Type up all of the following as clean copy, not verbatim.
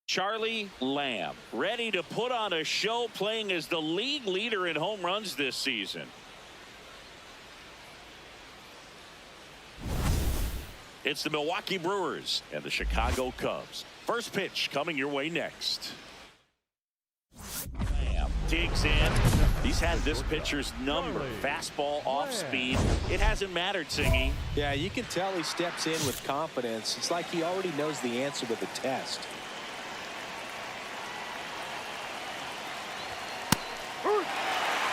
Charlie Lamb, ready to put on a show, playing as the league leader in home runs this season. It's the Milwaukee Brewers and the Chicago Cubs. First pitch coming your way next. Lamb digs in. He's had this pitcher's number. Fastball off speed. It hasn't mattered, Singy. Yeah, you can tell he steps in with confidence. It's like he already knows the answer to the test.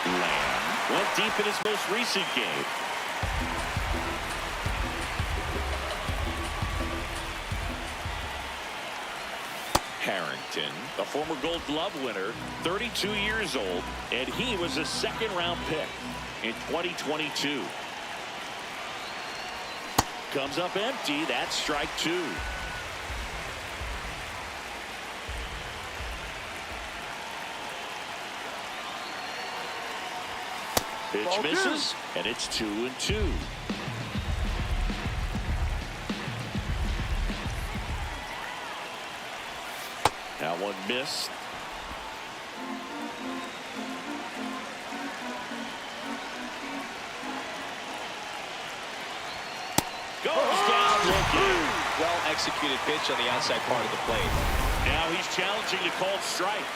Lamb went deep in his most recent game. Harrington, a former Gold Glove winner, 32 years old, and he was a second-round pick in 2022. Comes up empty. That's strike two. Pitch misses, and it's 2-2. That one missed. Goes down looking. Well executed pitch on the outside part of the plate. Now he's challenging a called strike.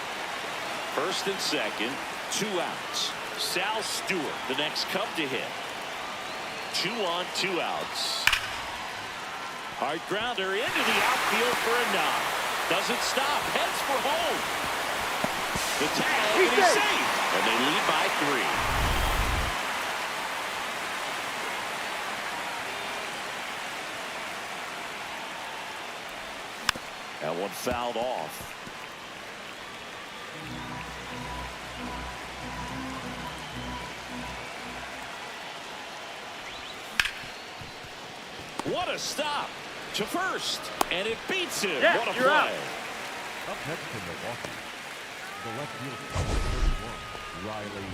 First and second, 2 outs. Sal Stewart, the next Cub to hit. 2 on, 2 outs. Hard grounder into the outfield for a knock. Doesn't stop, heads for home. The tag, and he's safe. And they lead by 3. That one fouled off. What a stop to first, and it beats him. Yeah, what a you're play. out. Up next for Milwaukee, the left fielder, 31, Riley.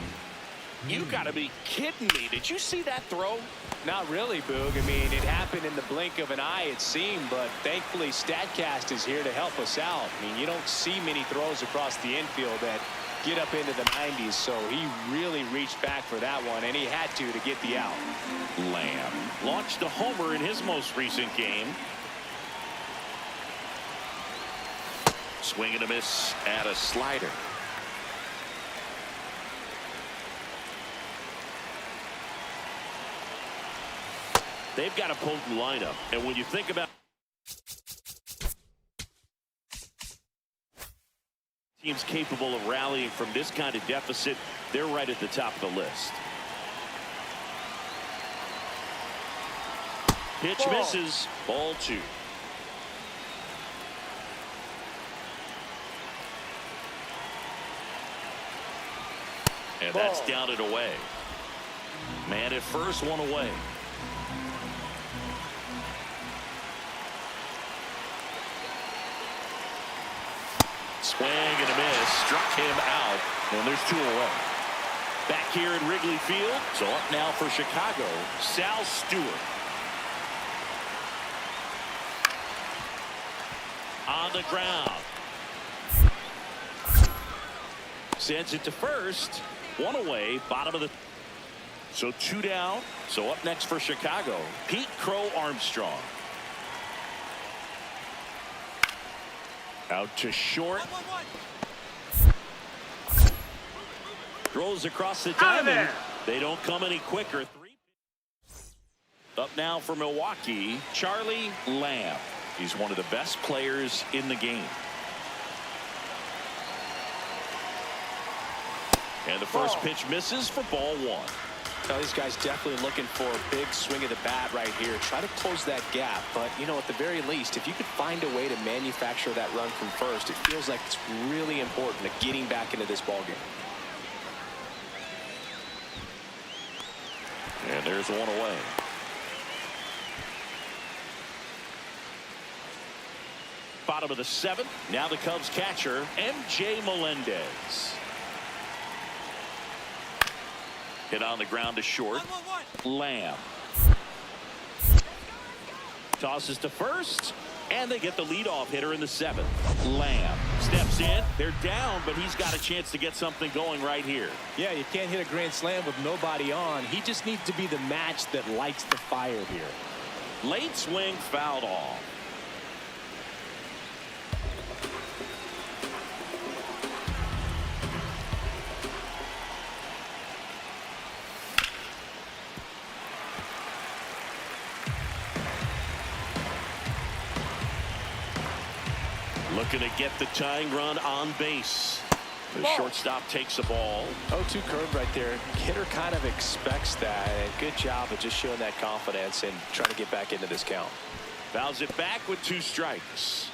You got to be kidding me. Did you see that throw? Not really, Boog. I mean, it happened in the blink of an eye, it seemed, but thankfully StatCast is here to help us out. I mean, you don't see many throws across the infield that get up into the 90s, so he really reached back for that one, and he had to get the out. Lamb launched a homer in his most recent game. Swing and a miss at a slider. They've got a potent lineup, and when you think about teams capable of rallying from this kind of deficit, they're right at the top of the list. Pitch misses. Ball 2. And that's down and away. Man at first, one away. Swing and a miss. Struck him out. And there's 2 away. Back here at Wrigley Field. So up now for Chicago, Sal Stewart. On the ground. Sends it to first. 1 away. Bottom of the. So 2 down. So up next for Chicago, Pete Crow Armstrong. Out to short. Throws across the diamond. They don't come any quicker. 3. Up now for Milwaukee, Charlie Lamb. He's one of the best players in the game. And the first pitch misses for ball 1. Now, this guy's definitely looking for a big swing of the bat right here. Try to close that gap. But, you know, at the very least, if you could find a way to manufacture that run from first, it feels like it's really important to getting back into this ballgame. And there's 1 away. Bottom of the 7th. Now the Cubs catcher, M.J. Melendez. Hit on the ground to short. Lamb tosses to first. And they get the leadoff hitter in the 7th. Lamb steps in. They're down, but he's got a chance to get something going right here. Yeah, you can't hit a grand slam with nobody on. He just needs to be the match that lights the fire here. Late swing fouled off. Looking to get the tying run on base. The shortstop takes the ball. 0-2 curve right there. Hitter kind of expects that. And good job of just showing that confidence and trying to get back into this count. Fouls it back with 2 strikes.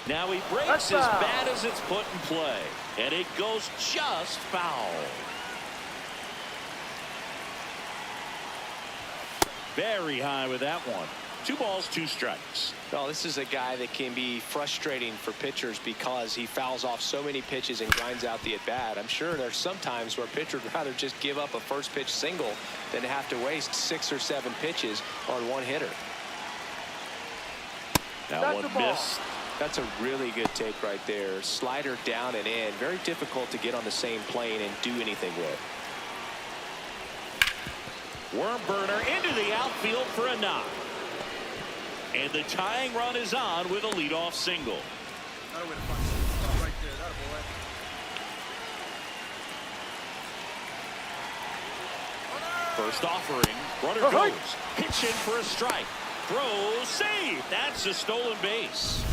Now he breaks as bad as it's put in play. And it goes just foul. Very high with that one. 2 balls, 2 strikes. Well, this is a guy that can be frustrating for pitchers because he fouls off so many pitches and grinds out the at-bat. I'm sure there's some times where a pitcher would rather just give up a first pitch single than have to waste 6 or 7 pitches on one hitter. That one missed. That's a really good take right there. Slider down and in. Very difficult to get on the same plane and do anything with. Worm burner into the outfield for a knock. And the tying run is on with a leadoff single. First offering. Runner goes. Pitch in for a strike. Throw, save. That's a stolen base.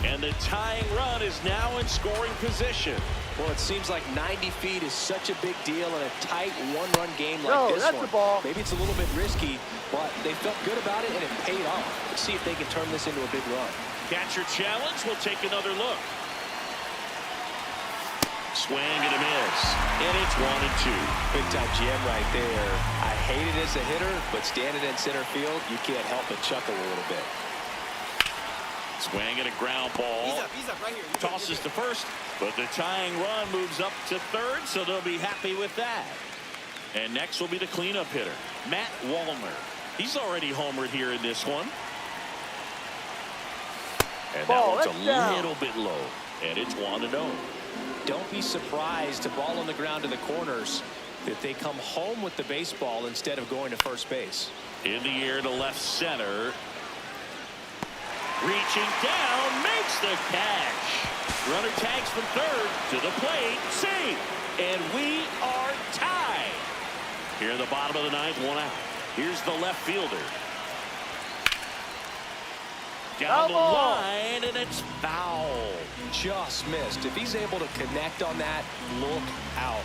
And the tying run is now in scoring position. Well, it seems like 90 feet is such a big deal in a tight one-run game like this one. Maybe it's a little bit risky, but they felt good about it, and it paid off. Let's see if they can turn this into a big run. Catcher challenge. We'll take another look. Swing and a miss. And it's 1-2. Big-time jam right there. I hate it as a hitter, but standing in center field, you can't help but chuckle a little bit. Swing and a ground ball. He's up right here. Tosses to first, but the tying run moves up to third, so they'll be happy with that. And next will be the cleanup hitter, Matt Wallner. He's already homered here in this one. And that one's a little bit low, and it's 1-0. Don't be surprised to ball on the ground to the corners that they come home with the baseball instead of going to first base. In the air to left center. Reaching down, makes the catch. Runner tags from third to the plate, save. And we are tied. Here in the bottom of the 9th, 1 out. Here's the left fielder. Down the line, and it's foul. Just missed. If he's able to connect on that, look out.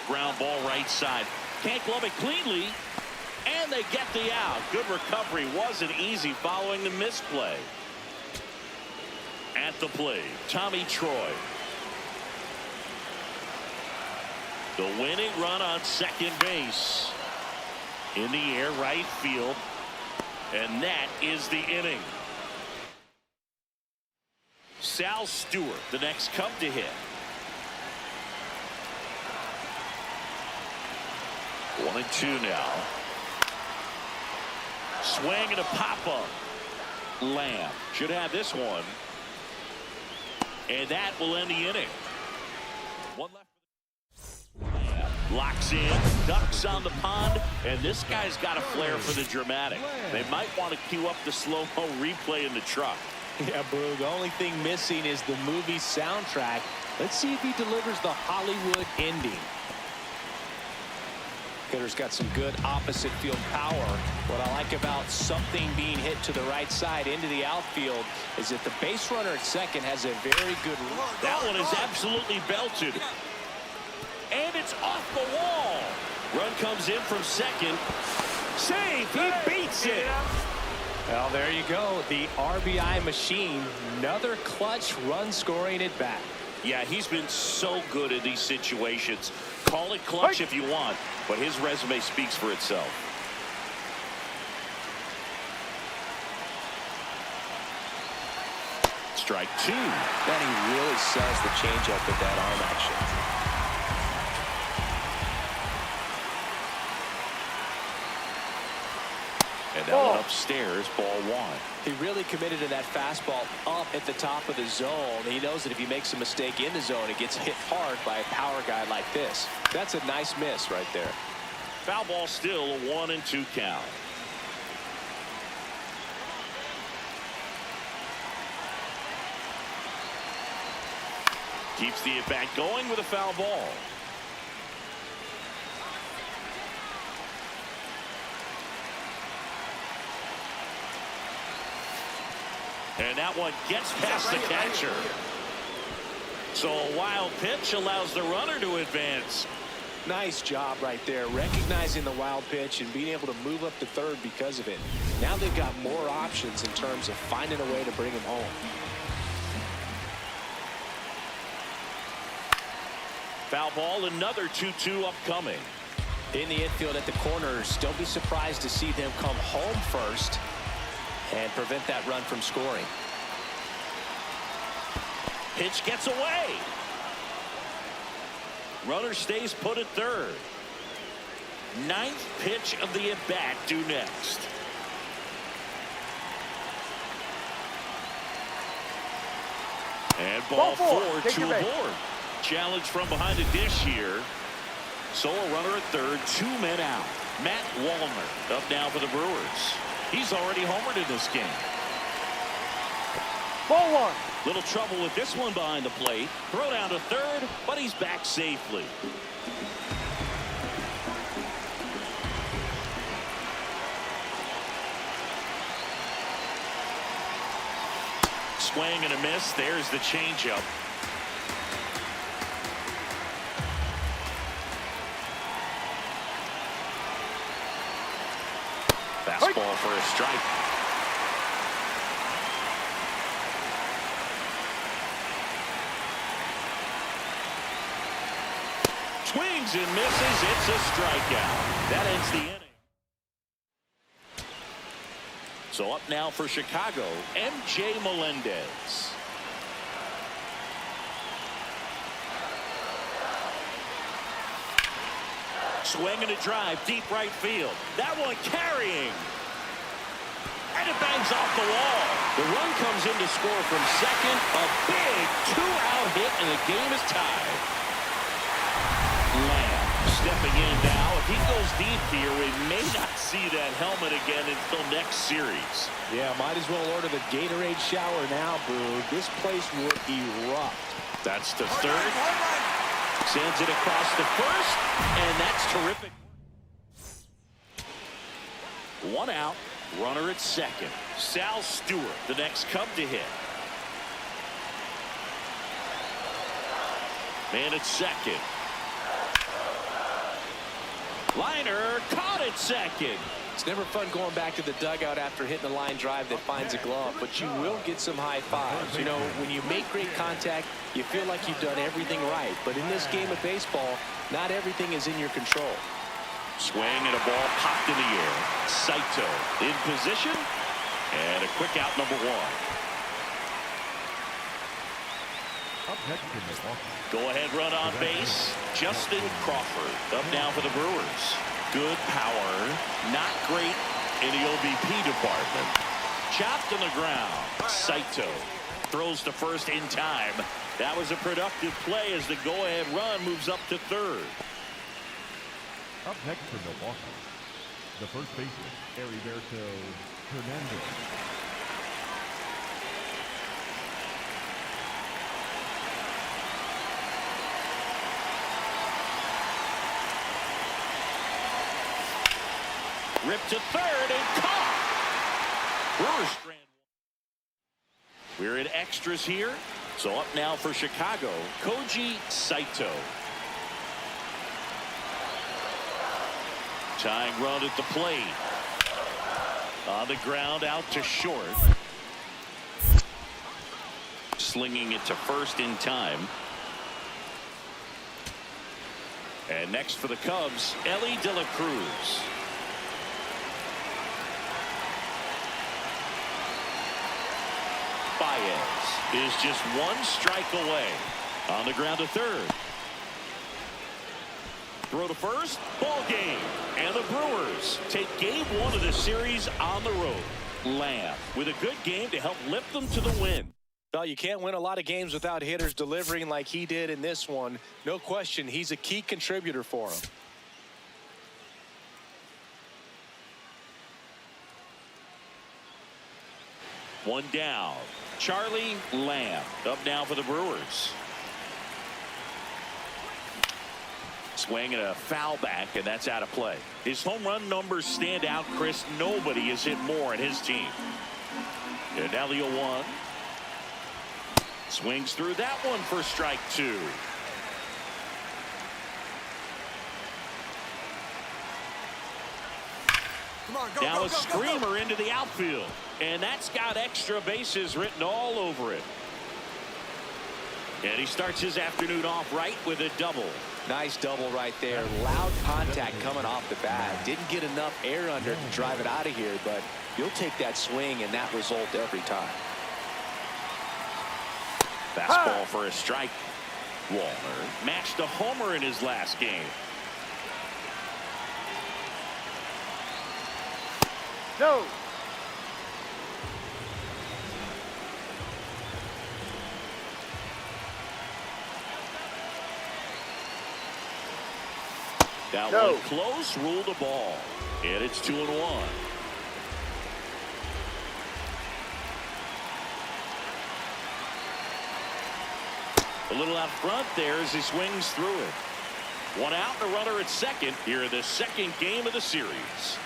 Ground ball right side. Can't glove it cleanly, and they get the out. Good recovery. Wasn't easy following the misplay. At the plate, Tommy Troy. The winning run on second base. In the air, right field. And that is the inning. Sal Stewart, the next come to hit. 1-2 now. Swing and a pop-up. Lamb should have this one. And that will end the inning. One left. Lamb locks in, ducks on the pond, and this guy's got a flair for the dramatic. They might want to cue up the slow-mo replay in the truck. Yeah, Brew, the only thing missing is the movie soundtrack. Let's see if he delivers the Hollywood ending. Hitter's got some good opposite field power. What I like about something being hit to the right side into the outfield is that the base runner at second has a very good run. That one is absolutely belted. And it's off the wall. Run comes in from second. Save. He beats it. Well, there you go. The RBI machine. Another clutch run scoring at bat. Yeah, he's been so good in these situations. Call it clutch if you want, but his resume speaks for itself. Strike two. Man, he really sells the changeup with that arm action. And that one upstairs, ball one. He really committed to that fastball up at the top of the zone. He knows that if he makes a mistake in the zone, it gets hit hard by a power guy like this. That's a nice miss right there. Foul ball still, a 1-2 count. Keeps the at-bat going with a foul ball. And that one gets past the catcher. So a wild pitch allows the runner to advance. Nice job right there, recognizing the wild pitch and being able to move up to third because of it. Now they've got more options in terms of finding a way to bring him home. Foul ball, another 2-2 upcoming. In the infield at the corners, don't be surprised to see them come home first and prevent that run from scoring. Pitch gets away. Runner stays put at third. Ninth pitch of the at-bat due next. And ball four to aboard. Challenge from behind the dish here. So a runner at third, 2 men out. Matt Wallner up now for the Brewers. He's already homered in this game. Ball one. Little trouble with this one behind the plate. Throw down to third, but he's back safely. Swing and a miss. There's the changeup. Fastball for a strike. Swings and misses. It's a strikeout. That ends the inning. So up now for Chicago, MJ Melendez. Swing and a drive, deep right field. That one carrying. And it bangs off the wall. The run comes in to score from second. A big 2-out hit, and the game is tied. Lamb stepping in now. If he goes deep here, we may not see that helmet again until next series. Yeah, might as well order the Gatorade shower now, Boo. This place will erupt. That's to third. Sends it across the first, and that's terrific. 1 out, runner at second. Sal Stewart, the next Cub to hit. Man at second. Liner caught at second. It's never fun going back to the dugout after hitting a line drive that finds a glove, but you will get some high fives. You know, when you make great contact, you feel like you've done everything right. But in this game of baseball, not everything is in your control. Swing and a ball popped in the air. Saito in position, and a quick out, number one. Up next in Milwaukee. Go-ahead run on base. Justin Crawford up now for the Brewers. Good power, not great in the OBP department. Chopped on the ground. Saito throws to first in time. That was a productive play as the go-ahead run moves up to third. Up next for Milwaukee, the first baseman, Heriberto Hernandez. Ripped to third and caught. Brewers strand. We're in extras here. So up now for Chicago, Koji Saito. Tying run at the plate. On the ground out to short. Slinging it to first in time. And next for the Cubs, Ellie De La Cruz. By Baez is just one strike away. On the ground to third. Throw to first. Ball game. And the Brewers take game 1 of the series on the road. Lamb with a good game to help lift them to the win. Well, you can't win a lot of games without hitters delivering like he did in this one. No question, he's a key contributor for him. One down. Charlie Lamb up now for the Brewers. Swing and a foul back, and that's out of play. His home run numbers stand out, Chris. Nobody has hit more in his team. And now the 0-1. Swings through that one for strike 2. Now a screamer into the outfield. And that's got extra bases written all over it. And he starts his afternoon off right with a double. Nice double right there. Loud contact coming off the bat. Didn't get enough air under it to drive it out of here, but you'll take that swing and that result every time. Fastball for a strike. Walner matched a homer in his last game. No. That one close, ruled a ball. And it's 2-1. A little out front there as he swings through it. One out and a runner at second here in the second game of the series.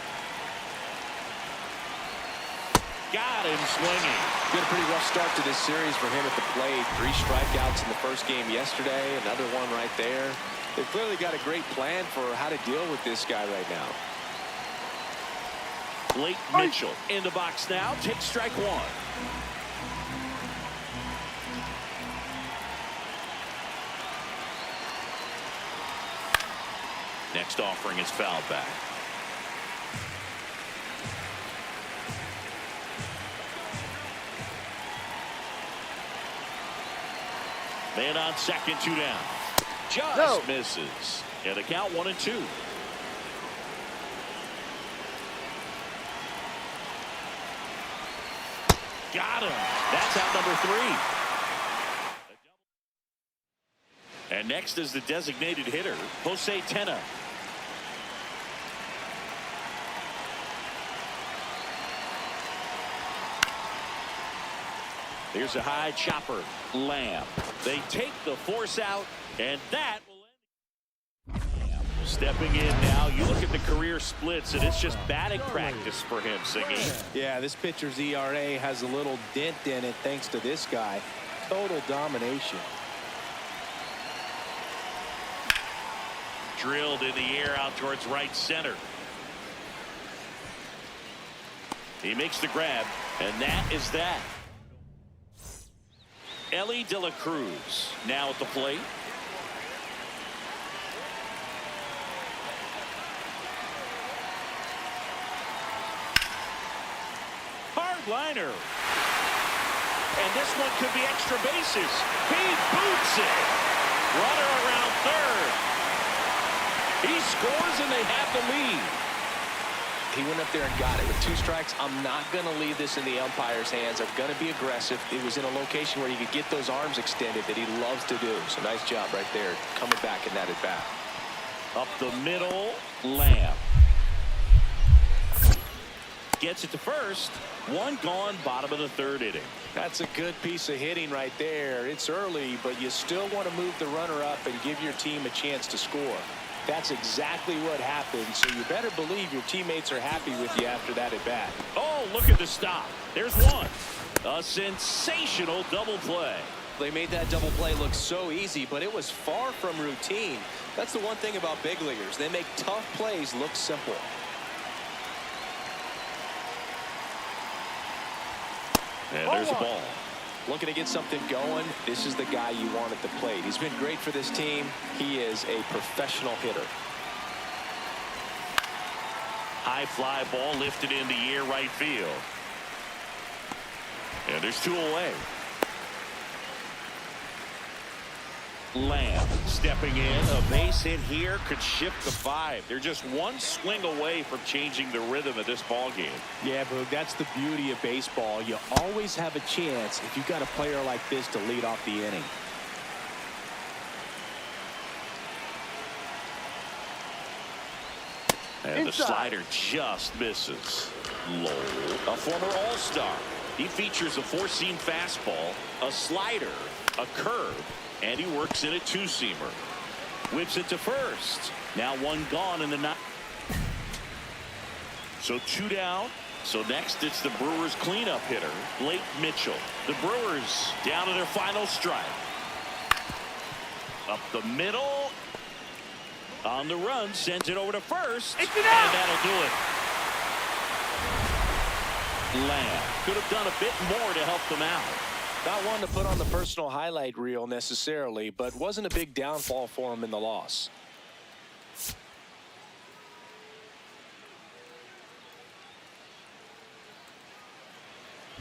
Got him swinging. Been a pretty rough start to this series for him at the plate. 3 strikeouts in the first game yesterday. Another one right there. They've clearly got a great plan for how to deal with this guy right now. Blake Mitchell in the box now. Takes strike 1. Next offering is fouled back. Man on second, 2 down. Just misses. And the count 1-2. Got him. That's out number 3. And next is the designated hitter, Jose Tena. Here's a high chopper. Lamb. They take the force out, and that will end. Stepping in now. You look at the career splits, and it's just batting practice for him, Singy. Yeah, this pitcher's ERA has a little dent in it thanks to this guy. Total domination. Drilled in the air out towards right center. He makes the grab, and that is that. Ellie De La Cruz now at the plate. Hard liner. And this one could be extra bases. He boots it. Runner around third. He scores and they have the lead. He went up there and got it with 2 strikes. I'm not going to leave this in the umpire's hands. I'm going to be aggressive. It was in a location where you could get those arms extended that he loves to do. So nice job right there coming back in that at bat. Up the middle, Lamb. Gets it to first. 1 gone, bottom of the 3rd inning. That's a good piece of hitting right there. It's early, but you still want to move the runner up and give your team a chance to score. That's exactly what happened, so you better believe your teammates are happy with you after that at bat. Oh, look at the stop. There's one. A sensational double play. They made that double play look so easy, but it was far from routine. That's the one thing about big leaguers. They make tough plays look simple. And there's a ball. Looking to get something going. This is the guy you want at the plate. He's been great for this team. He is a professional hitter. High fly ball lifted in the air right field. And there's 2 away. Lamb stepping in. A base hit here could shift the 5. They're just one swing away from changing the rhythm of this ball game. Yeah, Boog, that's the beauty of baseball. You always have a chance if you've got a player like this to lead off the inning. And the slider just misses. Low, a former All-Star. He features a 4-seam fastball, a slider, a curve, and he works in a 2-seamer. Whips it to first. Now one gone in the 9th. So 2 down. So next it's the Brewers cleanup hitter, Blake Mitchell. The Brewers down to their final strike. Up the middle. On the run, sends it over to first. And that'll do it. Lamb could have done a bit more to help them out. Not one to put on the personal highlight reel necessarily, but wasn't a big downfall for him in the loss.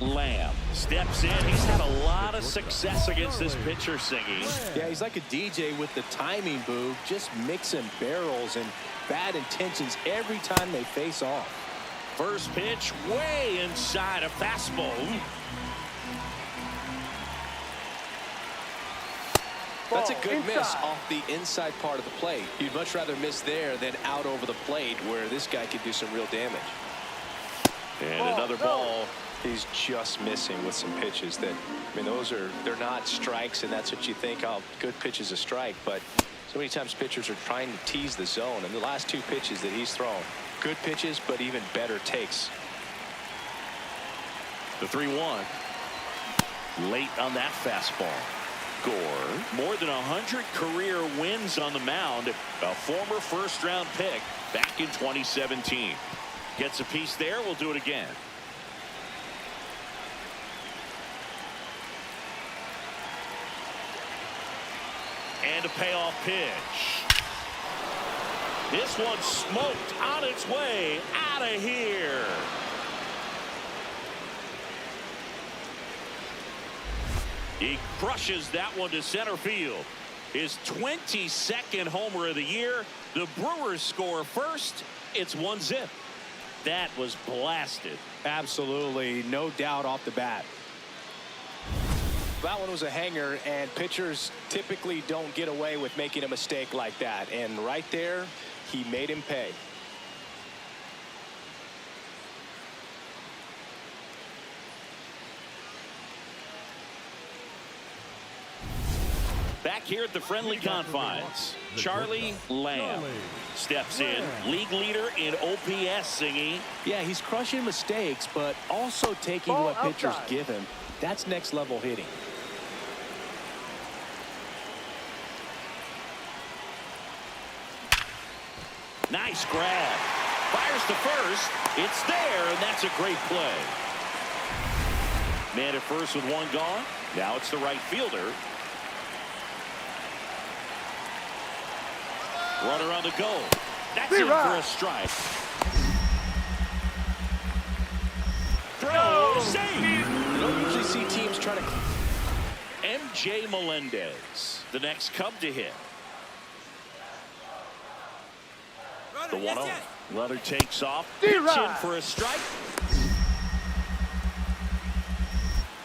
Lamb steps in. He's had a lot of success against this pitcher, Singy. Yeah, he's like a DJ with the timing, Boog, just mixing barrels and bad intentions every time they face off. First pitch way inside a fastball. That's a good miss off the inside part of the plate. You'd much rather miss there than out over the plate where this guy could do some real damage. And another ball. He's just missing with some pitches that, I mean, they're not strikes, and that's what you think, oh, good pitch is a strike. But so many times pitchers are trying to tease the zone, and the last 2 pitches that he's thrown, good pitches, but even better takes. The 3-1. Late on that fastball. Gore, more than 100 career wins on the mound, a former first-round pick back in 2017. Gets a piece there, we'll do it again. And a payoff pitch. This one smoked on its way out of here. He crushes that one to center field. His 22nd homer of the year. The Brewers score first. It's 1-0. That was blasted. Absolutely, no doubt off the bat. That one was a hanger, and pitchers typically don't get away with making a mistake like that. And right there, he made him pay. Back here at the friendly confines, Charlie Lamb steps in, league leader in OPS, Singy. Yeah, he's crushing mistakes, but also taking what pitchers give him. That's next level hitting. Nice grab. Fires to first. It's there, and that's a great play. Man at first with one gone. Now it's the right fielder. Runner on the go. That's in for a strike. Throw, save. You don't usually see teams try to. MJ Melendez, the next Cub to hit. The 1-0. Runner takes off. Pitch in for a strike.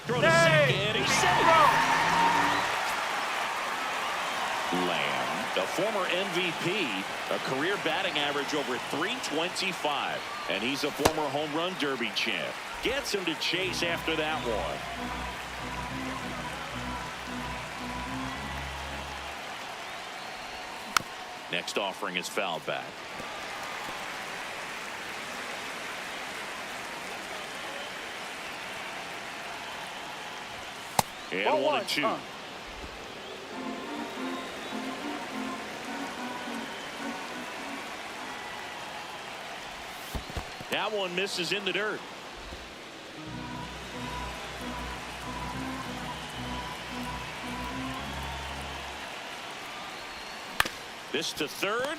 Throw to second. He's safe. Lamb, the former MVP, a career batting average over .325, and he's a former home run derby champ. Gets him to chase after that one. Next offering is fouled back. And 1-2. That one misses in the dirt. This to third.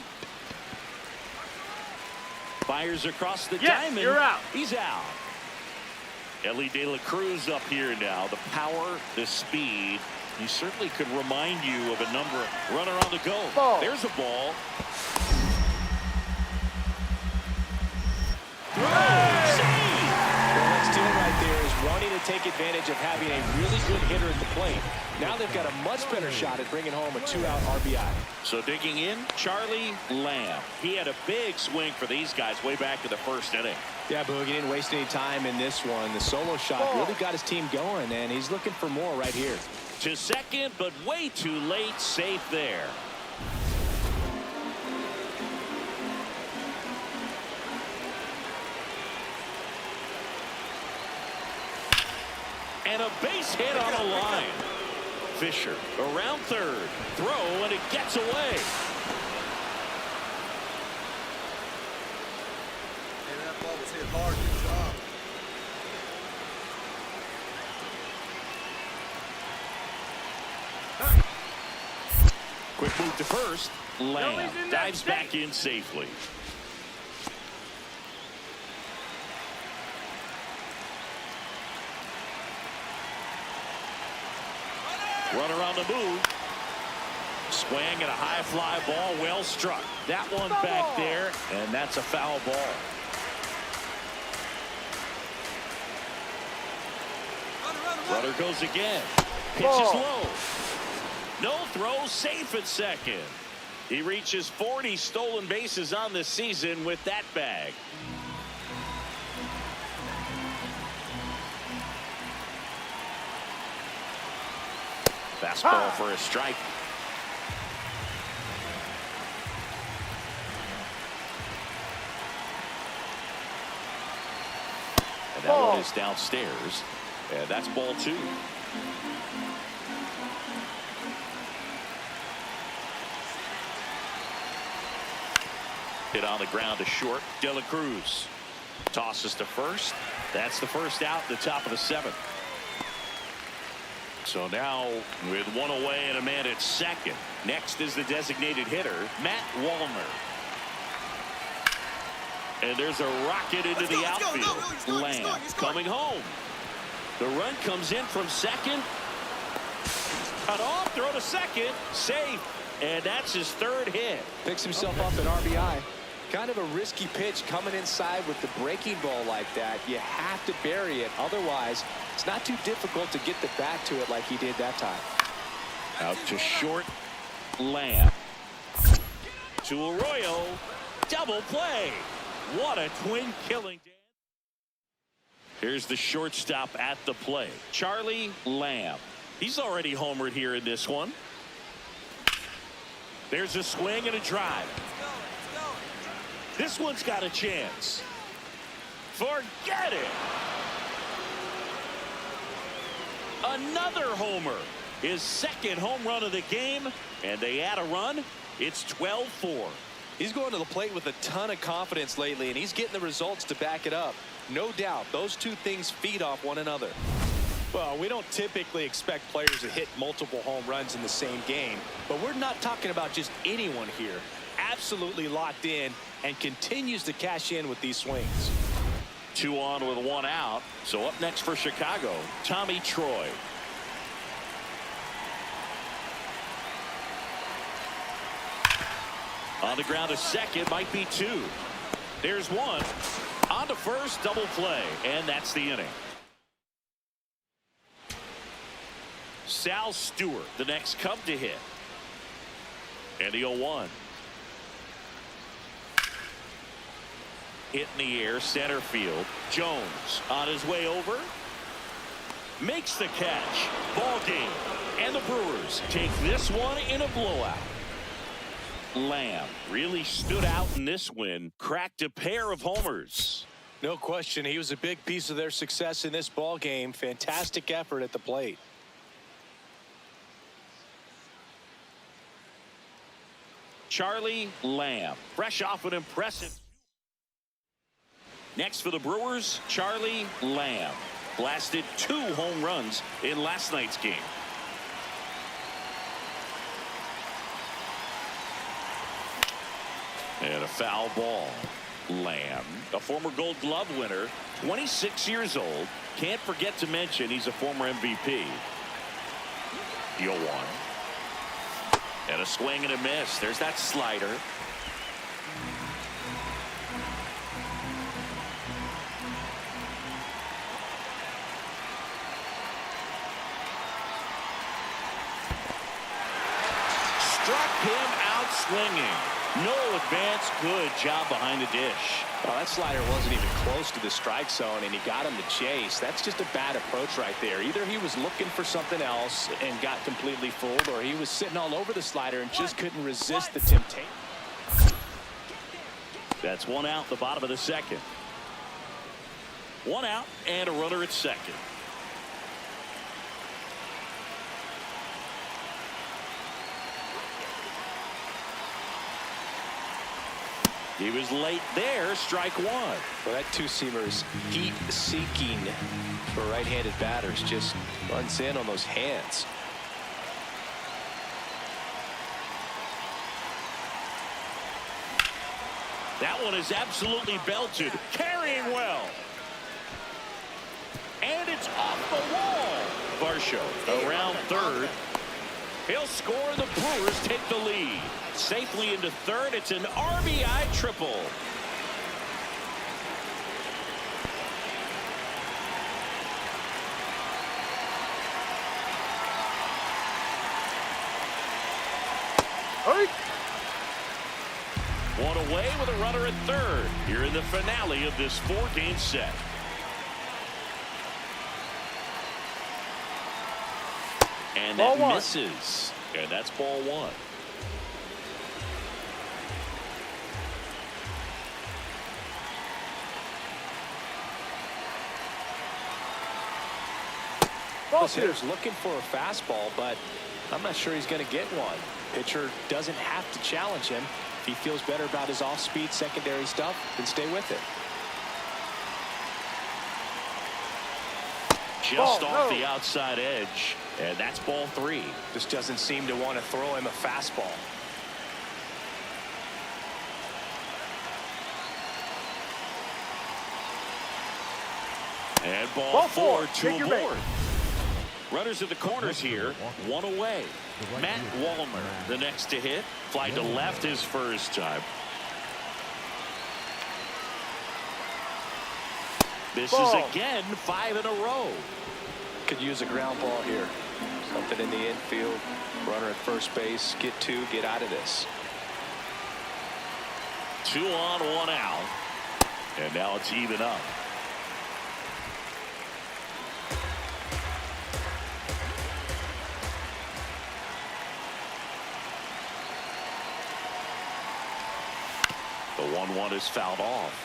Fires across the diamond. You're out. He's out. Ellie De La Cruz up here now. The power, the speed, He certainly could remind you of a number. Runner on the go. Ball. There's a ball. Well, that steal right there is wanting to take advantage of having a really good hitter at the plate. Now they've got a much better shot at bringing home a 2-out RBI. So digging in, Charlie Lamb. He had a big swing for these guys way back in the first inning. Yeah, Boog, he didn't waste any time in this one. The solo shot really got his team going, and he's looking for more right here. To second, but way too late. Safe there. And a base hit on the line. Fisher around third. Throw, and it gets away. Man, that ball was hit hard. Good job. Quick move to first. Lamb dives back in safely. Runner on the move. Swing and a high fly ball, well struck. That one back there, and that's a foul ball. Runner goes again. Pitches low. No throw, safe at second. He reaches 40 stolen bases on the season with that bag. Fastball for a strike. And that one is downstairs. And that's ball 2. Hit on the ground to short. De La Cruz tosses to first. That's the first out in the top of the 7th. So now with one away and a man at second. Next is the designated hitter, Matt Wallner. And there's a rocket into the outfield. Lamb coming home. The run comes in from second. Cut off, throw to second. Safe. And that's his 3rd hit. Picks himself up an RBI. Kind of a risky pitch coming inside with the breaking ball like that. You have to bury it. Otherwise, it's not too difficult to get the bat to it like he did that time. Out to short. Lamb. To Arroyo. Double play. What a twin killing. Here's the shortstop at the play. Charlie Lamb. He's already homered here in this one. There's a swing and a drive. This one's got a chance. Forget it. Another homer. His 2nd home run of the game. And they add a run. It's 12-4. He's going to the plate with a ton of confidence lately, and he's getting the results to back it up. No doubt, those two things feed off one another. Well, we don't typically expect players to hit multiple home runs in the same game, but we're not talking about just anyone here. Absolutely locked in and continues to cash in with these swings. 2 on with 1 out. So up next for Chicago, Tommy Troy. On the ground to second, might be 2. There's 1. On to first, double play, and that's the inning. Sal Stewart, the next Cub to hit. And the 0-1. Hit in the air, center field. Jones on his way over. Makes the catch. Ball game. And the Brewers take this one in a blowout. Lamb really stood out in this win. Cracked a pair of homers. No question, he was a big piece of their success in this ball game. Fantastic effort at the plate. Charlie Lamb, fresh off an impressive. Next for the Brewers, Charlie Lamb. Blasted 2 home runs in last night's game. And a foul ball. Lamb, a former Gold Glove winner, 26 years old. Can't forget to mention he's a former MVP. The 0-1. And a swing and a miss. There's that slider. Struck him out swinging. No advance. Good job behind the dish. Well, that slider wasn't even close to the strike zone, and he got him to chase. That's just a bad approach right there. Either he was looking for something else and got completely fooled, or he was sitting all over the slider and just couldn't resist the temptation. That's one out, the bottom of the second. One out and a runner at second. He was late there. Strike one. Well, that two-seamer is heat-seeking for right-handed batters. Just runs in on those hands. That one is absolutely belted. Carrying well. And it's off the wall. Varsho around third. He'll score. The Brewers take the lead. Safely into third. It's an RBI triple. One away with a runner at third. Here in the finale of this 4-game set. And that misses. And that's ball one. This hitter's looking for a fastball, but I'm not sure he's going to get one. Pitcher doesn't have to challenge him. If he feels better about his off-speed secondary stuff, then stay with it. Just off the outside edge. And that's ball three. Just doesn't seem to want to throw him a fastball. And ball four to aboard. Runners at the corners here. One away. Matt Wallner, the next to hit. Fly to left his first time. Misses again, 5 in a row. Could use a ground ball here. Something in the infield. Runner at first base. Get two. Get out of this. 2 on, 1 out. And now it's even up. The 1-1 is fouled off.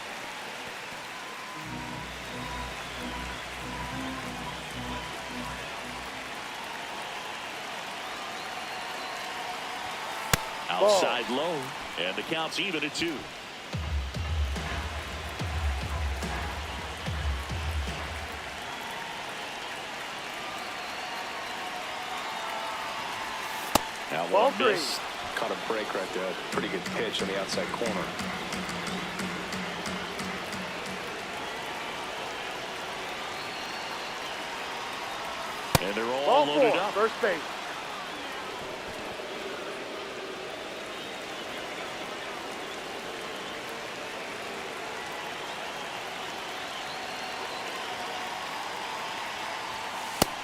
Outside low, and the count's even at 2. Now one missed. Caught a break right there. Pretty good pitch on the outside corner. And they're all loaded up. First base.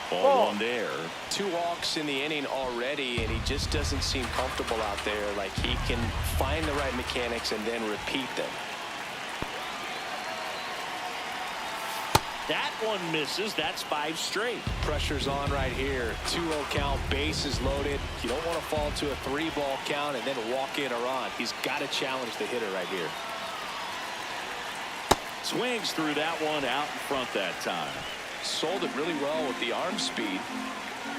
Ball one there. 2 walks in the inning already, and he just doesn't seem comfortable out there. Like he can find the right mechanics and then repeat them. That one misses. That's 5 straight. Pressure's on right here. 2-0 count, bases loaded. You don't want to fall to a 3-ball count and then walk in or on. He's got to challenge the hitter right here. Swings through that one out in front that time. Sold it really well with the arm speed.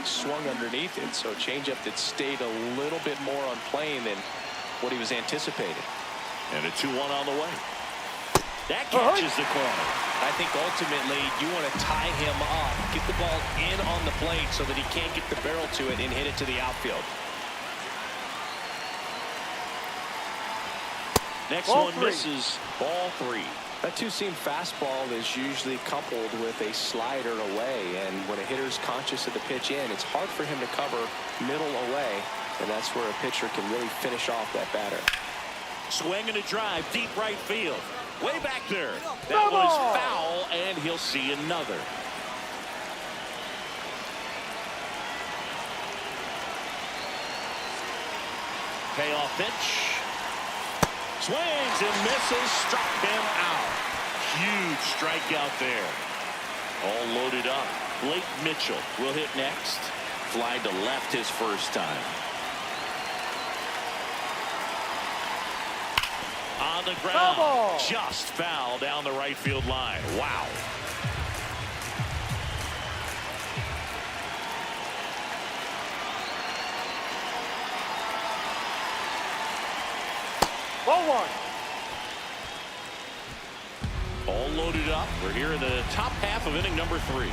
Swung underneath it, so changeup that stayed a little bit more on plane than what he was anticipating. And a 2-1 on the way. That catches the corner. I think ultimately you want to tie him up, get the ball in on the plate so that he can't get the barrel to it and hit it to the outfield. Next one misses. Ball 3. That two-seam fastball is usually coupled with a slider away, and when a hitter's conscious of the pitch in, it's hard for him to cover middle away, and that's where a pitcher can really finish off that batter. Swing and a drive, deep right field. Way back there. That was foul, and he'll see another. Payoff pitch. Swings and misses, struck him out. Huge strikeout there. All loaded up. Blake Mitchell will hit next. Fly to left his first time. On the ground. Just foul down the right field line. Wow. All loaded up. We're here in the top half of inning number 3.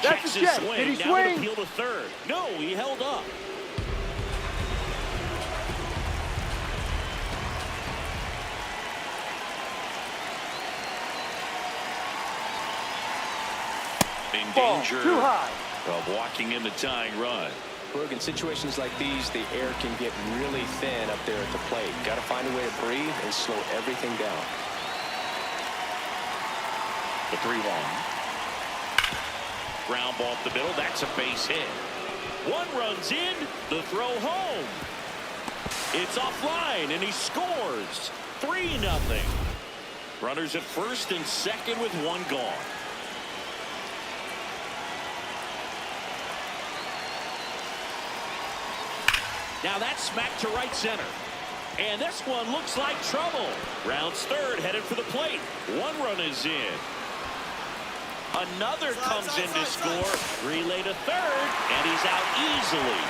Checks his swing. Did he swing? Appeal to third. No, he held up. In danger of walking in the tying run. Look, in situations like these, the air can get really thin up there at the plate. Got to find a way to breathe and slow everything down. The 3-1. Ground ball up the middle. That's a base hit. 1 runs in. The throw home. It's offline, and he scores. 3-0. Runners at first and second with 1 gone. Now that's smacked to right center. And this one looks like trouble. Rounds third, headed for the plate. 1 run is in. Another comes in to score. Relay to third, and he's out easily.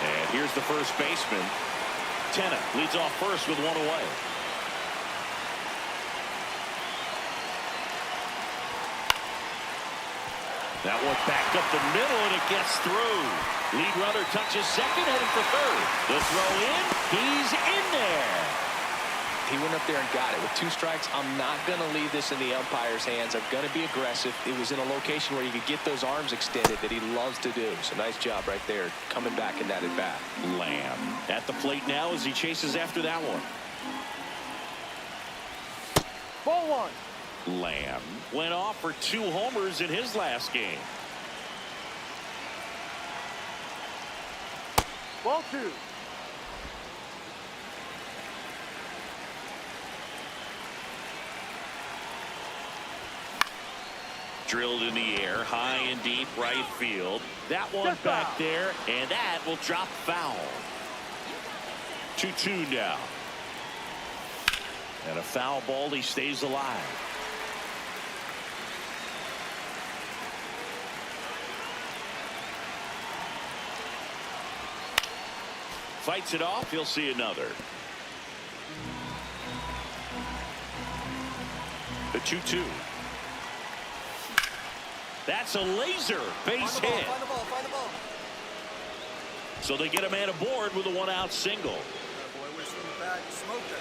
And here's the first baseman. Tenna leads off first with 1 away. That one back up the middle, and it gets through. Lead runner touches second, heading for third. The throw in, he's in there. He went up there and got it. With 2 strikes, I'm not going to leave this in the umpire's hands. I'm going to be aggressive. It was in a location where you could get those arms extended that he loves to do. So nice job right there, coming back in that at bat. Lamb at the plate now as he chases after that one. Ball 1. Lamb went off for 2 homers in his last game. Ball 2. Drilled in the air, high and deep right field. That one back there, and that will drop foul. 2-2 now. And a foul ball, he stays alive. Fights it off. He'll see another. The 2-2. That's a laser base hit. Find the ball, find the ball. So they get a man aboard with a 1-out single. Yeah, boy, we're swinging back. Smoked it.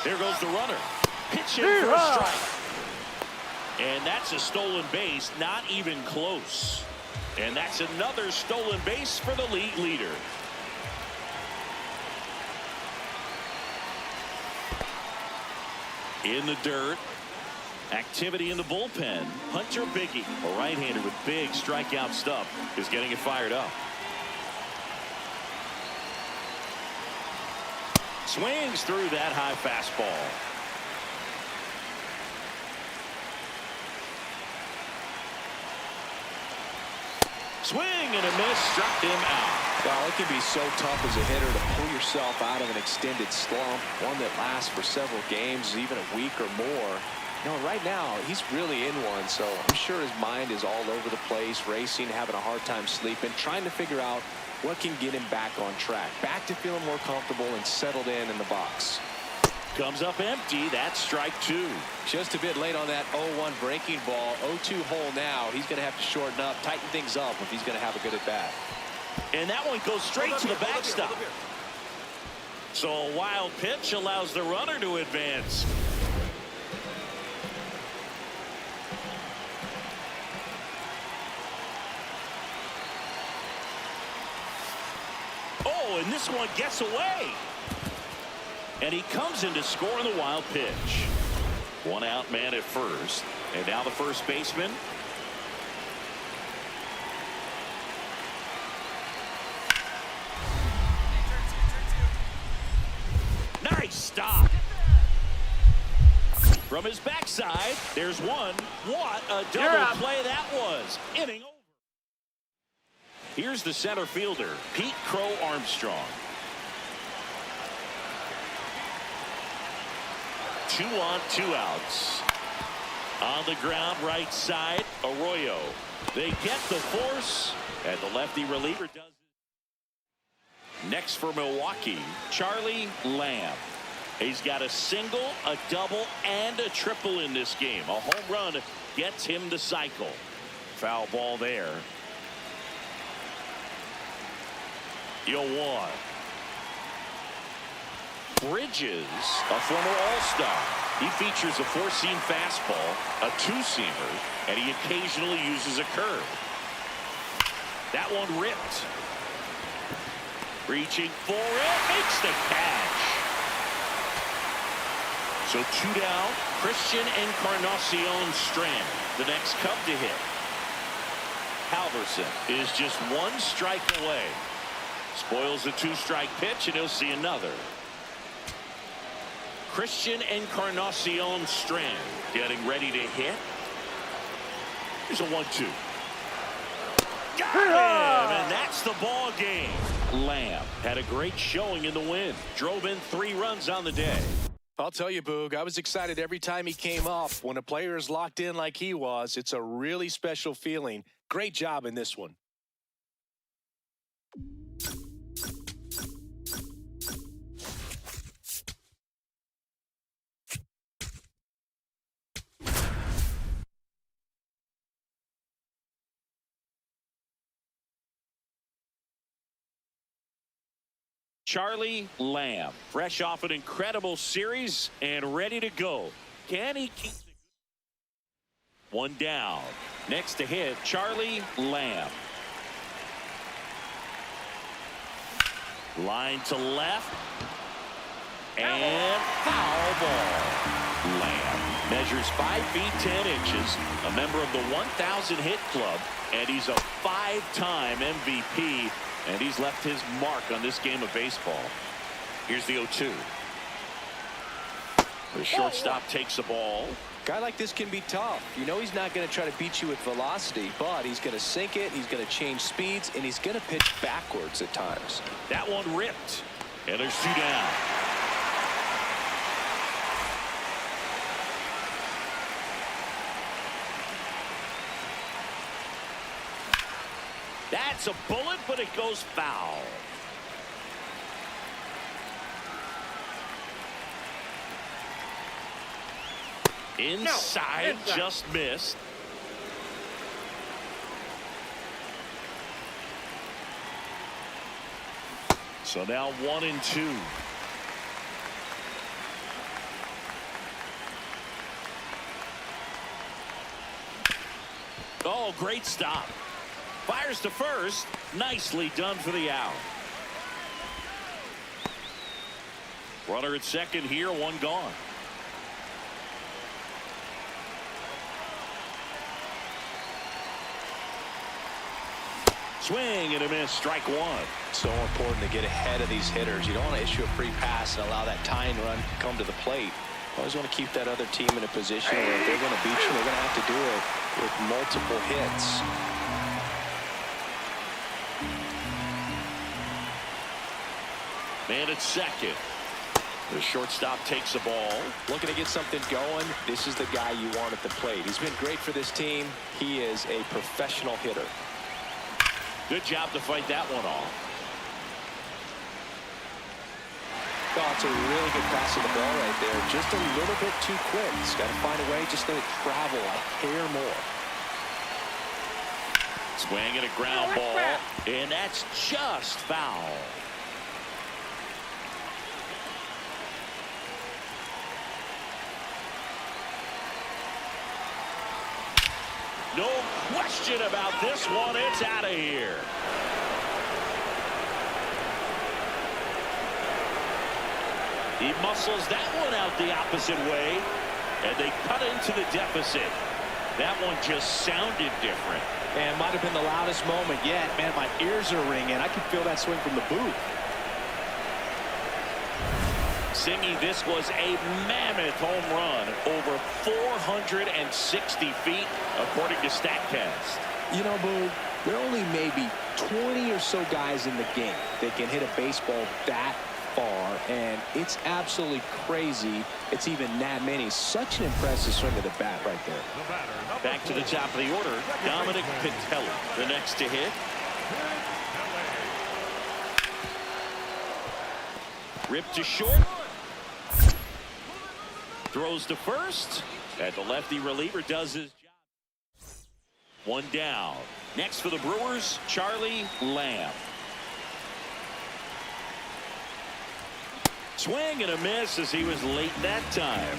There goes the runner. Pitch in for a strike. And that's a stolen base, not even close. And that's another stolen base for the league leader. In the dirt. Activity in the bullpen. Hunter Biggie, a right-hander with big strikeout stuff, is getting it fired up. Swings through that high fastball. Swing and a miss, struck him out. Well, it can be so tough as a hitter to pull yourself out of an extended slump, one that lasts for several games, even a week or more. You know, right now, he's really in one, so I'm sure his mind is all over the place, racing, having a hard time sleeping, trying to figure out what can get him back on track, back to feeling more comfortable and settled in the box. Comes up empty. That's strike two. Just a bit late on that 0-1 breaking ball. 0-2 hole now. He's going to have to shorten up, tighten things up if he's going to have a good at bat. And that one goes straight to the backstop. So a wild pitch allows the runner to advance. Oh, and this one gets away. And he comes in to score on the wild pitch. One out man at first. And now the first baseman. Nice stop. From his backside, there's one. What a double play that was. Inning over. Here's the center fielder, Pete Crow Armstrong. 2 on, 2 outs. On the ground, right side, Arroyo. They get the force, and the lefty reliever does it. Next for Milwaukee, Charlie Lamb. He's got a single, a double, and a triple in this game. A home run gets him the cycle. Foul ball there. 0-1. Bridges, a former All-Star. He features a four-seam fastball, a two-seamer, and he occasionally uses a curve. That one ripped. Reaching for it, makes the catch. So 2 down, Christian Encarnacion Strand, the next Cub to hit. Halverson is just 1 strike away. Spoils the 2-strike pitch, and he'll see another. Christian Encarnacion Strand getting ready to hit. Here's a 1-2. Got him, and that's the ball game. Lamb had a great showing in the win. Drove in 3 runs on the day. I'll tell you, Boog, I was excited every time he came up. When a player is locked in like he was, it's a really special feeling. Great job in this one. Charlie Lamb, fresh off an incredible series and ready to go. Can he keep it? 1 down. Next to hit, Charlie Lamb. Line to left. And foul ball. Lamb measures 5 feet 10 inches, a member of the 1,000 hit club, and he's a 5-time MVP. And he's left his mark on this game of baseball. Here's the 0-2. The shortstop takes the ball. Guy like this can be tough. You know he's not going to try to beat you with velocity, but he's going to sink it, he's going to change speeds, and he's going to pitch backwards at times. That one ripped. And there's 2 down. That's a bullet, but it goes foul. Inside, just missed. So now 1-2. Oh, great stop. Fires to first. Nicely done for the out. Runner at second here, 1 gone. Swing and a miss, strike 1. So important to get ahead of these hitters. You don't want to issue a free pass and allow that tying run to come to the plate. You always want to keep that other team in a position where if they're going to beat you, they're going to have to do it with multiple hits. Man at second. The shortstop takes the ball. Looking to get something going. This is the guy you want at the plate. He's been great for this team. He is a professional hitter. Good job to fight that one off. Oh, it's a really good pass of the ball right there. Just a little bit too quick. He's got to find a way just to travel a hair more. Swing and a ground ball, and that's just foul. No question about this one. It's out of here. He muscles that one out the opposite way, and they cut into the deficit. That one just sounded different. And might have been the loudest moment yet. Man, my ears are ringing. I can feel that swing from the booth. Singy, this was a mammoth home run, over 460 feet, according to StatCast. You know, Boo, there are only maybe 20 or so guys in the game that can hit a baseball that far, and it's absolutely crazy it's even that many. Such an impressive swing of the bat right there. Back to the top of the order, Dominic Pintelli, the next to hit. Ripped to short. Throws to first, and the lefty reliever does his job. One down. Next for the Brewers, Charlie Lamb. Swing and a miss as he was late that time.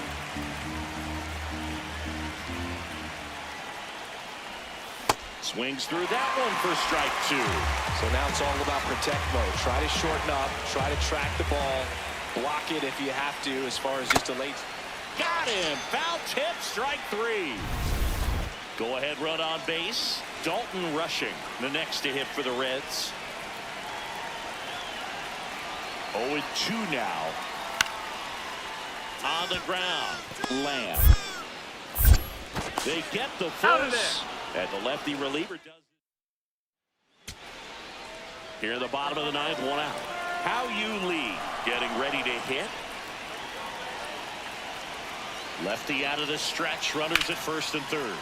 Swings through that one for strike two. So now it's all about protect mode. Try to shorten up, try to track the ball, block it if you have to, as far as just a late. Got him. Foul tip, strike three. Go ahead run on base. Dalton Rushing, the next to hit for the Reds. 0-2 now. On the ground, Lamb. They get the force, and the lefty reliever does it. Here in the bottom of the ninth, one out. How you lead, getting ready to hit. Lefty out of the stretch, runners at first and third.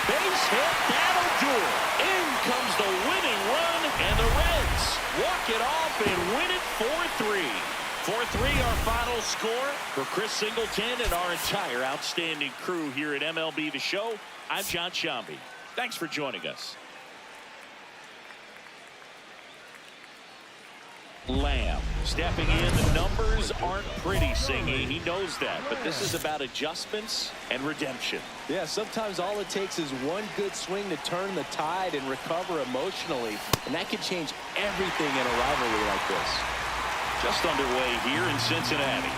Base hit, that'll do it. In comes the winning run, and the Reds walk it off and win it 4-3. 4-3 our final score. For Chris Singleton and our entire outstanding crew here at MLB The Show, I'm John Shambi. Thanks for joining us. Lamb stepping in. The numbers aren't pretty, Singy. He knows that, but this is about adjustments and redemption. Yeah, sometimes all it takes is one good swing to turn the tide and recover emotionally, and that can change everything in a rivalry like this. Just underway here in Cincinnati.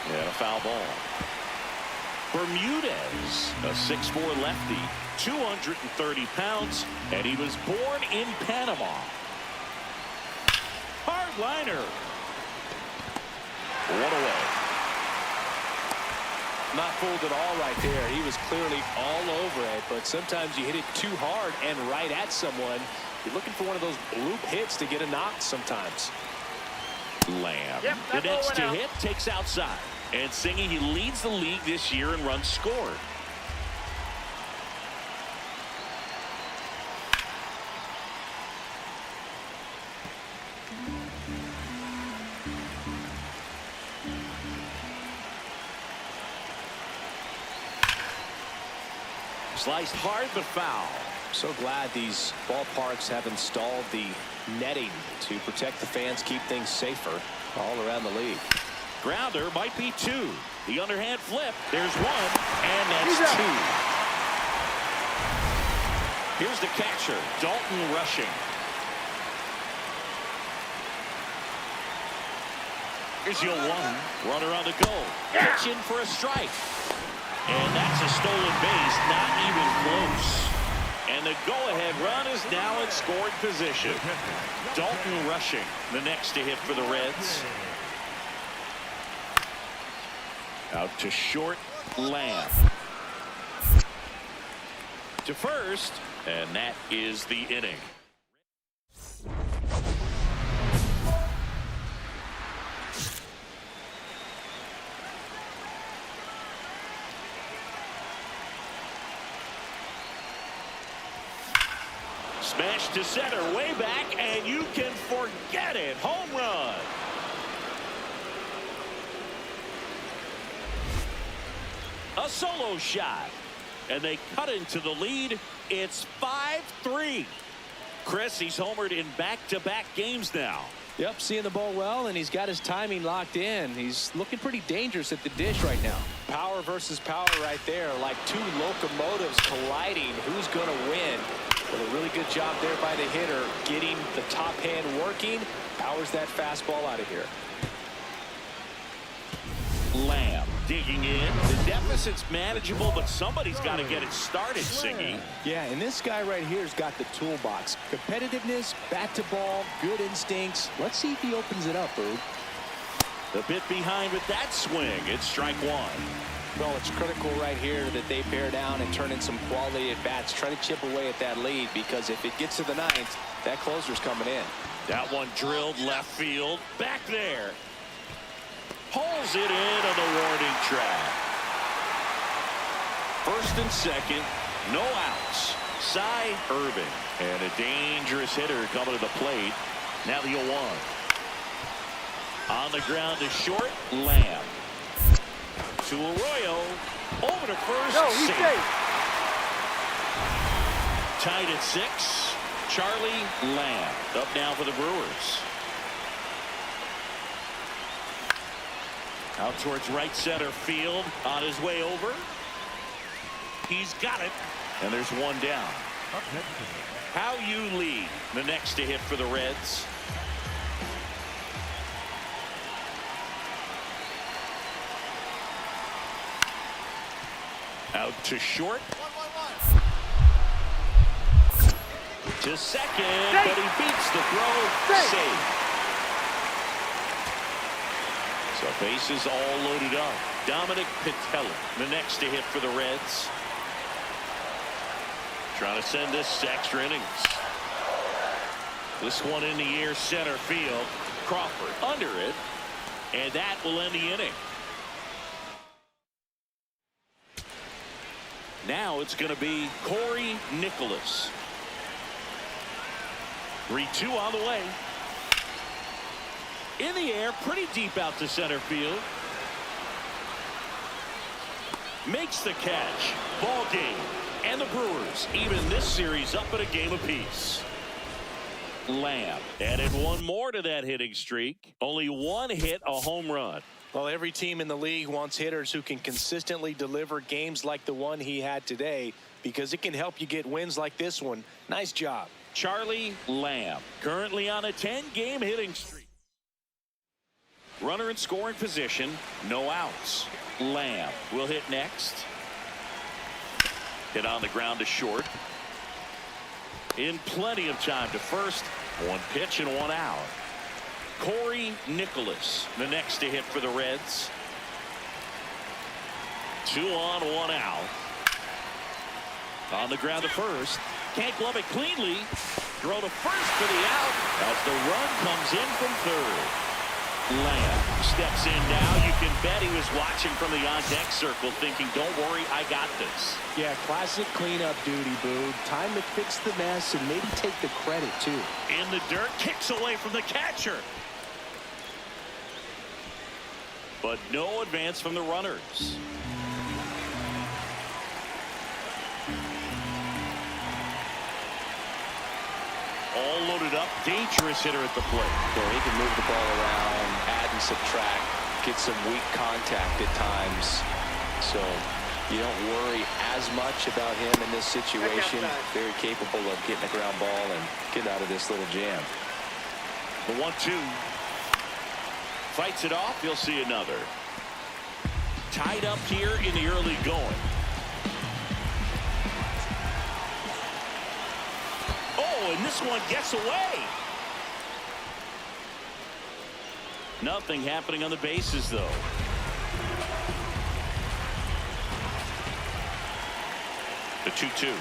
And a foul ball. Bermudez, a 6'4" lefty, 230 pounds, and he was born in Panama. Hard liner. One away. Not fooled at all right there. He was clearly all over it, but sometimes you hit it too hard and right at someone. You're looking for one of those bloop hits to get a knock sometimes. Lamb, the next to hit, takes outside. And Singy, he leads the league this year in runs scored. Sliced hard but foul. So glad these ballparks have installed the netting to protect the fans, keep things safer all around the league. Grounder might be two. The underhand flip. There's one, and that's two. Here's the catcher, Dalton Rushing. Here's your one. Runner on the go. Pitch in for a strike. And that's a stolen base, not even close. And the go-ahead run is now in scoring position. Dalton Rushing, the next to hit for the Reds. Out to short, Lamb. To first, and that is the inning. Smash to center, way back, and you can forget it. Home run. A solo shot. And they cut into the lead. It's 5-3. Chris, he's homered in back-to-back games now. Yep, seeing the ball well, and he's got his timing locked in. He's looking pretty dangerous at the dish right now. Power versus power right there, like two locomotives colliding. Who's going to win? But a really good job there by the hitter, getting the top hand working. Powers that fastball out of here. Lamb digging in. The deficit's manageable, but somebody's got to get it started, Singy. Yeah, and this guy right here's got the toolbox. Competitiveness, bat to ball, good instincts. Let's see if he opens it up, Boog. A bit behind with that swing. It's strike one. Well, it's critical right here that they bear down and turn in some quality at bats. Try to chip away at that lead, because if it gets to the ninth, that closer's coming in. That one drilled left field. Back there. Pulls it in on the warning track. First and second, no outs. Cy Irving, and a dangerous hitter coming to the plate. Now the 0-1. On the ground to short, Lamb. To Arroyo, over to first. No, he's safe. Tied at 6. Charlie Lamb up now for the Brewers. Out towards right center field, on his way over. He's got it, and there's one down. Up next to him. How you lead the next to hit for the Reds. Out to short. 1-1-1. To second, but he beats the throw. Save. So bases all loaded up. Dominic Pitella, the next to hit for the Reds. Trying to send this to extra innings. This one in the air, center field. Crawford under it, and that will end the inning. Now it's going to be Corey Nicholas. 3-2 on the way. In the air, pretty deep out to center field. Makes the catch. Ball game. And the Brewers even this series up at a game apiece. Lamb added one more to that hitting streak. Only one hit, a home run. Well, every team in the league wants hitters who can consistently deliver games like the one he had today, because it can help you get wins like this one. Nice job. Charlie Lamb, currently on a 10-game hitting streak. Runner in scoring position, no outs. Lamb will hit next. Hit on the ground to short. In plenty of time to first. One pitch and one out. Corey Nicholas, the next to hit for the Reds. 2 on, 1 out. On the ground to first. Can't glove it cleanly. Throw to first for the out as the run comes in from third. Lamb steps in now. You can bet he was watching from the on-deck circle thinking, don't worry, I got this. Yeah, classic cleanup duty, Boo. Time to fix the mess and maybe take the credit, too. In the dirt, kicks away from the catcher. But no advance from the runners. All loaded up, dangerous hitter at the plate. Yeah, he can move the ball around, add and subtract, get some weak contact at times. So you don't worry as much about him in this situation. Very capable of getting a ground ball and getting out of this little jam. The 1-2. Fights it off. You'll see another. Tied up here in the early going. Oh, and this one gets away. Nothing happening on the bases, though. The 2-2.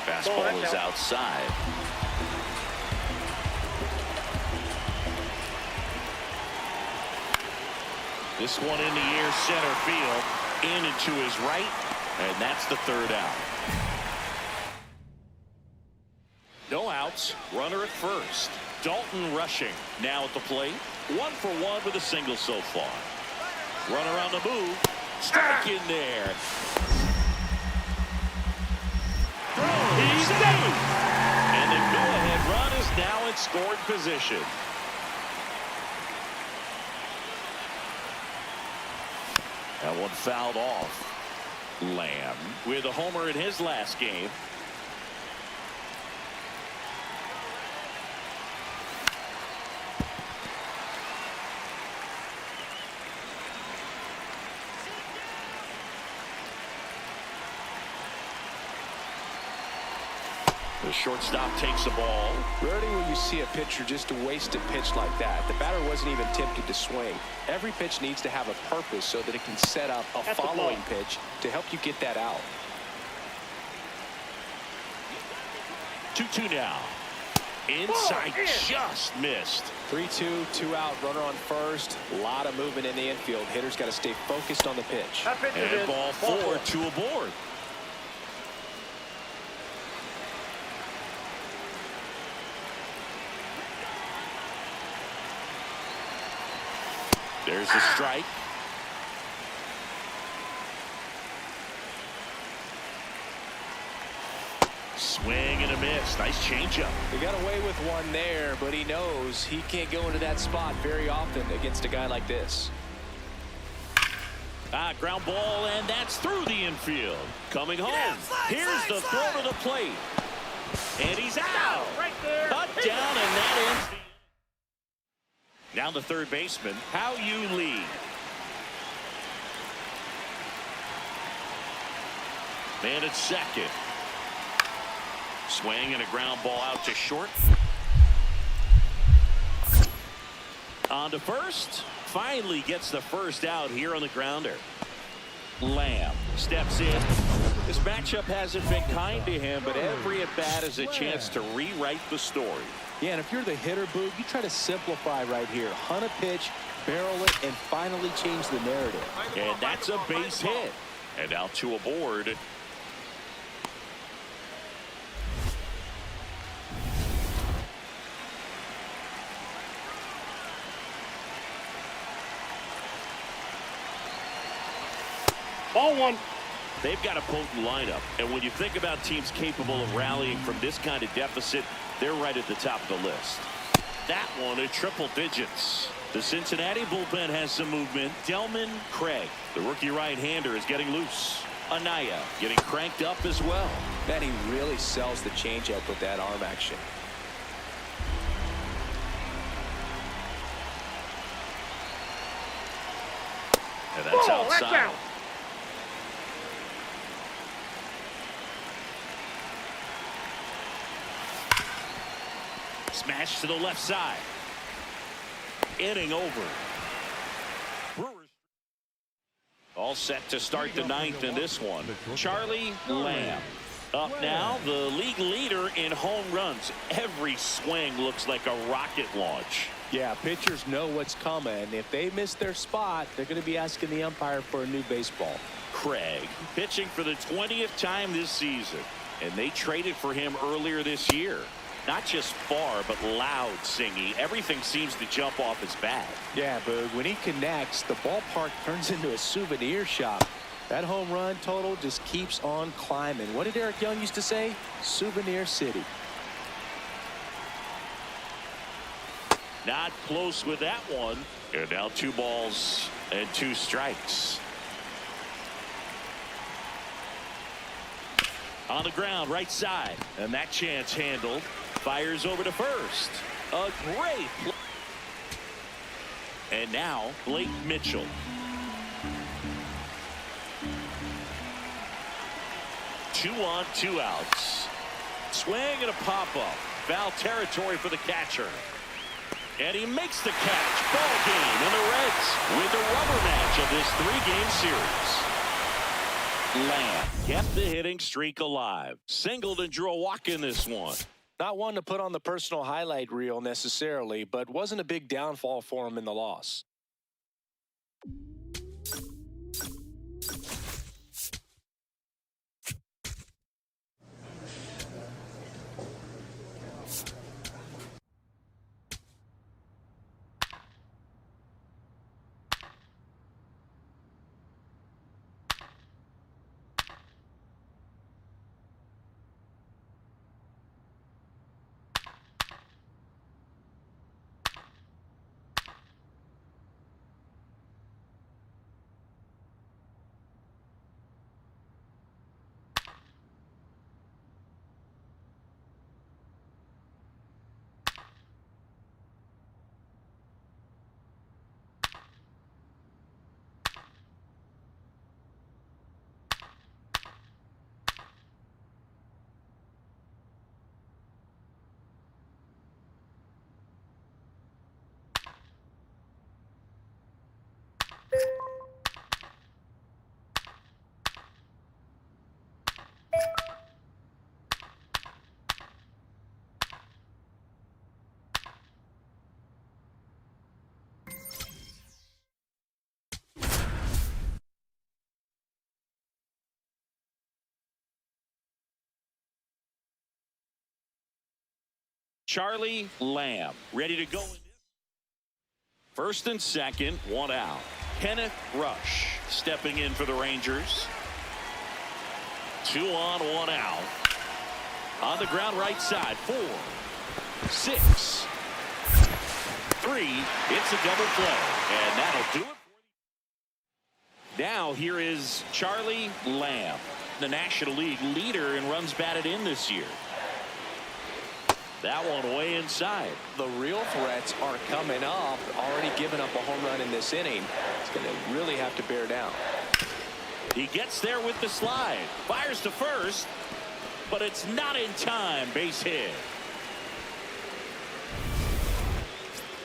Fastball is outside. This one in the air, center field, in and to his right, and that's the third out. No outs. Runner at first. Dalton rushing. Now at the plate. 1 for 1 with a single so far. Runner on the move. Strike in there. He's out. And the go-ahead run is now in scoring position. That one fouled off. Lamb with a homer in his last game. The shortstop takes the ball. Rarely will you see a pitcher just waste a pitch like that. The batter wasn't even tempted to swing. Every pitch needs to have a purpose so that it can set up a following pitch to help you get that out. 2-2 now. Inside, just missed. 3-2, 2 out, runner on first. A lot of movement in the infield. Hitter's got to stay focused on the pitch. And ball 4, 2 aboard. There's a strike. Swing and a miss. Nice changeup. He got away with one there, but he knows he can't go into that spot very often against a guy like this. Ground ball, and that's through the infield. Coming home. Here's the throw to the plate. And he's out. Right there. Cut down, and that ends the... Now the third baseman, How You Lee. Man at second. Swing and a ground ball out to short. On to first. Finally gets the first out here on the grounder. Lamb steps in. This matchup hasn't been kind to him, but every at-bat is a chance to rewrite the story. Yeah, and if you're the hitter, Boog, you try to simplify right here. Hunt a pitch, barrel it, and finally change the narrative. And that's a base hit. And now 2 aboard. Ball 1. They've got a potent lineup, and when you think about teams capable of rallying from this kind of deficit, they're right at the top of the list. That one at triple digits. The Cincinnati bullpen has some movement. Delman Craig, the rookie right-hander, is getting loose. Anaya getting cranked up as well. Man, he really sells the changeup with that arm action. And that's outside. That's out. Smash to the left side. Inning over. Brewers all set to start the ninth in this one. Charlie Lamb up now, the league leader in home runs. Every swing looks like a rocket launch. Yeah, pitchers know what's coming. If they miss their spot, they're going to be asking the umpire for a new baseball. Craig pitching for the 20th time this season, and they traded for him earlier this year. Not just far, but loud singing. Everything seems to jump off his bat. Yeah, but when he connects, the ballpark turns into a souvenir shop. That home run total just keeps on climbing. What did Eric Young used to say? Souvenir City. Not close with that one. And now 2 balls and 2 strikes. On the ground, right side. And that chance handled. Fires over to first. A great play. And now Blake Mitchell. Two on, 2 outs. Swing and a pop-up. Foul territory for the catcher. And he makes the catch. Ball game, and the Reds with the rubber match of this 3-game series. Lamb kept the hitting streak alive. Singled and drew a walk in this one. Not one to put on the personal highlight reel necessarily, but wasn't a big downfall for him in the loss. Charlie Lamb ready to go. First and second, one out. Kenneth Rush stepping in for the Rangers. 2 on, 1 out. On the ground right side. 4, 6, 3. It's a double play. And that'll do it. Now here is Charlie Lamb, the National League leader in runs batted in this year. That one way inside. The real threats are coming up. Already giving up a home run in this inning. It's going to really have to bear down. He gets there with the slide. Fires to first, but it's not in time. Base hit.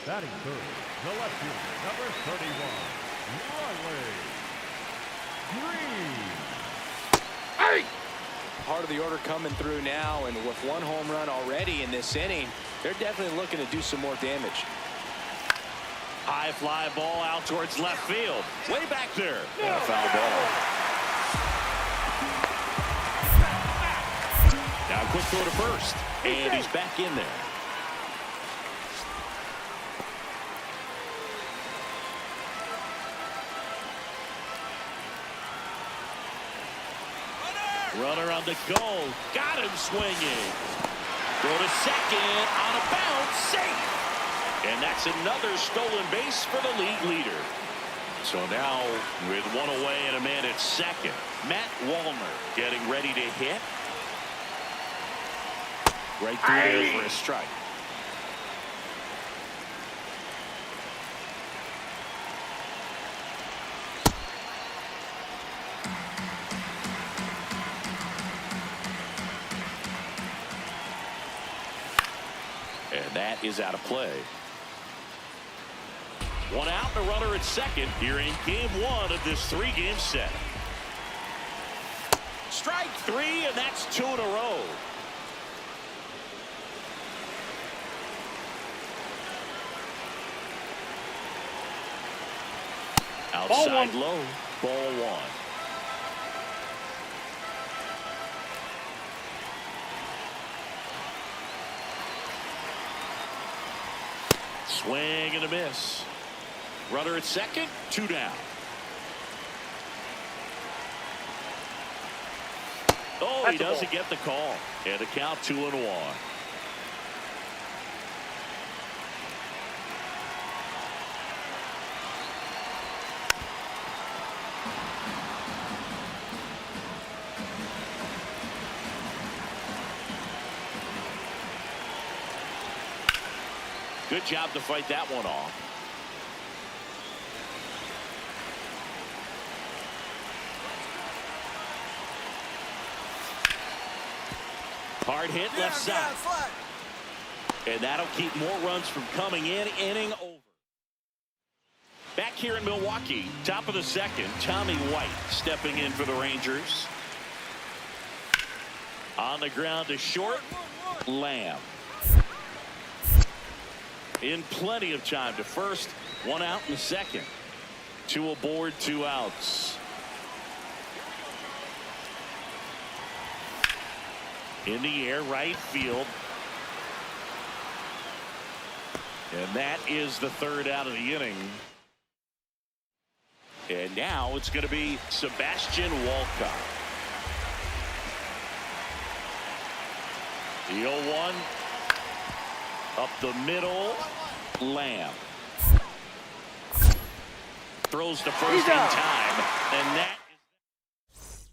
Batting third, the left fielder, number 31, Riley Green. Part of the order coming through now, and with 1 home run already in this inning, they're definitely looking to do some more damage. High fly ball out towards left field. Way back there. And a foul ball. Now a quick throw to first. And he's back in there. Runner on the goal. Got him swinging. Go to second on a bounce. Safe. And that's another stolen base for the league leader. So now with 1 away and a man at second, Matt Wallner getting ready to hit. Right through there for a strike. And that is out of play. 1 out and a runner at second here in game 1 of this 3-game set. Strike 3, and that's 2 in a row. Outside low, ball 1. Swing and a miss. Runner at second, 2 down. Oh, he doesn't get the call. And the count 2-1. Good job to fight that one off. Hard hit left side. And that'll keep more runs from coming in. Inning over. Back here in Milwaukee, top of the second, Tommy White stepping in for the Rangers. On the ground to short, Lamb. In plenty of time to first, 1 out in the second. 2 aboard, 2 outs. In the air, right field. And that is the 3rd out of the inning. And now it's going to be Sebastian Walcott. The 0-1. Up the middle, Lamb. Throws to first in time. And that is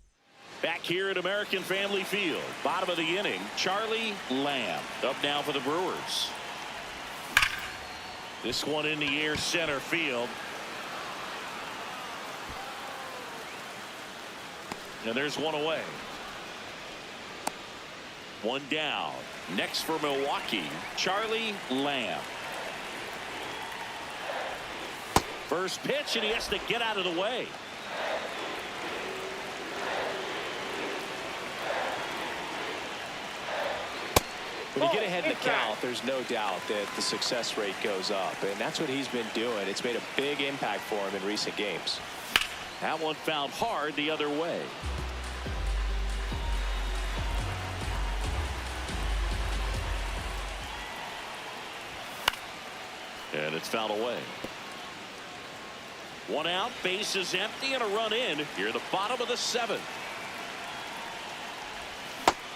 back here at American Family Field. Bottom of the inning, Charlie Lamb. Up now for the Brewers. This one in the air, center field. And there's 1 away. 1 down. Next for Milwaukee, Charlie Lamb. First pitch, and he has to get out of the way. When you get ahead in the count, there's no doubt that the success rate goes up, and that's what he's been doing. It's made a big impact for him in recent games. That one found hard the other way. And it's fouled away. One out, base is empty, and a run in here at the bottom of the 7th.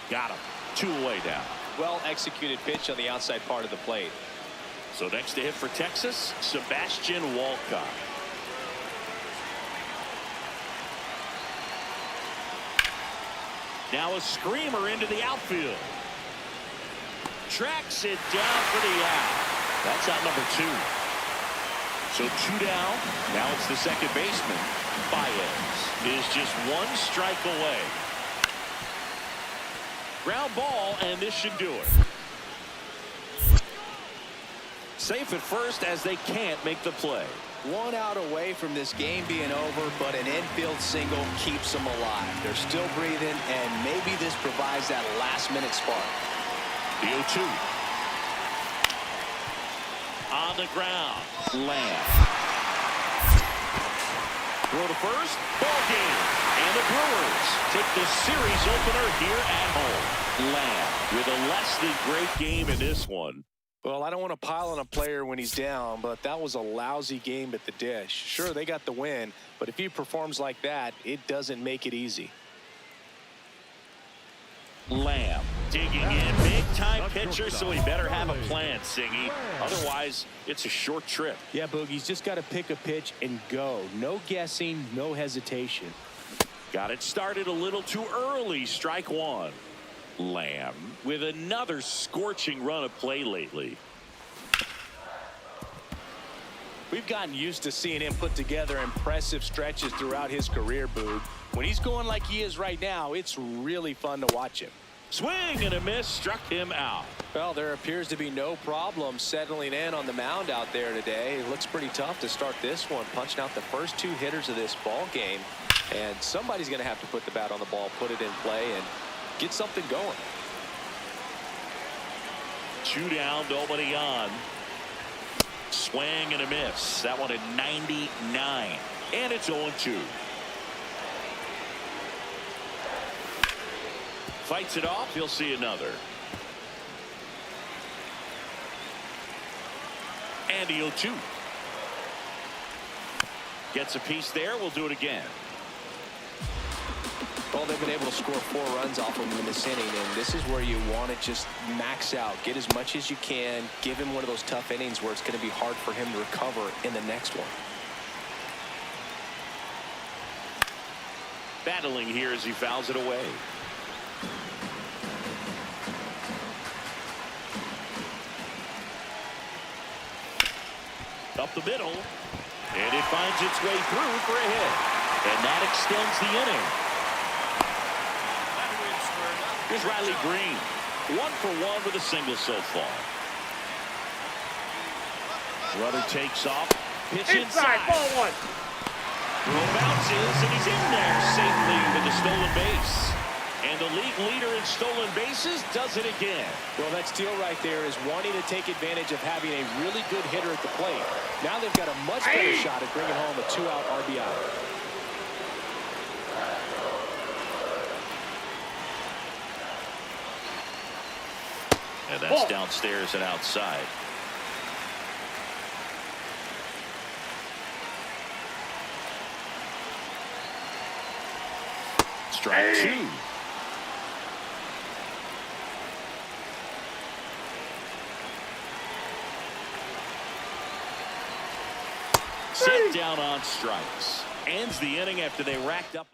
Got him. 2 away now. Well executed pitch on the outside part of the plate. So next to hit for Texas, Sebastian Walcott. Now a screamer into the outfield. Tracks it down for the out. That's out number 2. So 2 down. Now it's the second baseman. Baez is just 1 strike away. Ground ball, and this should do it. Safe at first as they can't make the play. 1 out away from this game being over, but an infield single keeps them alive. They're still breathing, and maybe this provides that last-minute spark. The 0-2. On the ground. Lamb. Throw to first. Ball game. And the Brewers take the series opener here at home. Lamb with a less than great game in this one. Well, I don't want to pile on a player when he's down, but that was a lousy game at the dish. Sure, they got the win, but if he performs like that, it doesn't make it easy. Lamb digging in. Big-time pitcher, so he better have a plan, Singy. Otherwise, it's a short trip. Yeah, Boogie's just got to pick a pitch and go. No guessing, no hesitation. Got it started a little too early. Strike 1. Lamb with another scorching run of play lately. We've gotten used to seeing him put together impressive stretches throughout his career, Boog. When he's going like he is right now, it's really fun to watch him. Swing and a miss struck him out. Well, there appears to be no problem settling in on the mound out there today. It looks pretty tough to start this one, punching out the first 2 hitters of this ball game. And somebody's going to have to put the bat on the ball, put it in play, and get something going. 2 down, nobody on. Swing and a miss. That one at 99. And it's 0-2. Fights it off. He'll see another. And the 0-2. Gets a piece there. We'll do it again. Well, they've been able to score 4 runs off of him in this inning, and this is where you want to just max out, get as much as you can, give him one of those tough innings where it's going to be hard for him to recover in the next one. Battling here as he fouls it away. Up the middle, and it finds its way through for a hit, and that extends the inning. Here's Riley Green, 1 for 1 with a single so far. Runner takes off, pitch inside. Ball 1. Throw bounces, and he's in there safely with the stolen base. And the league leader in stolen bases does it again. Well, that steal right there is wanting to take advantage of having a really good hitter at the plate. Now they've got a much better shot at bringing home a 2-out RBI. And that's downstairs and outside. Strike 2. Set down on strikes. Ends the inning after they racked up.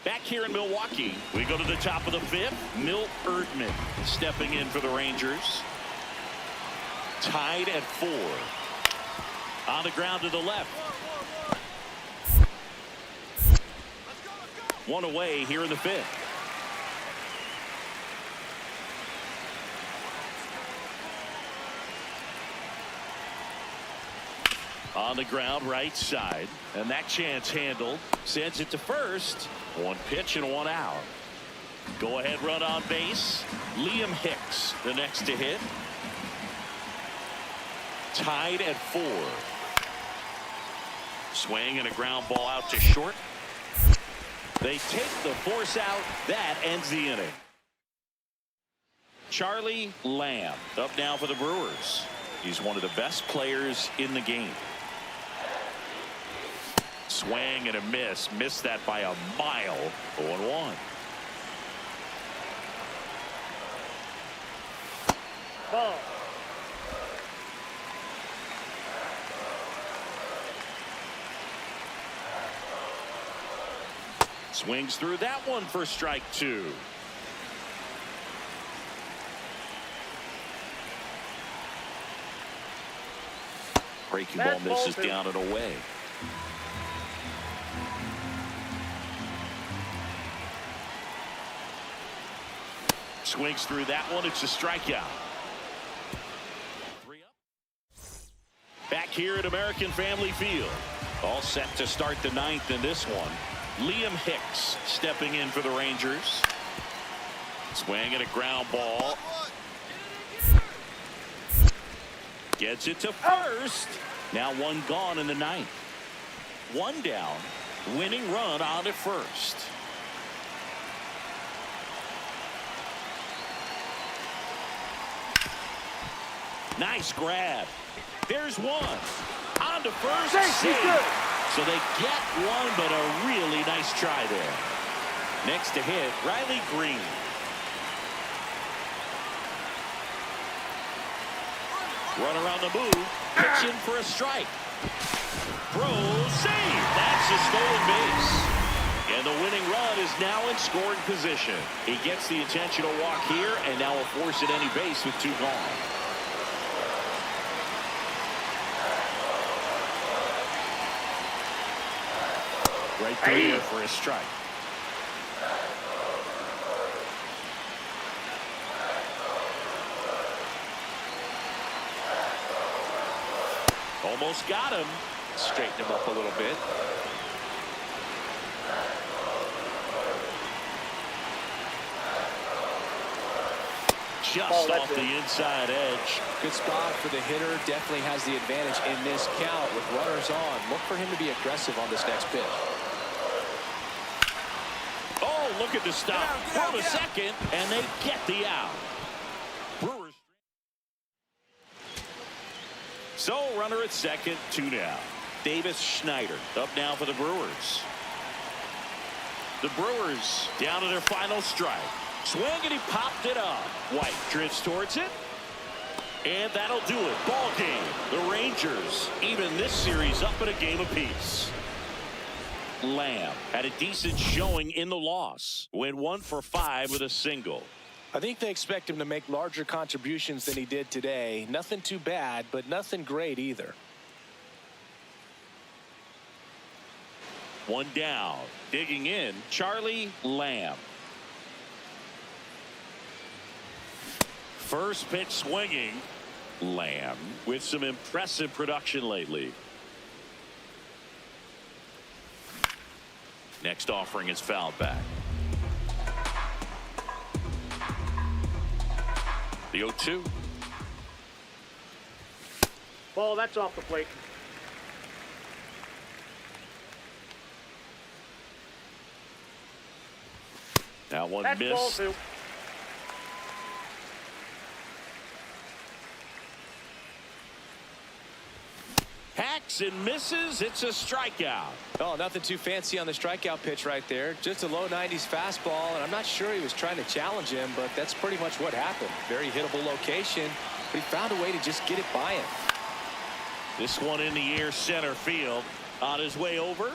Back here in Milwaukee, we go to the top of the 5th. Milt Erdman stepping in for the Rangers. Tied at 4. On the ground to the left. 1 away here in the 5th. On the ground right side, and that chance handled. Sends it to first. 1 pitch and 1 out. Go ahead run on base. Liam Hicks the next to hit. Tied at 4. Swing and a ground ball out to short. They take the force out. That ends the inning. Charlie Lamb up now for the Brewers. He's one of the best players in the game. Swing and a miss. Missed that by a mile. 0-1. Ball. Swings through that one for strike 2. Breaking ball misses down and away. Swings through that one. It's a strikeout. 3 up. Back here at American Family Field. All set to start the 9th in this one. Liam Hicks stepping in for the Rangers. Swing and a ground ball. Gets it to first. Now 1 gone in the 9th. 1 down. Winning run on at first. Nice grab. There's 1. On to first. Save. So they get 1, but a really nice try there. Next to hit, Riley Green. Runner on the move. Pitching for a strike. Throw, save. That's a stolen base. And the winning run is now in scoring position. He gets the intentional walk here, and now will force at any base with 2 gone. Right there for a strike. Almost got him. Straighten him up a little bit. Just off the inside edge. Good spot for the hitter. Definitely has the advantage in this count with runners on. Look for him to be aggressive on this next pitch. Oh, look at the stop. Throw to second, and they get the out. Brewers. So, runner at second, 2 down. Davis Schneider up now for the Brewers. The Brewers down to their final strike. Swing, and he popped it up. White drifts towards it. And that'll do it. Ball game. The Rangers even this series up at a game apiece. Lamb had a decent showing in the loss. Went 1 for 5 with a single. I think they expect him to make larger contributions than he did today. Nothing too bad, but nothing great either. 1 down. Digging in, Charlie Lamb. First pitch swinging. Lamb with some impressive production lately. Next offering is fouled back. The 0-2. Ball, that's off the plate. Now 1 That's miss. ball 2. Hacks and misses. It's a strikeout. Oh, nothing too fancy on the strikeout pitch right there. Just a low 90s fastball, and I'm not sure he was trying to challenge him, but that's pretty much what happened. Very hittable location, but he found a way to just get it by him. This one in the air, center field. On his way over.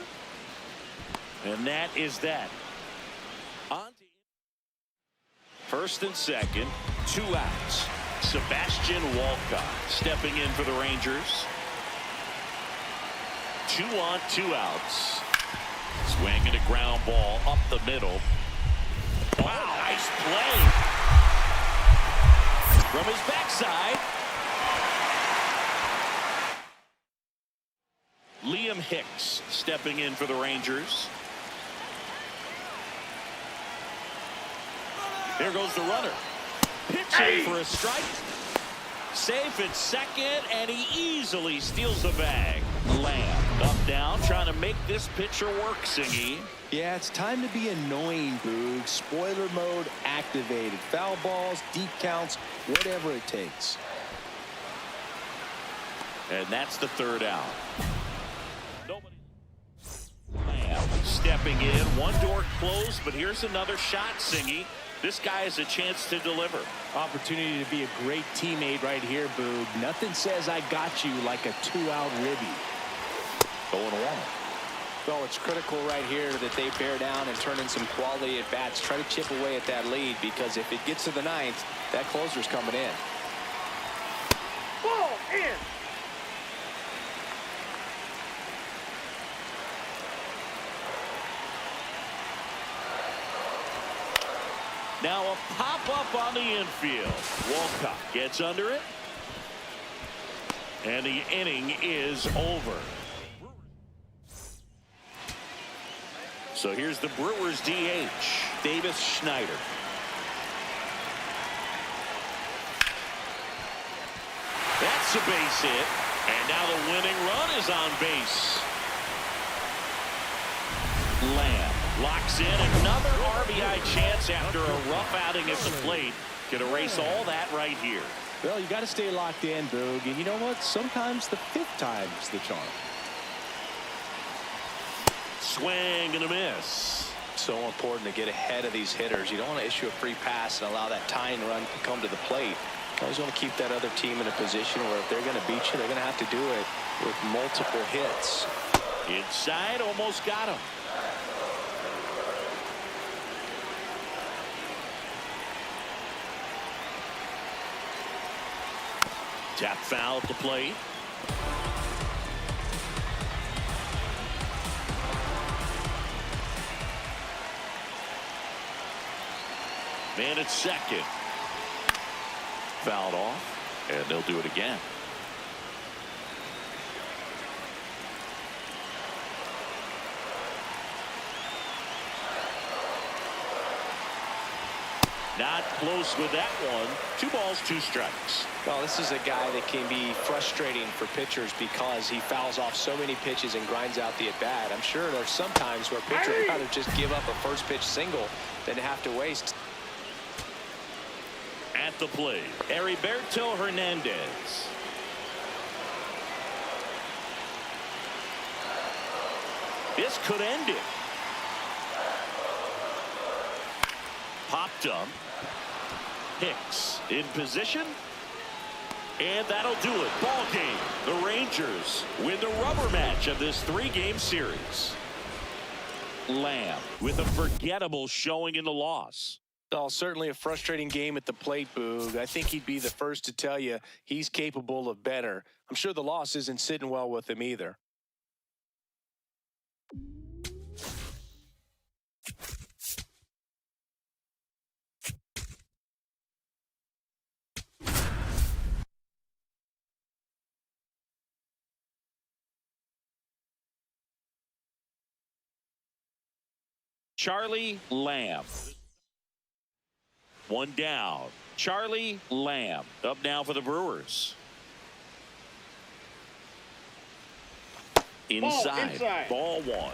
And that is that. On to first and second, 2 outs. Sebastian Walcott stepping in for the Rangers. 2 on, 2 outs. Swing and a ground ball up the middle. Wow, nice play. From his backside. Liam Hicks stepping in for the Rangers. There goes the runner. Pitching for a strike. Safe at second, and he easily steals the bag. Lamb up down, trying to make this pitcher work, Singy. Yeah, it's time to be annoying, Boog. Spoiler mode activated. Foul balls, deep counts, whatever it takes. And that's the third out. Nobody. Lamb stepping in. One door closed, but here's another shot, Singy. This guy has a chance to deliver. Opportunity to be a great teammate right here, Boog. Nothing says I got you like a 2-out ribby. 0-1. Well, it's critical right here that they bear down and turn in some quality at bats. Try to chip away at that lead, because if it gets to the ninth, that closer's coming in. Ball in. Now a pop-up on the infield. Walcott gets under it. And the inning is over. So here's the Brewers DH, Davis Schneider. That's a base hit. And now the winning run is on base. Lamb locks in another RBI chance after a rough outing at the plate. Can erase all that right here. Well, you got to stay locked in, Boog. And you know what? Sometimes the fifth time's the charm. Swing and a miss. So important to get ahead of these hitters. You don't want to issue a free pass and allow that tying run to come to the plate. You always want to keep that other team in a position where if they're going to beat you, they're going to have to do it with multiple hits. Inside, almost got him. Tap foul at the plate. Man at second. Fouled off, and they'll do it again. Not close with that one. 2 balls, 2 strikes. Well, this is a guy that can be frustrating for pitchers because he fouls off so many pitches and grinds out the at-bat. I'm sure there's some times where pitchers would rather just give up a first pitch single than have to waste. At the plate, Heriberto Hernandez. This could end it. Popped up. Hicks in position. And that'll do it. Ball game. The Rangers win the rubber match of this 3-game series. Lamb with a forgettable showing in the loss. Well, certainly a frustrating game at the plate, Boog. I think he'd be the first to tell you he's capable of better. I'm sure the loss isn't sitting well with him either. Charlie Lamb. 1 down. Charlie Lamb up now for the Brewers. Inside. Ball 1.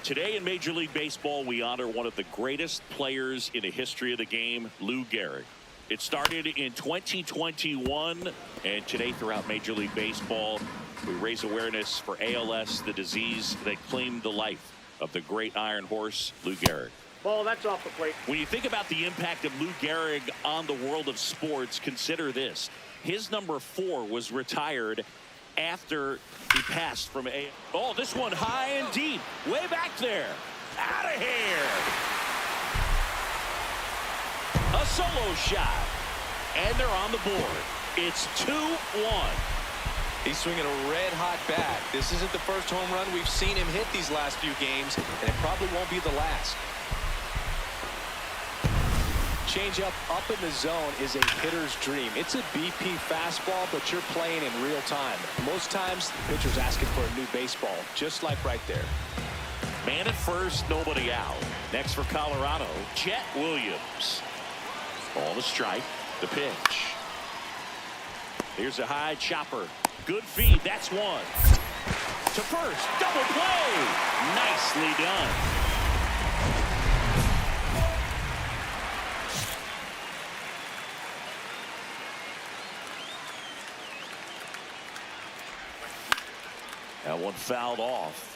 Today in Major League Baseball, we honor one of the greatest players in the history of the game, Lou Gehrig. It started in 2021, and today throughout Major League Baseball, we raise awareness for ALS, the disease that claimed the life of the great Iron Horse, Lou Gehrig. Ball, that's off the plate. When you think about the impact of Lou Gehrig on the world of sports, consider this. His number 4 was retired after he passed from a... Oh, this one high and deep. Way back there. Out of here. A solo shot. And they're on the board. It's 2-1. He's swinging a red-hot bat. This isn't the first home run we've seen him hit these last few games, and it probably won't be the last. Changeup up in the zone is a hitter's dream. It's a BP fastball, but you're playing in real time. Most times, the pitcher's asking for a new baseball, just like right there. Man at first, nobody out. Next for Colorado, Chet Williams. Ball to strike, the pitch. Here's a high chopper. Good feed, that's 1. To first, double play. Nicely done. That one fouled off.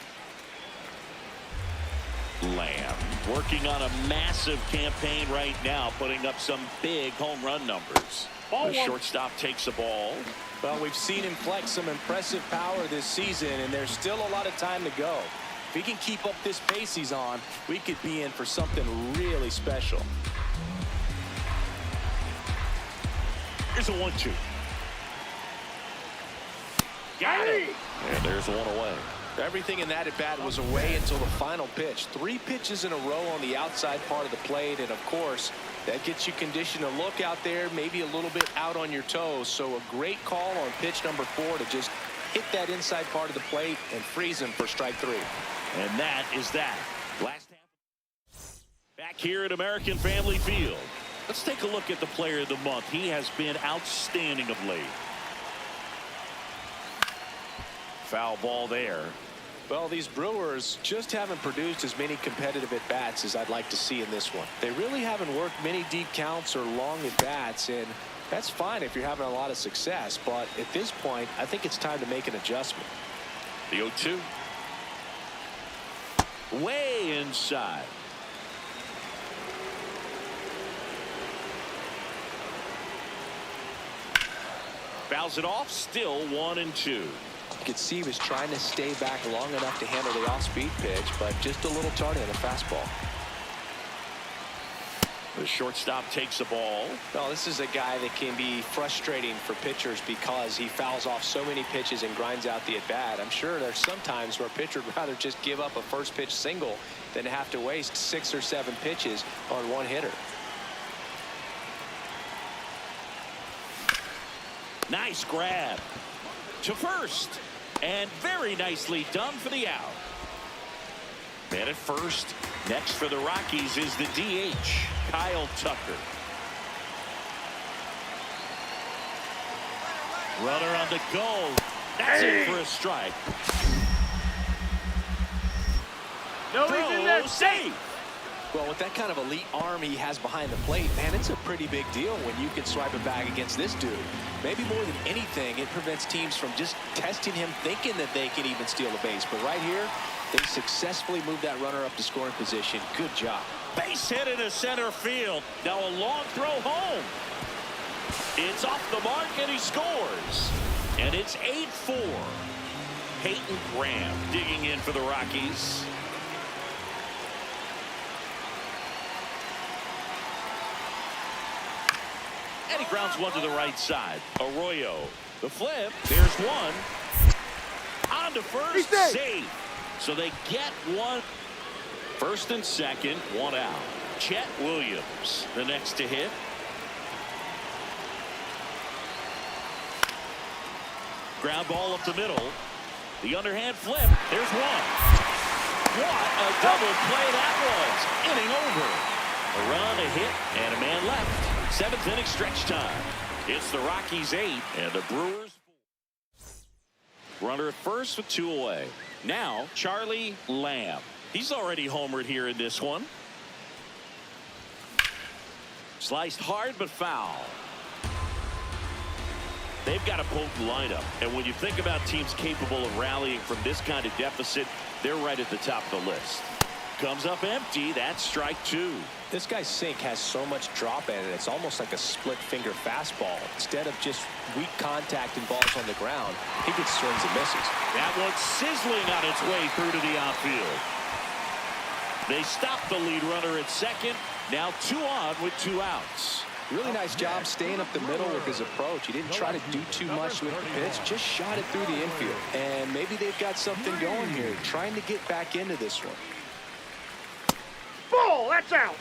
Lamb working on a massive campaign right now, putting up some big home run numbers. The shortstop takes the ball. Well, we've seen him flex some impressive power this season, and there's still a lot of time to go. If he can keep up this pace he's on, we could be in for something really special. Here's a 1-2. Got it. And there's one away. Everything in that at bat was away until the final pitch. 3 pitches in a row on the outside part of the plate, and of course that gets you conditioned to look out there, maybe a little bit out on your toes. So a great call on pitch number 4 to just hit that inside part of the plate and freeze him for strike 3. And that is that. Last half. Back here at American Family Field. Let's take a look at the player of the month. He has been outstanding of late. Foul ball there. Well, these Brewers just haven't produced as many competitive at-bats as I'd like to see in this one. They really haven't worked many deep counts or long at-bats, and that's fine if you're having a lot of success. But at this point, I think it's time to make an adjustment. The 0-2. Way inside. Fouls it off. Still 1-2. You could see he was trying to stay back long enough to handle the off-speed pitch, but just a little tardy on the fastball. The shortstop takes the ball. Well, this is a guy that can be frustrating for pitchers because he fouls off so many pitches and grinds out the at-bat. I'm sure there's some times where a pitcher would rather just give up a first pitch single than have to waste 6 or 7 pitches on one hitter. Nice grab to first, and very nicely done for the out. Man at first. Next for the Rockies is the DH, Kyle Tucker. Runner on the go. That's it for a strike. No, he's in there. Safe. Well, with that kind of elite arm he has behind the plate, man, it's a pretty big deal when you can swipe it back against this dude. Maybe more than anything, it prevents teams from just testing him, thinking that they can even steal a base. But right here, they successfully moved that runner up to scoring position. Good job. Base hit into center field. Now a long throw home. It's off the mark, and he scores. And it's 8-4. Peyton Graham digging in for the Rockies. And he grounds one to the right side. Arroyo. The flip. There's one. On to first. Save. So they get one. First and second. One out. Chet Williams, the next to hit. Ground ball up the middle. The underhand flip. There's one. What a double play that was. Inning over. A run, a hit, and a man left. 7th inning stretch time. It's the Rockies 8 and the Brewers 4. Runner at first with 2 away. Now Charlie Lamb. He's already homered here in this one. Sliced hard but foul. They've got a potent lineup, and when you think about teams capable of rallying from this kind of deficit, they're right at the top of the list. Comes up empty. That's strike 2. This guy's sink has so much drop in it, it's almost like a split finger fastball. Instead of just weak contact and balls on the ground, he gets swings and misses. That one's sizzling on its way through to the outfield. They stop the lead runner at second. Now 2 on with 2 outs. Really nice job staying up the middle with his approach. He didn't try to do too much with the pitch, just shot it through the infield. And maybe they've got something going here, trying to get back into this one. Ball, that's out.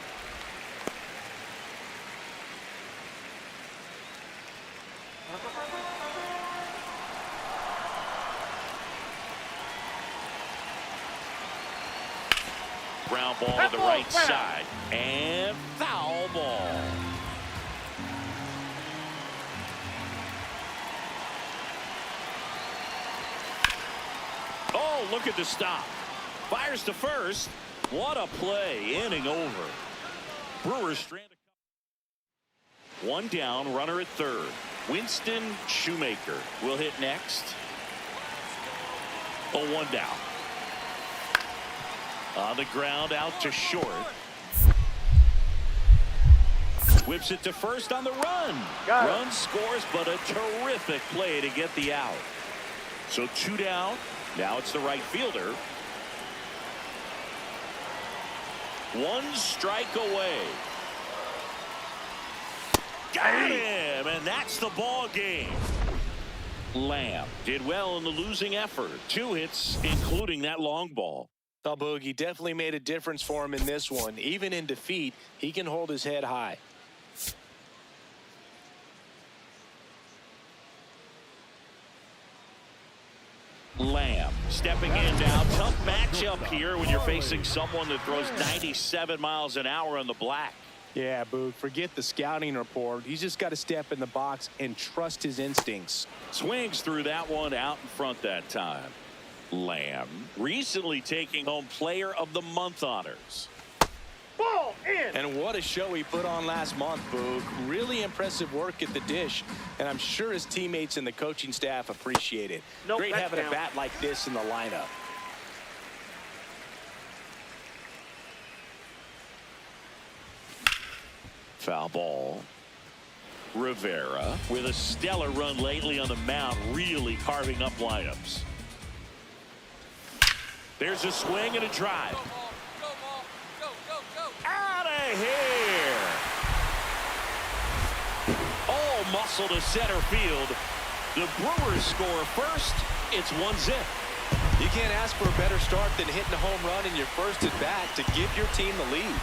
Ground ball to the right side. And foul ball. Oh, look at the stop. Fires to first. What a play. Inning over. Brewers stranded. 1 down, runner at third. Winston Shoemaker will hit next. 0-1 down. On the ground, out to short. Whips it to first on the run. Run scores, but a terrific play to get the out. So 2 down. Now it's the right fielder. 1 strike away. Got him, and that's the ball game. Lamb did well in the losing effort. 2 hits, including that long ball. Oh, Boogie definitely made a difference for him in this one. Even in defeat, he can hold his head high. Lamb stepping in now. Tough matchup here when you're facing someone that throws 97 miles an hour on the black. Yeah, Boog, forget the scouting report. He's just got to step in the box and trust his instincts. Swings through that one out in front that time. Lamb recently taking home Player of the Month honors. Ball in. And what a show he put on last month, Boog. Really impressive work at the dish, and I'm sure his teammates and the coaching staff appreciate it. Nope, Great having down. a bat like this in the lineup. Foul ball. Rivera with a stellar run lately on the mound, really carving up lineups. There's a swing and a drive. Out of here. All muscle to center field. The Brewers score first. It's 1-0. You can't ask for a better start than hitting a home run in your first at bat to give your team the lead.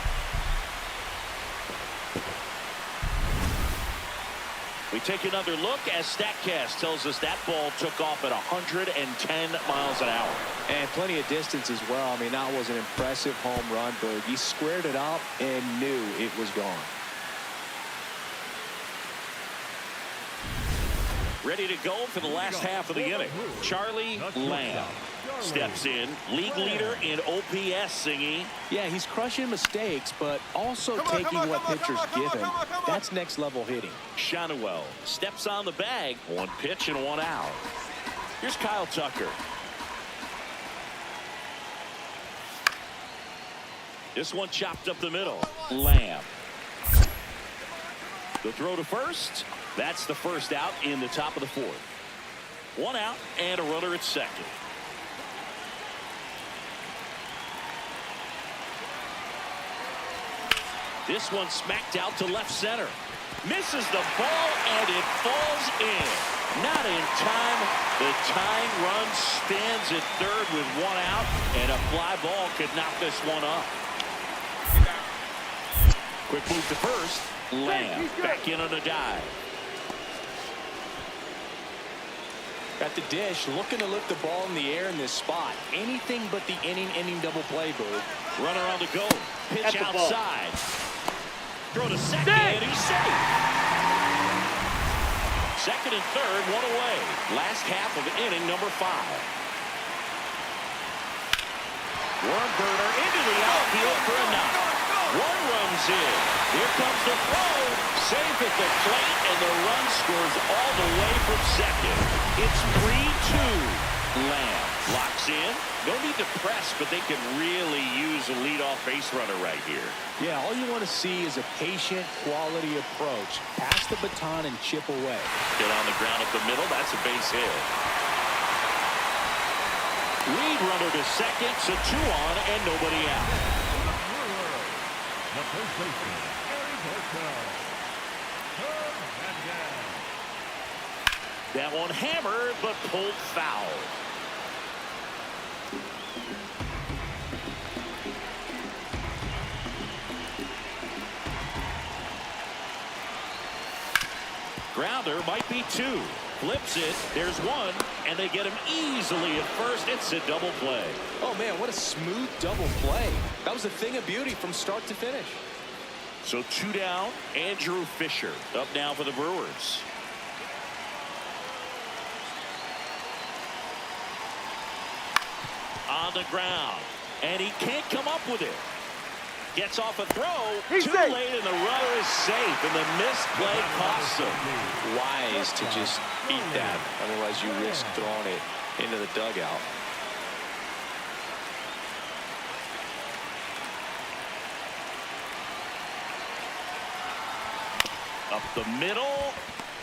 We take another look as StatCast tells us that ball took off at 110 miles an hour. And plenty of distance as well. I mean, that was an impressive home run, but he squared it up and knew it was gone. Ready to go for the last half of the inning. Charlie Lamb steps in, league leader in OPS, Singy. Yeah, he's crushing mistakes, but also taking what pitchers give him. That's next level hitting. Shanuel steps on the bag. 1 pitch and 1 out. Here's Kyle Tucker. This one chopped up the middle. Lamb. The throw to first. That's the first out in the top of the 4th. 1 out and a runner at second. This one smacked out to left center. Misses the ball and it falls in. Not in time. The tying run stands at third with 1 out, and a fly ball could knock this one up. Quick move to first. Lamb back in on a dive. At the dish, looking to lift the ball in the air in this spot. Anything but the inning double play, Boo. Runner on the go. Pitch the outside. Throw to second, and he's safe. Second and third, 1 away. Last half of inning number 5. Worm burner into the outfield for a knock. 1 runs in. Here comes the throw. Safe at the plate, and the run scores all the way from second. It's 3-2. Lamb locks in. No need to press, but they can really use a leadoff base runner right here. Yeah, all you want to see is a patient, quality approach. Pass the baton and chip away. Get on the ground up the middle. That's a base hit. Lead runner to second, so 2 on and nobody out. The first baseman, Harry Bartell. That one hammered, but pulled foul. Grounder might be 2. Flips it. There's 1, and they get him easily at first. It's a double play. Oh, man, what a smooth double play. That was a thing of beauty from start to finish. So 2 down. Andrew Fisher up now for the Brewers. On the ground, and he can't come up with it. Gets off a throw. He's too safe. late, and the runner is safe, and the missed play costs him. Wise to just eat that. Otherwise, you risk throwing it into the dugout. Up the middle.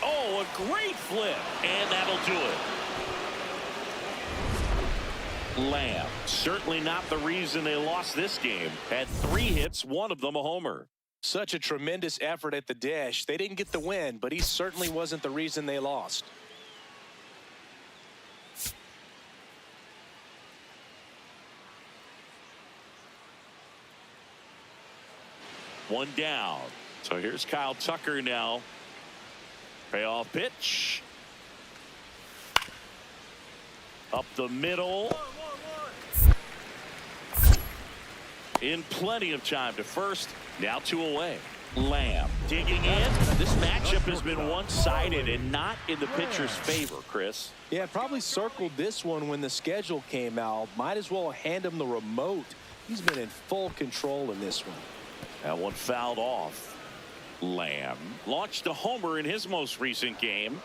Oh, a great flip. And that'll do it. Lamb, certainly not the reason they lost this game. Had 3 hits, one of them a homer. Such a tremendous effort at the dish. They didn't get the win, but he certainly wasn't the reason they lost. One down. So here's Kyle Tucker now. Payoff pitch. Up the middle. In plenty of time to first. Now 2 away. Lamb digging in. This matchup has been one-sided and not in the pitcher's favor, Chris. Yeah, probably circled this one when the schedule came out. Might as well hand him the remote. He's been in full control in this one. That one fouled off. Lamb launched a homer in his most recent game.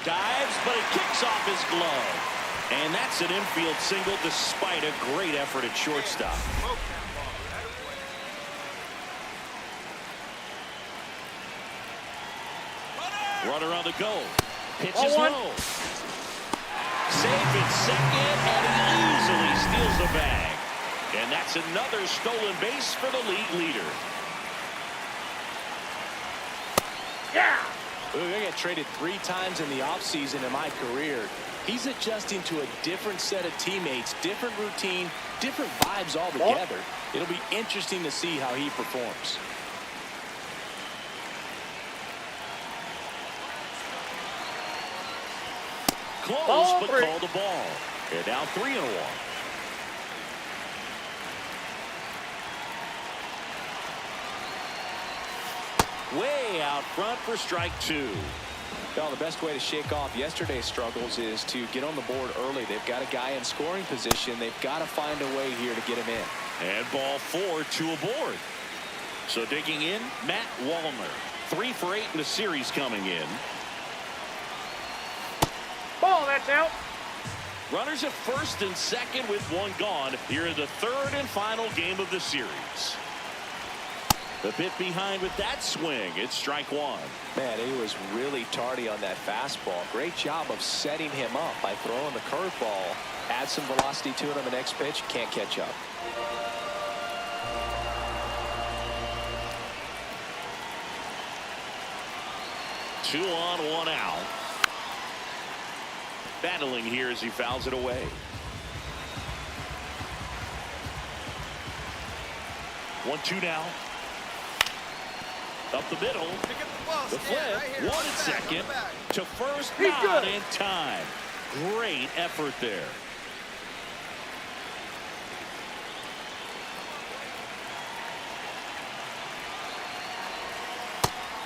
Dives, but it kicks off his glove. And that's an infield single despite a great effort at shortstop. Runner on the go. Pitches low. Safe at second, and he easily steals the bag. And that's another stolen base for the league leader. Yeah. I got traded 3 times in the offseason in my career. He's adjusting to a different set of teammates, different routine, different vibes altogether. It'll be interesting to see how he performs. Close, but called the ball. They're down 3-1. Way out front for strike 2. Well, the best way to shake off yesterday's struggles is to get on the board early. They've got a guy in scoring position. They've got to find a way here to get him in. And ball 4, 2 aboard. So digging in, Matt Wallner. 3 for 8 in the series coming in. Ball, that's out. Runners at first and second with 1 gone here in the 3rd and final game of the series. A bit behind with that swing. It's strike 1. Man, he was really tardy on that fastball. Great job of setting him up by throwing the curveball. Add some velocity to it on the next pitch. Can't catch up. Two on, 1 out. Battling here as he fouls it away. 1-2 now. Up the middle. The flip. 1 at second. To first. Not in time. Great effort there.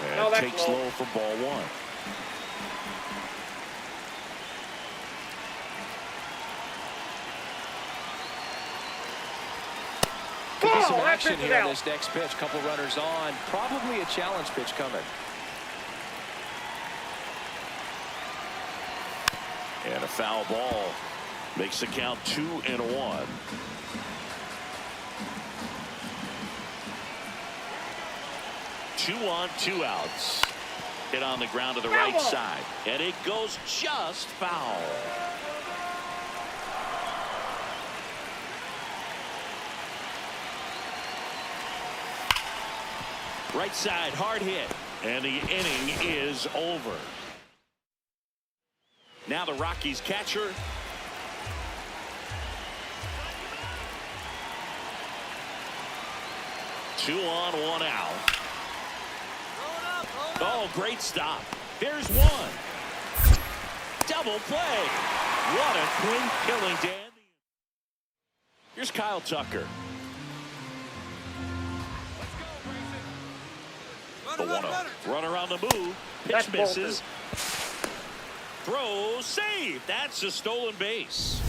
And takes low for ball 1. Could be some action here on this next pitch. Couple runners on. Probably a challenge pitch coming. And a foul ball makes the count 2-1. Two on, 2 outs. Hit on the ground to the right side. And it goes just foul. Right side, hard hit. And the inning is over. Now the Rockies catcher. Two on, 1 out. Oh, great stop. There's 1. Double play. What a clean killing, Dan. Here's Kyle Tucker. The 1-0. Runner on the move. Pitch misses. Throw, save. That's a stolen base.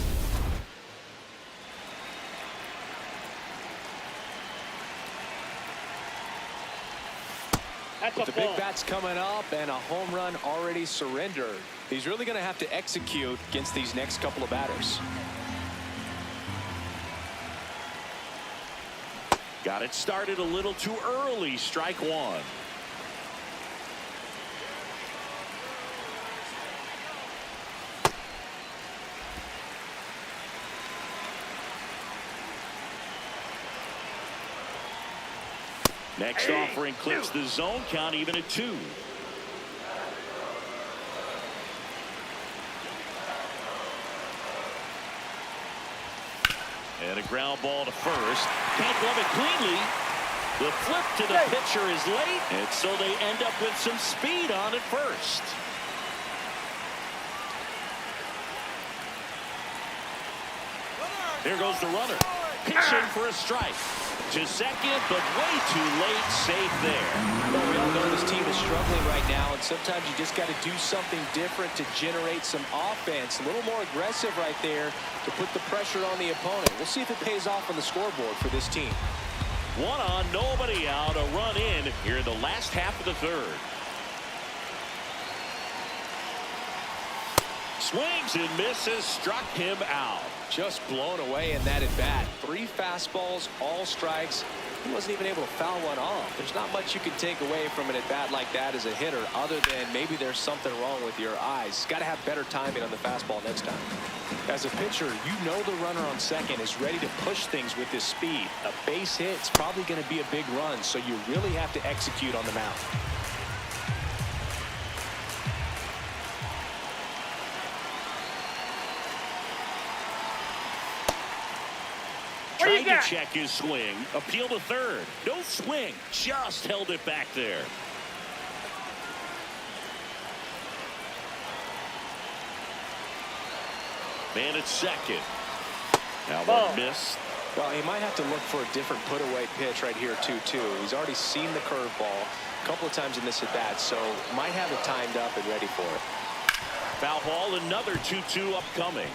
With the big bats coming up and a home run already surrendered, he's really going to have to execute against these next couple of batters. Got it started a little too early. Strike one. Next offering clips the zone count even at 2. And a ground ball to first. Can't glove it cleanly. The flip to the pitcher is late, and so they end up with some speed on at first. Here goes the runner. Pitching for a strike. To second, but way too late. Safe there. Well, we all know this team is struggling right now, and sometimes you just got to do something different to generate some offense. A little more aggressive right there to put the pressure on the opponent. We'll see if it pays off on the scoreboard for this team. 1 on, nobody out. A run in here in the last half of the third. Swings and misses, struck him out. Just blown away in that at bat. 3 fastballs, all strikes. He wasn't even able to foul one off. There's not much you can take away from an at bat like that as a hitter, other than maybe there's something wrong with your eyes. Got to have better timing on the fastball next time. As a pitcher, you know the runner on second is ready to push things with his speed. A base hit's probably going to be a big run, so you really have to execute on the mound. Trying to check his swing. Appeal to third. No swing. Just held it back there. Man at second. Now one missed. Well, he might have to look for a different put-away pitch right here, too. He's already seen the curveball a couple of times in this at-bat, so might have it timed up and ready for it. Foul ball, another 2-2 upcoming.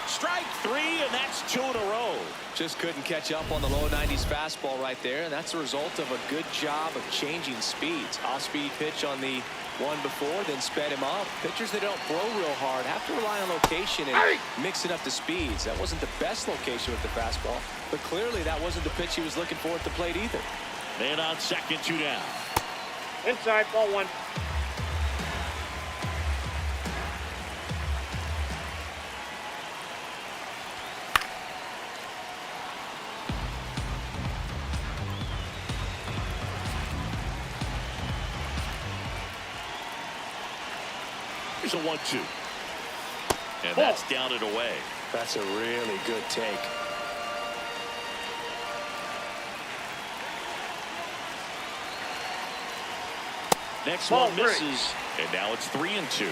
Strike 3, and that's 2 in a row. Just couldn't catch up on the low 90s fastball right there, and that's a result of a good job of changing speeds. Off-speed pitch on the one before, then sped him up. Pitchers that don't throw real hard have to rely on location and mix it up to speeds. That wasn't the best location with the fastball, but clearly that wasn't the pitch he was looking for at the plate either. Man on second, 2 down. Inside, ball 1. Here's a 1-2. And that's down and away. That's a really good take. Next Ball one misses. And now it's 3-2.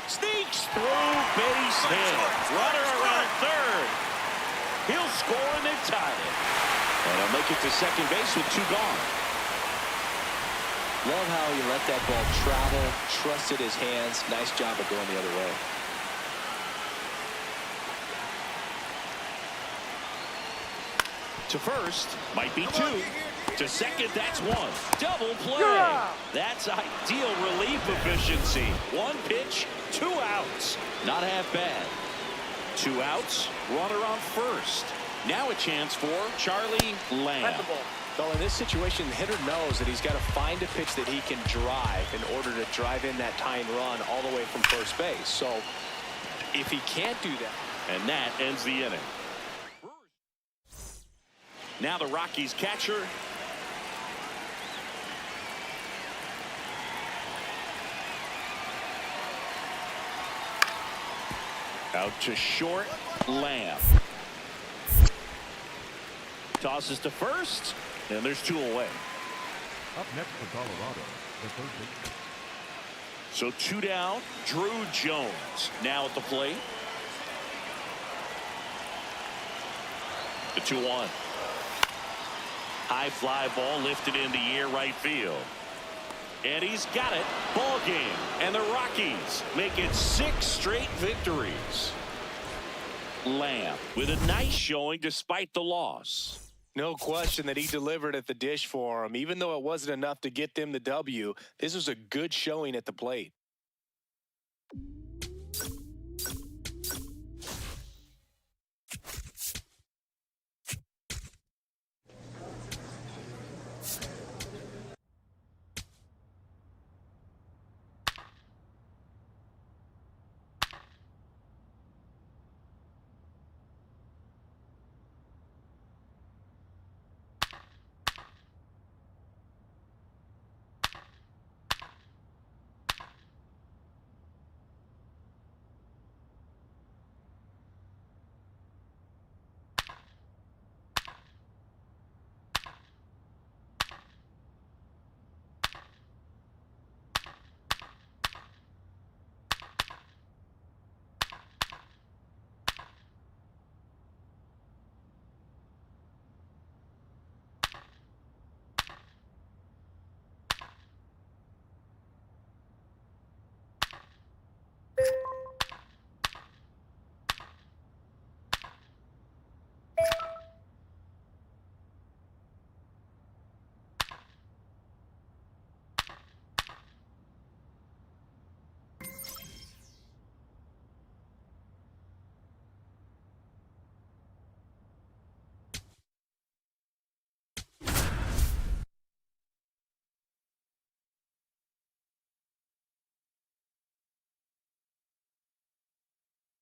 Sneaks through, base hit. Runner around third. He'll score and they tie it. And he'll make it to second base with 2 gone. Love how he let that ball travel, trusted his hands. Nice job of going the other way. To first, might be 2. To second, that's 1. Double play. That's ideal relief efficiency. 1 pitch, 2 outs. Not half bad. 2 outs, runner on first. Now a chance for Charlie Lamb. Well, in this situation, the hitter knows that he's got to find a pitch that he can drive in order to drive in that tying run all the way from first base. So if he can't do that. And that ends the inning. Now the Rockies catcher. Out to short, Lamb. Tosses to first, and there's 2 away. Up next for Colorado, the third baseman. So 2 down, Drew Jones now at the plate. The 2-1. High fly ball lifted in the air right field. And he's got it. Ball game. And the Rockies make it 6 straight victories. Lamb with a nice showing despite the loss. No question that he delivered at the dish for him. Even though it wasn't enough to get them the W, this was a good showing at the plate.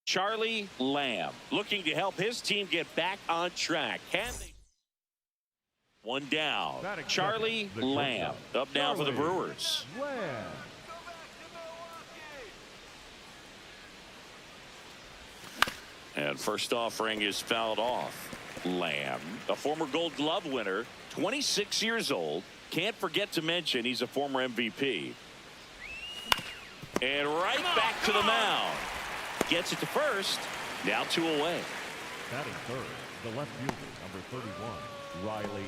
Charlie Lamb looking to help his team get back on track. Can they? One down. Charlie Lamb up now for the Brewers. Lamb. And first offering is fouled off. Lamb, a former Gold Glove winner, 26 years old. Can't forget to mention he's a former MVP. And right back to the mound. Gets it to first. Now 2 away. Batting third, the left fielder, number 31, Riley.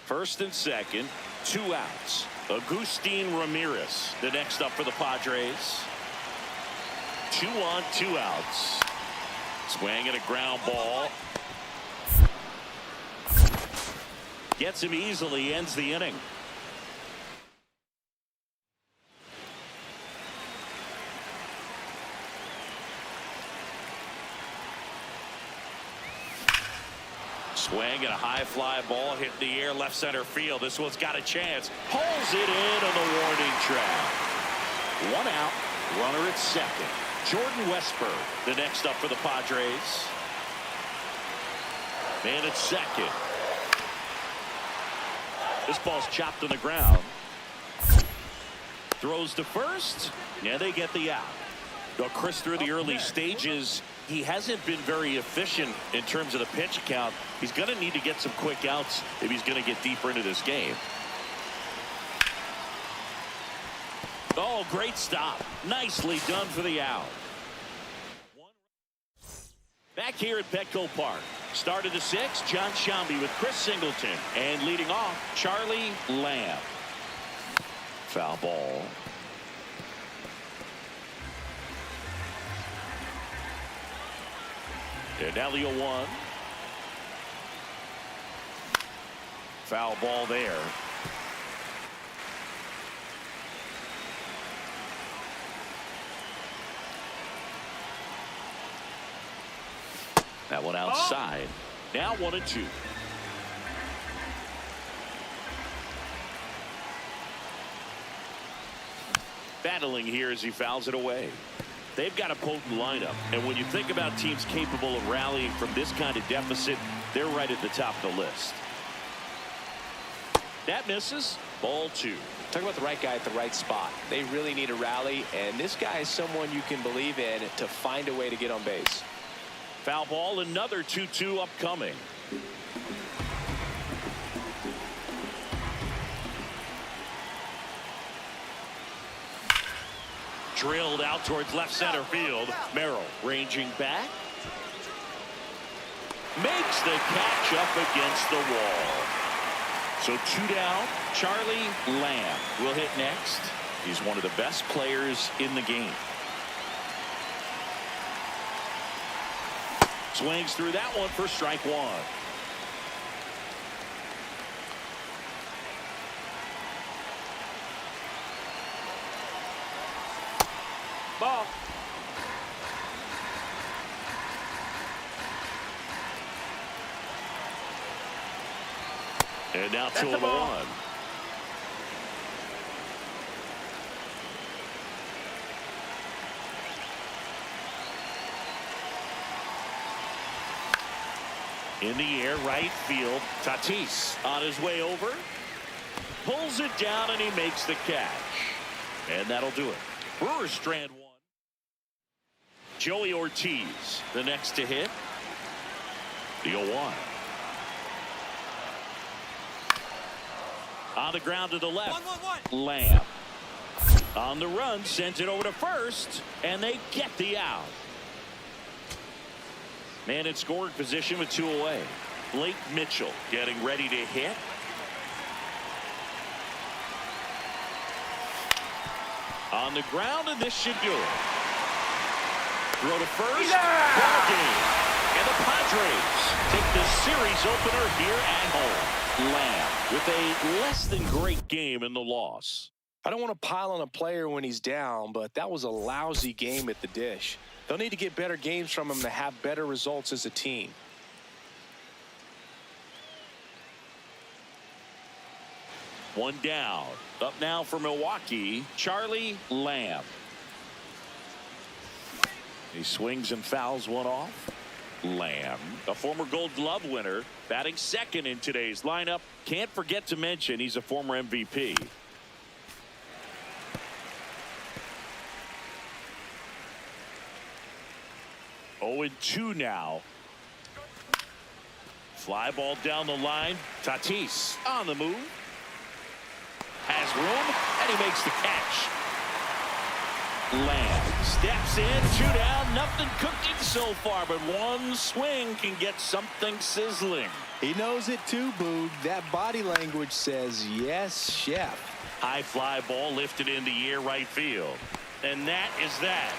First and second, 2 outs. Agustin Ramirez, the next up for the Padres. 2 on, 2 outs. Swing and a ground ball. Gets him easily, ends the inning. Swing and a high fly ball hit in the air, left center field. This one's got a chance. Pulls it in on the warning track. 1 out, runner at second. Jordan Westburg, the next up for the Padres. Man at second. This ball's chopped on the ground. Throws to first. Yeah, they get the out. Well, Chris, through the early stages, he hasn't been very efficient in terms of the pitch count. He's going to need to get some quick outs if he's going to get deeper into this game. Oh, great stop. Nicely done for the out. Back here at Petco Park. Start of the 6th, John Shambi with Chris Singleton. And leading off, Charlie Lamb. Foul ball. Danelio 1. Foul ball there. That one outside. Now 1-2. Battling here as he fouls it away. They've got a potent lineup, and when you think about teams capable of rallying from this kind of deficit, they're right at the top of the list. That misses. Ball 2. Talk about the right guy at the right spot. They really need a rally, and this guy is someone you can believe in to find a way to get on base. Foul ball, another 2-2 upcoming. Drilled out towards left center field. Merrill ranging back. Makes the catch up against the wall. So 2 down. Charlie Lamb will hit next. He's one of the best players in the game. Swings through that one for strike 1. Ball. And now That's 2 the on ball. 1. In the air, right field. Tatis on his way over. Pulls it down, and he makes the catch. And that'll do it. Brewers strand 1. Joey Ortiz, the next to hit. The 0-1. On the ground to the left. 1-1-1. Lamb. On the run, sends it over to first, and they get the out. Man in scoring position with 2 away. Blake Mitchell getting ready to hit. On the ground, and this should do it. Throw to first. Ball game. And the Padres take the series opener here at home. Lamb with a less than great game in the loss. I don't want to pile on a player when he's down, but that was a lousy game at the dish. They'll need to get better games from him to have better results as a team. One down. Up now for Milwaukee, Charlie Lamb. He swings and fouls one off. Lamb, a former Gold Glove winner, batting second in today's lineup. Can't forget to mention he's a former MVP. Oh, and 2 now. Fly ball down the line. Tatis on the move. Has room, and he makes the catch. Lamb steps in, 2 down, nothing cooking so far, but one swing can get something sizzling. He knows it too, Boog. That body language says, yes, chef. High fly ball lifted in the air right field. And that is that.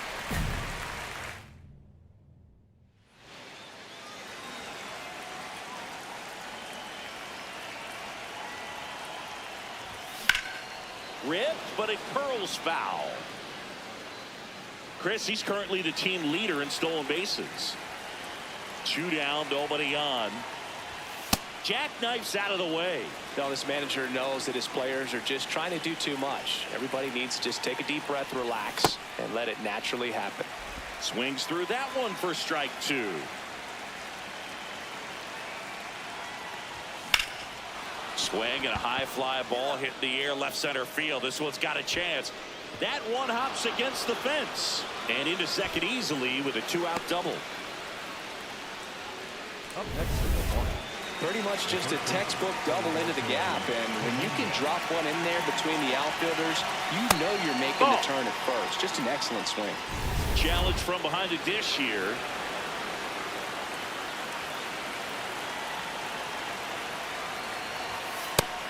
Ripped, but it curls foul. Chris, he's currently the team leader in stolen bases. 2 down, nobody on. Jackknifes out of the way. Now, this manager knows that his players are just trying to do too much. Everybody needs to just take a deep breath, relax, and let it naturally happen. Swings through that one for strike 2. Swing and a high fly ball hit the air left center field. This one's got a chance. That one hops against the fence and into second easily with a 2-out double. Up next is Milwaukee. Pretty much just a textbook double into the gap, and when you can drop one in there between the outfielders, you know you're making the turn at first. Just an excellent swing. Challenge from behind the dish here.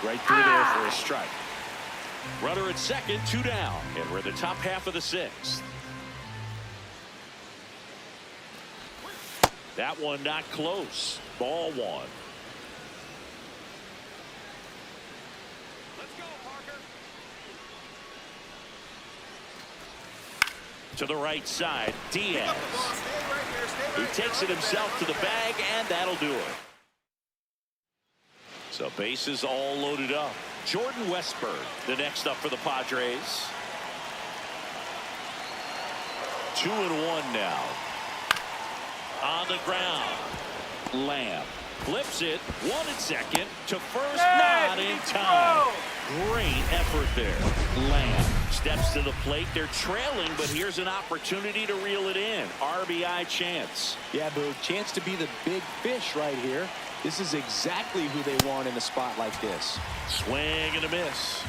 Right through there for a strike. Runner at second, 2 down, and we're in the top half of the 6th. That one not close. Ball 1. Let's go, Parker. To the right side, Diaz. Stay right here. Stay He right takes here. it himself to the bag, and that'll do it. So bases all loaded up. Jordan Westburg, the next up for the Padres. 2-1 now. On the ground. Lamb flips it. 1 at second to first. Not in time. Great effort there. Lamb steps to the plate. They're trailing, but here's an opportunity to reel it in. RBI chance. Yeah, Boog, chance to be the big fish right here. This is exactly who they want in a spot like this. Swing and a miss.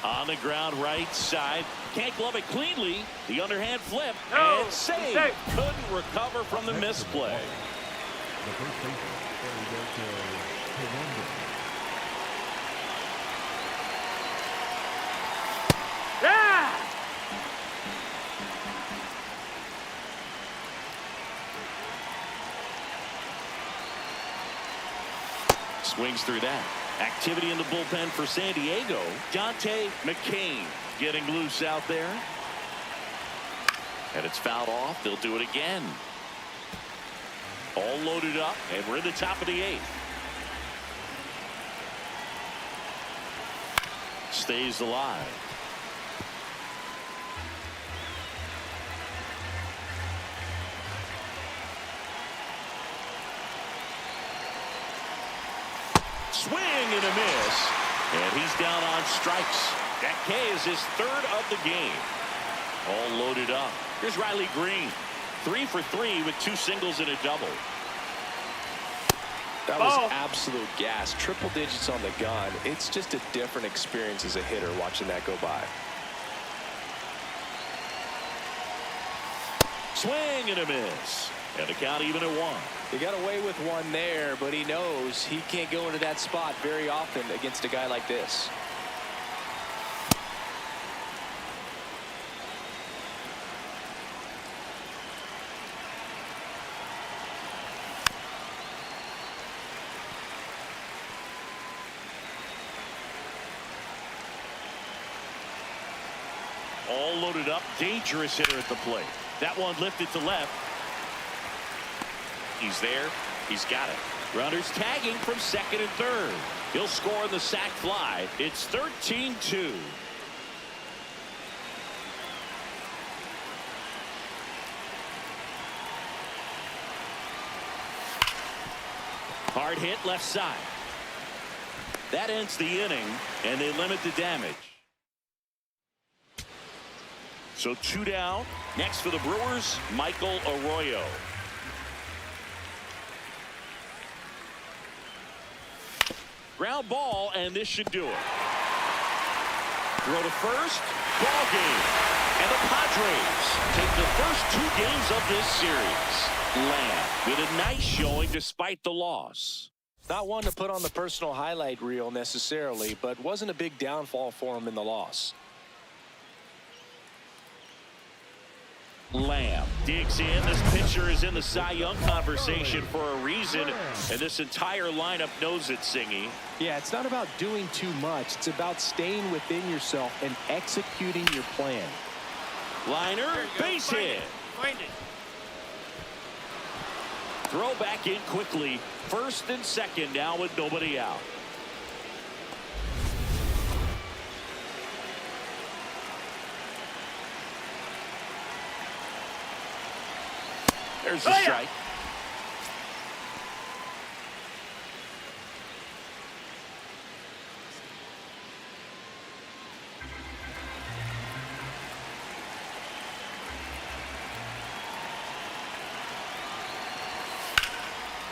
On the ground right side. Can't glove it cleanly. The underhand flip. No, And save. mistake. Couldn't recover from the Next is misplay. Milwaukee. The first baseman. There we go to Hernandez. Yeah! Swings through that. Activity in the bullpen for San Diego. Dante McCain getting loose out there. And it's fouled off. They'll do it again. All loaded up, and we're in the top of the 8th. Stays alive. Swing and a miss. And he's down on strikes. That K is his 3rd of the game. All loaded up. Here's Riley Green. 3 for 3 with 2 singles and a double. That was absolute gas. Triple digits on the gun. It's just a different experience as a hitter watching that go by. Swing and a miss. And the count even at 1. He got away with one there, but he knows he can't go into that spot very often against a guy like this. All loaded up. Dangerous hitter at the plate. That one lifted to left. He's there. He's got it. Runners tagging from 2nd and 3rd. He'll score on the sac fly. It's 13-2. Hard hit left side. That ends the inning, and they limit the damage. So 2 down. Next for the Brewers, Michael Arroyo. Ground ball, and this should do it. Throw to first. Ball game. And the Padres take the first 2 games of this series. Lamb with a nice showing despite the loss. Not one to put on the personal highlight reel necessarily, but wasn't a big downfall for him in the loss. Lamb digs in. This pitcher is in the Cy Young conversation for a reason, and this entire lineup knows it, Singy. Yeah, it's not about doing too much. It's about staying within yourself and executing your plan. Liner, base hit. Find it. Throw back in quickly. 1st and 2nd now with nobody out. There's the strike.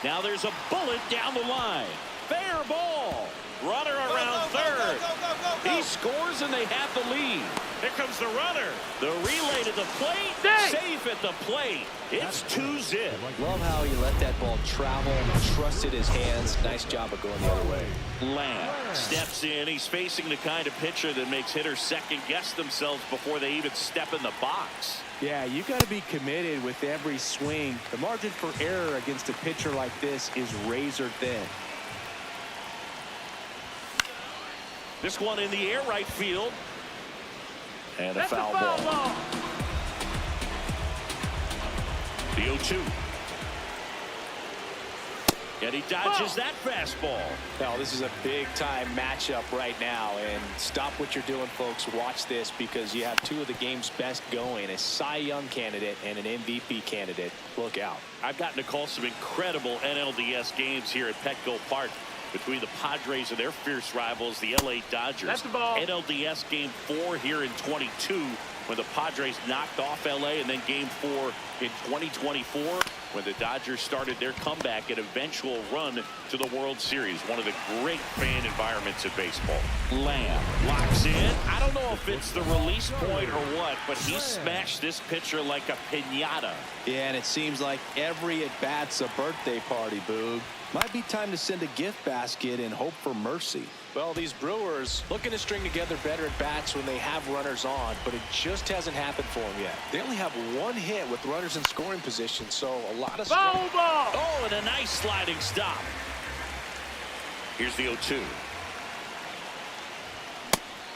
Now there's a bullet down the line. Fair ball. Runner around 3rd. He scores and they have the lead. Here comes the runner. The relay to the plate. Safe at the plate. It's 2-zip. Love how he let that ball travel, trusted his hands. Nice job of going the other way. Lamb steps in. He's facing the kind of pitcher that makes hitters second-guess themselves before they even step in the box. Yeah, you got to be committed with every swing. The margin for error against a pitcher like this is razor thin. This one in the air right field. And a foul ball. The 0-2. And he dodges that fastball. Now, this is a big-time matchup right now. And stop what you're doing, folks. Watch this because you have 2 of the game's best going. A Cy Young candidate and an MVP candidate. Look out. I've gotten to call some incredible NLDS games here at Petco Park between the Padres and their fierce rivals, the LA Dodgers. That's the ball. NLDS Game 4 here in 22 when the Padres knocked off LA, and then Game 4 in 2024 when the Dodgers started their comeback and eventual run to the World Series. One of the great fan environments in baseball. Lamb locks in. I don't know if it's the release point or what, but he smashed this pitcher like a piñata. Yeah, and it seems like every at-bat's a birthday party, Boog. Might be time to send a gift basket and hope for mercy. Well, these Brewers looking to string together better at-bats when they have runners on, but it just hasn't happened for them yet. They only have 1 hit with runners in scoring position, so a lot of... Foul ball! Oh, and a nice sliding stop. Here's the 0-2.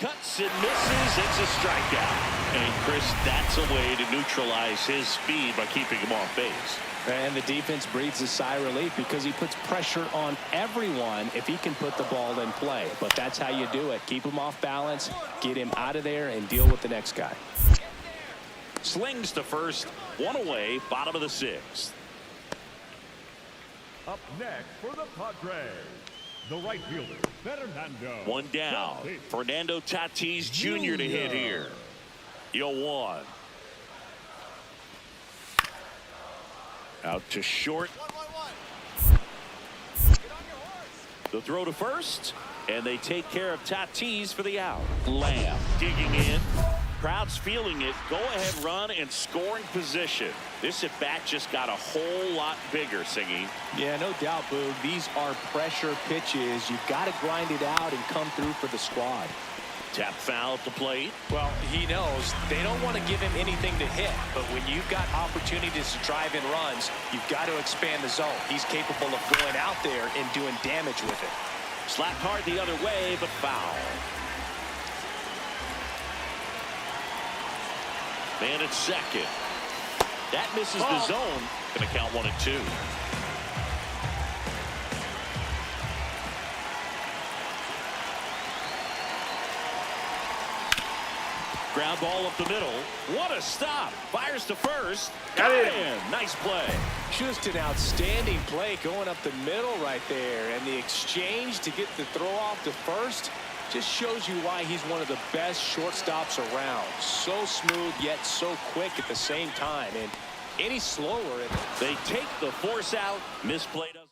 Cuts and misses. It's a strikeout. And, Chris, that's a way to neutralize his speed by keeping him off base. And the defense breathes a sigh of relief because he puts pressure on everyone if he can put the ball in play. But that's how you do it. Keep him off balance, get him out of there, and deal with the next guy. Slings to first. One away. Bottom of the sixth. Up next for the Padres, the right fielder, Fernando. One down. Tatis. Fernando Tatis Jr. to hit here. 0-1. Out to short. 1-1-1. Get on your horse. The throw to first. And they take care of Tatis for the out. Lamb digging in. Crowd's feeling it. Go ahead run and scoring position. This at bat just got a whole lot bigger, Singy. Yeah, no doubt, Boog. These are pressure pitches. You've got to grind it out and come through for the squad. Tap foul at the plate. Well, he knows they don't want to give him anything to hit, but when you've got opportunities to drive in runs, you've got to expand the zone. He's capable of going out there and doing damage with it. Slapped hard the other way, but foul. Man at second. That misses the zone. Going to count 1-2. Ground ball up the middle. What a stop. Fires to first. Got it. And nice play. Just an outstanding play going up the middle right there. And the exchange to get the throw off to first just shows you why he's one of the best shortstops around. So smooth, yet so quick at the same time. And any slower, They take the force out. Misplay doesn't.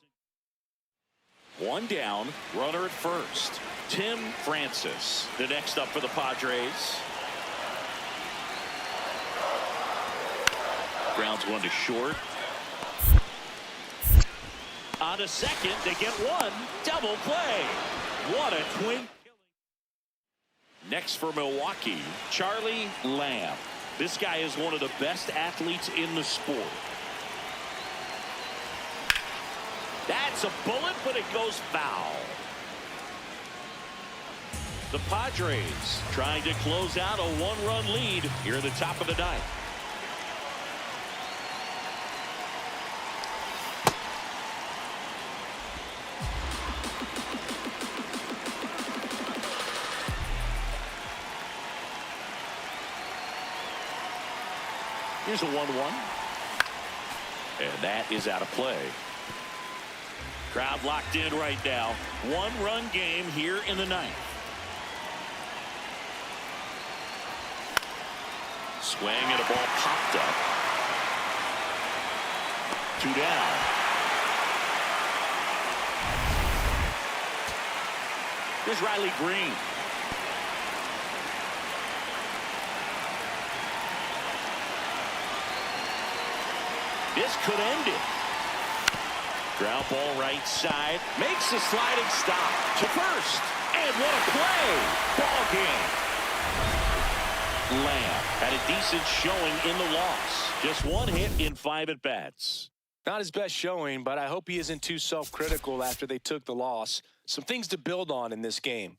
One down. Runner at first. Tim Francis. The next up for the Padres. Grounds one to short. On to second. They get one. Double play. What a twin. Next for Milwaukee, Charlie Lamb. This guy is one of the best athletes in the sport. That's a bullet, but it goes foul. The Padres trying to close out a one-run lead here in the top of the ninth. Here's a 1-1. And that is out of play. Crowd locked in right now. One-run game here in the ninth. Swing and a ball popped up. 2 down. Here's Riley Green. This could end it. Ground ball right side. Makes a sliding stop to first. And what a play. Ball game. Lamb had a decent showing in the loss. Just one hit in 5 at-bats. not his best showing, but I hope he isn't too self-critical after they took the loss. Some things to build on in this game.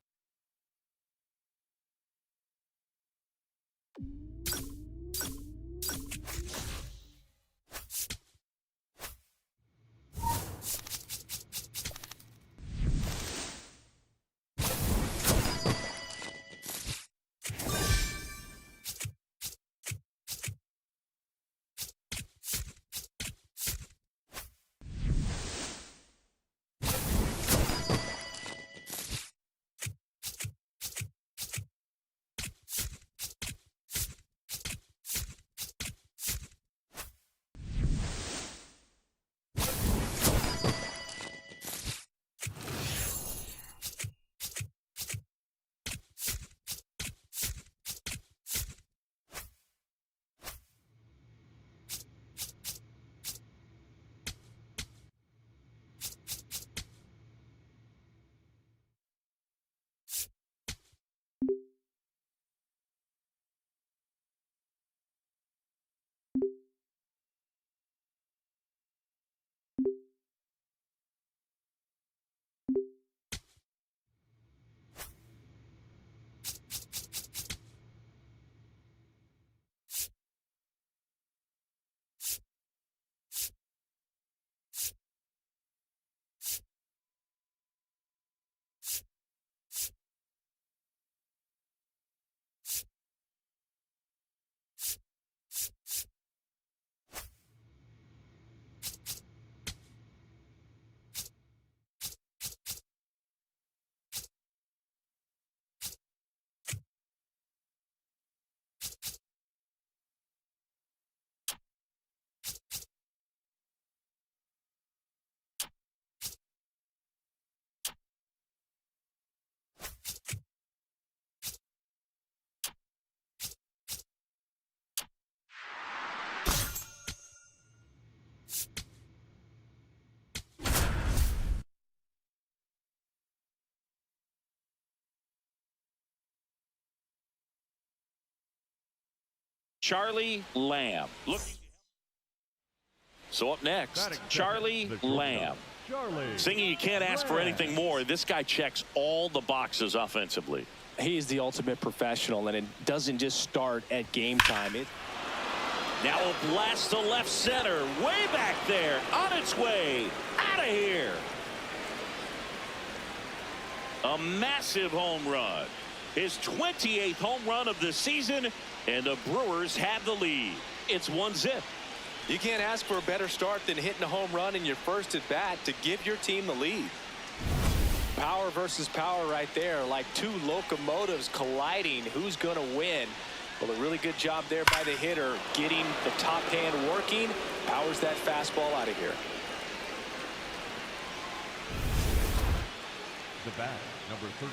Charlie Lamb. Look. So up next, Charlie Lamb. Singing, you can't ask for anything more. This guy checks all the boxes offensively. He's the ultimate professional, and it doesn't just start at game time. Now a blast to left center, way back there, on its way, out of here. A massive home run. His 28th home run of the season, and the Brewers have the lead. It's 1-0. You can't ask for a better start than hitting a home run in your first at bat to give your team the lead. Power versus power right there, like two locomotives colliding. Who's going to win? Well, a really good job there by the hitter, getting the top hand working. Powers that fastball out of here. The bat, number 13,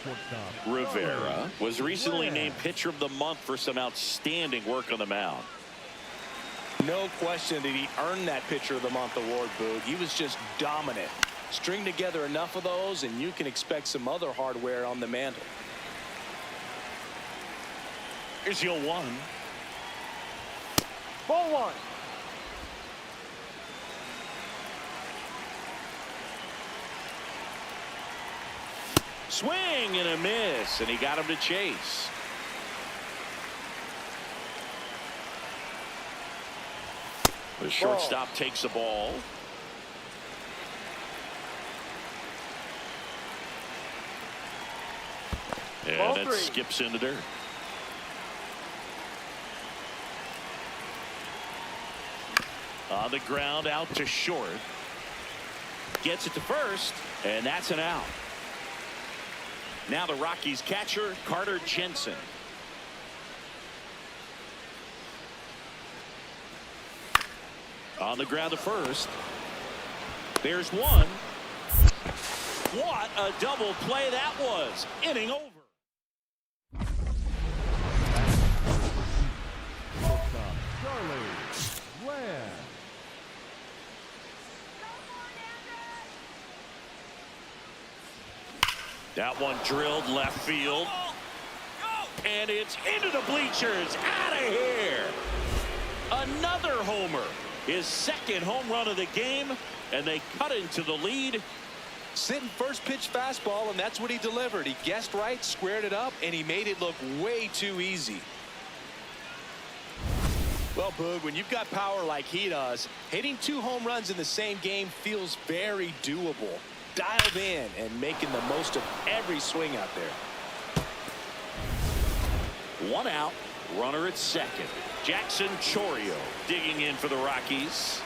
shortstop Rivera was recently named Pitcher of the Month for some outstanding work on the mound. No question did he earn that Pitcher of the Month award, Boog. He was just dominant. String together enough of those, and you can expect some other hardware on the mantle. Here's your 1. Ball 1. Swing and a miss, and he got him to chase. The shortstop takes the ball. And it skips in the dirt. On the ground, out to short. Gets it to first, and that's an out. Now the Rockies catcher, Carter Jensen. On the ground to first. There's one. What a double play that was. Inning over. shortstop Charlie Lamb. That one drilled left field. And it's into the bleachers. Out of here. Another homer. His second home run of the game, and they cut into the lead. Sitting first pitch fastball, and that's what he delivered. He guessed right, squared it up, and he made it look way too easy. Well, Boog, when you've got power like he does, hitting 2 home runs in the same game feels very doable. Dialed in and making the most of every swing out there. 1 out, runner at second. Jackson Chourio digging in for the Rockies.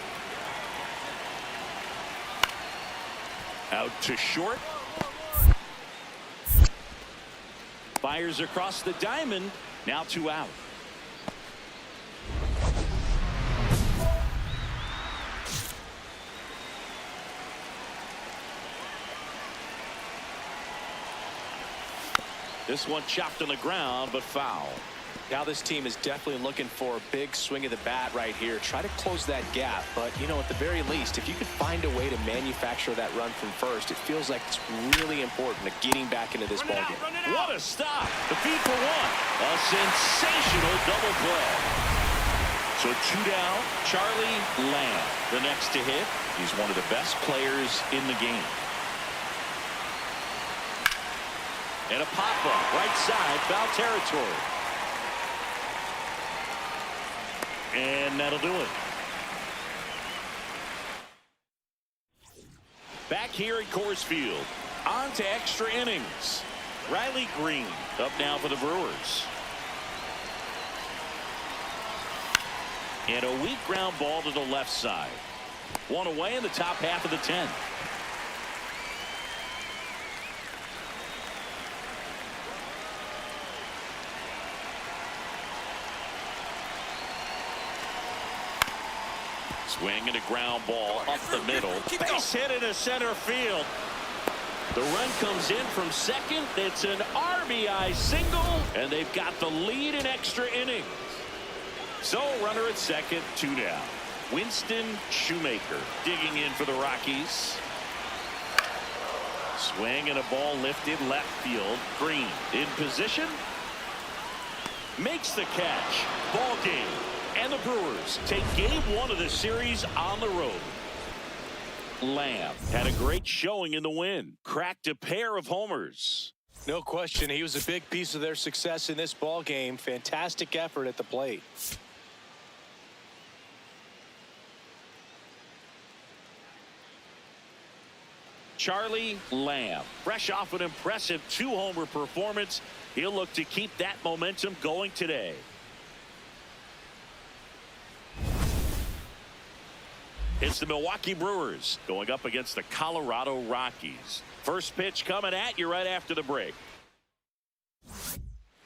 Out to short. Fires across the diamond. Now 2 out. This one chopped on the ground, but foul. Now this team is definitely looking for a big swing of the bat right here. Try to close that gap, but you know, at the very least, if you could find a way to manufacture that run from first, it feels like it's really important to getting back into this ballgame. What a stop. The feed for 1. A sensational double play. So 2 down, Charlie Lamb, the next to hit. He's one of the best players in the game. And a pop-up, right side, foul territory. And that'll do it. Back here at Coors Field, on to extra innings. Riley Green up now for the Brewers. And a weak ground ball to the left side. 1 away in the top half of the 10th. Swing and a ground ball up the middle. Base hit into center field. The run comes in from second. It's an RBI single, and they've got the lead in extra innings. So runner at second, 2 down. Winston Shoemaker digging in for the Rockies. Swing and a ball lifted left field. Green in position. makes the catch. Ball game. And the Brewers take game 1 of the series on the road. Lamb had a great showing in the win. Cracked a pair of homers. No question, he was a big piece of their success in this ball game. Fantastic effort at the plate. Charlie Lamb, fresh off an impressive 2-homer performance. He'll look to keep that momentum going today. It's the Milwaukee Brewers going up against the Colorado Rockies. First pitch coming at you right after the break.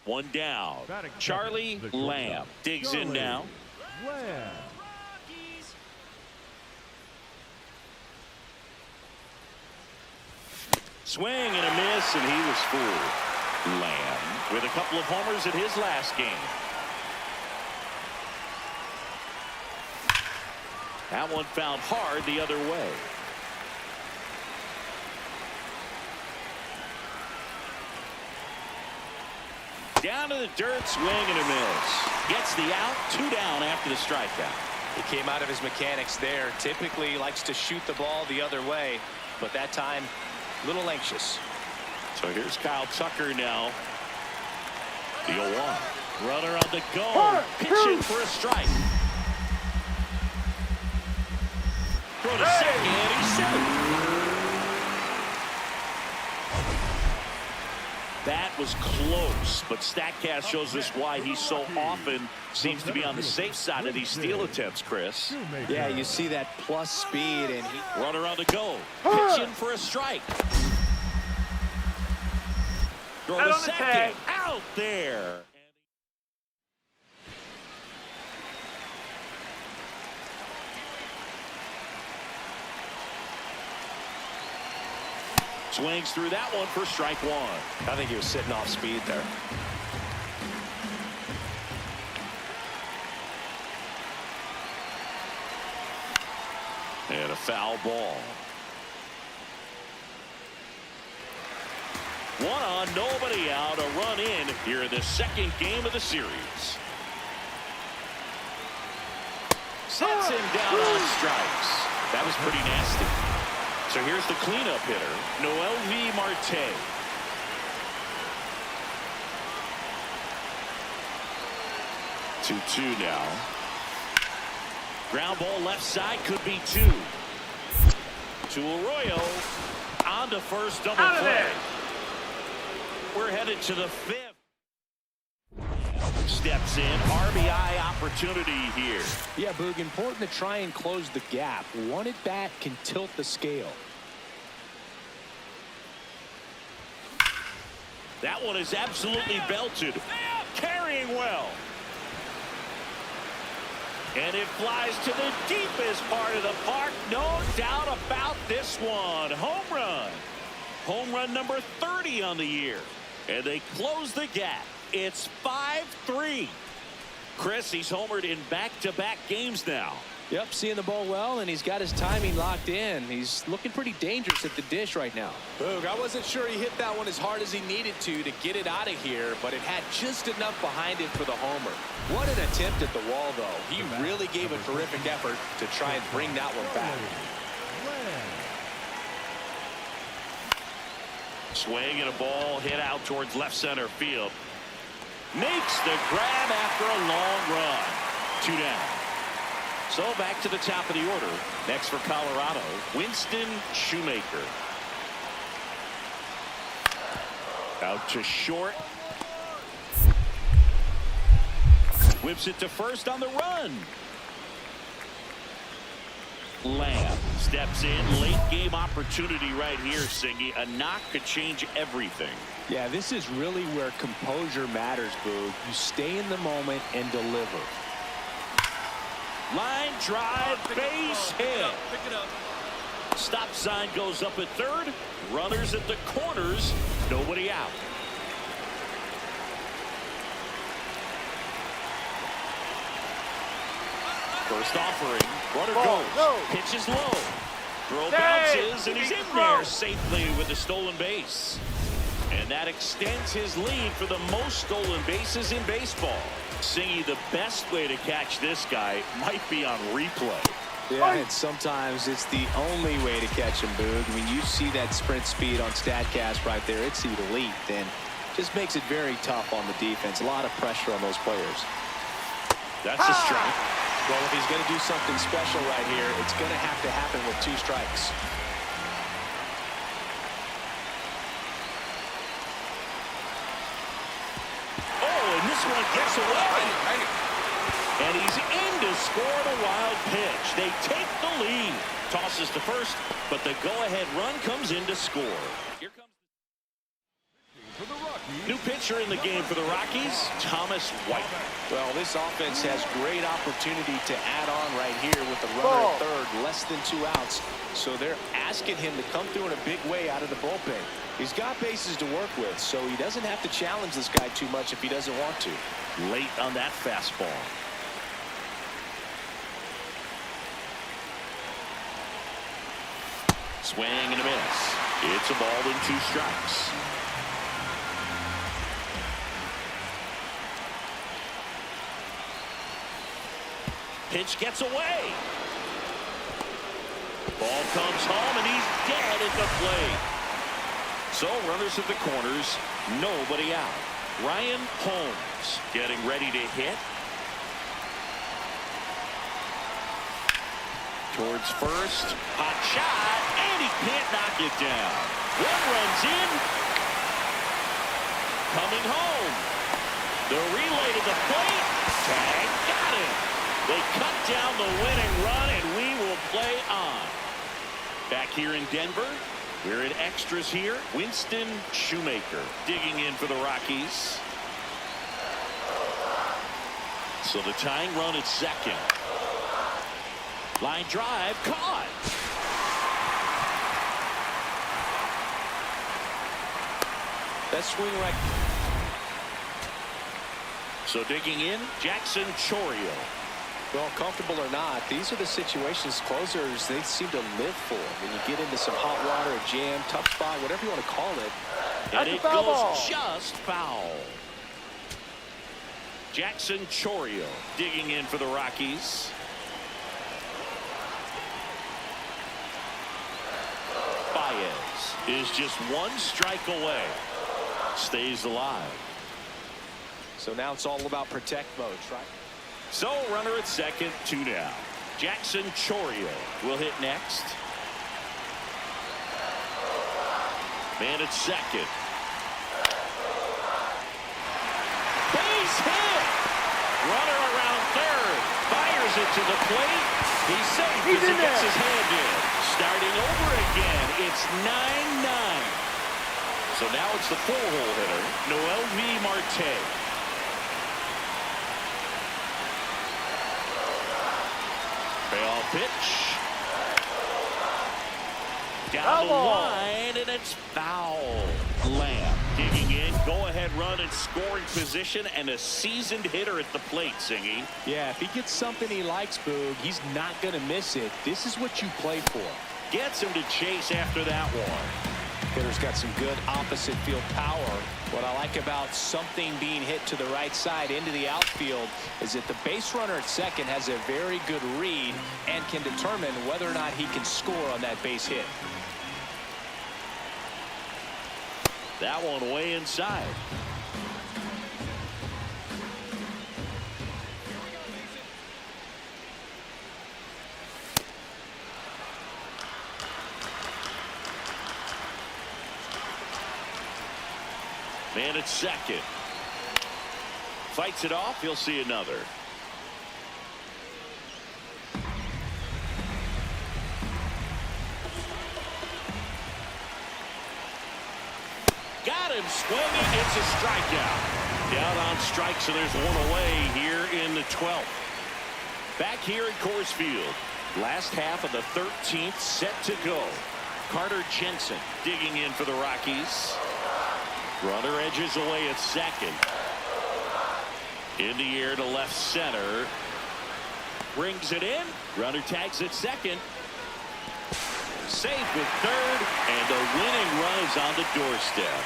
1 down. Charlie Lamb digs in now. Lamb. Swing and a miss, and he was fooled. Lamb with a couple of homers in his last game. That one found hard the other way. Down to the dirt, swing and a miss. Gets the out, 2 down after the strikeout. He came out of his mechanics there. Typically likes to shoot the ball the other way, but that time a little anxious. So here's Kyle Tucker now. The 0-1. Runner on the go. Pitching for a strike. Throw to second. He's safe. That was close, but StatCast shows us why he so often seems to be on the safe side of these steal attempts, Chris. Yeah, you see that plus speed, and Runner on the go. Pitching for a strike. Throw to second. Out there. Swings through that one for strike 1. I think he was sitting off speed there. And a foul ball. 1 on, nobody out. A run in here in the second game of the series. Sets him down on strikes. That was pretty nasty. So here's the cleanup hitter, MLB Marte. Two now. Ground ball left side, could be 2. To Arroyo. On to first, double play. We're headed to the 5th. Steps in, RBI opportunity here. Yeah, Boog, important to try and close the gap. One at bat can tilt the scale. That one is absolutely belted. Carrying well. And it flies to the deepest part of the park. No doubt about this one. Home run. Home run number 30 on the year. And they close the gap. It's 5-3. Chris, he's homered in back-to-back games now. Yep, seeing the ball well, and he's got his timing locked in. He's looking pretty dangerous at the dish right now. Boog, I wasn't sure he hit that one as hard as he needed to get it out of here, but it had just enough behind it for the homer. What an attempt at the wall, though. He really gave a terrific effort to try and bring that one back. Swing and a ball hit out towards left center field. Makes the grab after a long run. 2 down. So back to the top of the order. Next for Colorado, Winston Shoemaker. Out to short. Whips it to first on the run. Lamb steps in. Late game opportunity right here, Singy. A knock could change everything. Yeah, this is really where composure matters, Boog. You stay in the moment and deliver. Line drive, base hit. Stop sign goes up at third. Runners at the corners. Nobody out. First offering. Runner goes. Pitch is low. Throw bounces, and he's in there safely with the stolen base. And that extends his lead for the most stolen bases in baseball. Singy, the best way to catch this guy might be on replay. Yeah, and sometimes it's the only way to catch him, Boog. I mean, you see that sprint speed on StatCast right there. It's elite, and just makes it very tough on the defense. A lot of pressure on those players. That's a strike. Well, if he's going to do something special right here, it's going to have to happen with 2 strikes. Oh, and this one gets away. And he's in to score the wild pitch. They take the lead. Tosses to first, but the go-ahead run comes in to score. Here comes new pitcher in the game for the Rockies, Thomas White. Well, this offense has great opportunity to add on right here with the runner at third, less than 2 outs. So they're asking him to come through in a big way out of the bullpen. He's got bases to work with, so he doesn't have to challenge this guy too much if he doesn't want to. Late on that fastball. Swing and a miss. It's a ball and 2 strikes. Pitch gets away. Ball comes home, and he's dead at the plate. So runners at the corners, nobody out. Ryan Holmes getting ready to hit. Towards first. Hot shot, and he can't knock it down. One runs in. Coming home. The relay to the plate. Tag, got him. They cut down the winning run, and we will play on. Back here in Denver, we're in extras here. Winston Shoemaker digging in for the Rockies. So the tying run at second. Line drive, caught. That swing right. So digging in, Jackson Chourio. Well, comfortable or not, these are the situations closers they seem to live for. When you get into some hot water, a jam, tough spot, whatever you want to call it. And it goes just foul. Jackson Chourio digging in for the Rockies. Baez is just 1 strike away. Stays alive. So now it's all about protect mode, right? So runner at second, 2 down. Jackson Chourio will hit next. Man at second. Base hit. Runner around third. Fires it to the plate. He's safe as he gets his hand in. Starting over again. It's 9-9. So now it's the 4-hole hitter, Noelvi Marte. Payoff pitch. Down the line, and it's foul. Lamb digging in, go-ahead run in scoring position, and a seasoned hitter at the plate, Singy. Yeah, if he gets something he likes, Boog, he's not going to miss it. This is what you play for. Gets him to chase after that one. Hitter's got some good opposite field power. What I like about something being hit to the right side into the outfield is that the base runner at second has a very good read and can determine whether or not he can score on that base hit. That one way inside. Man at second. Fights it off. He'll see another. Got him swinging. It's a strikeout. Down on strikes, so there's one away here in the 12th. Back here at Coors Field. Last half of the 13th set to go. Carter Jensen digging in for the Rockies. Runner edges away at second. In the air to left center. Brings it in. Runner tags at second. Safe with third. And the winning run is on the doorstep.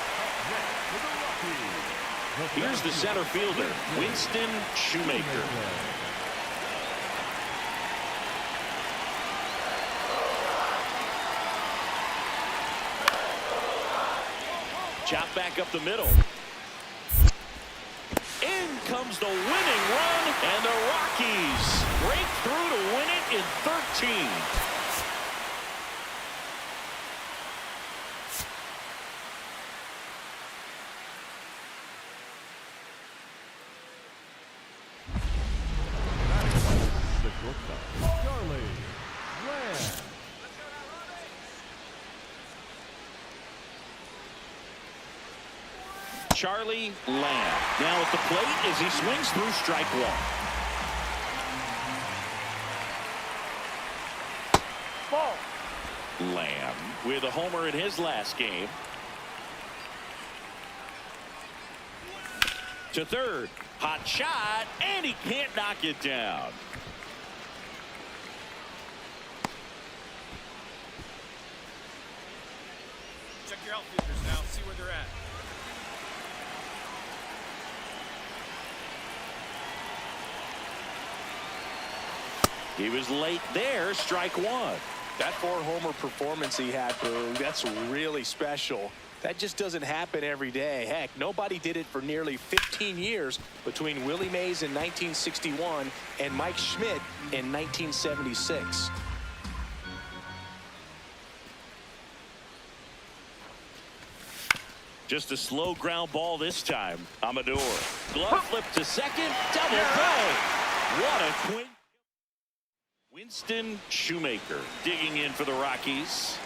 Here's the center fielder, Winston Shoemaker. Chop back up the middle. In comes the winning run, and the Rockies break through to win it in 13. Charlie Lamb now at the plate as he swings through strike one. Ball. Lamb with a homer in his last game. To third. Hot shot, and he can't knock it down. Check your outfielders now. See where they're at. He was late there, strike one. That 4-homer performance he had, Boo, that's really special. That just doesn't happen every day. Heck, nobody did it for nearly 15 years between Willie Mays in 1961 and Mike Schmidt in 1976. Just a slow ground ball this time. Amador. Glove flip to second. Double play. What a quick. Winston Shoemaker digging in for the Rockies.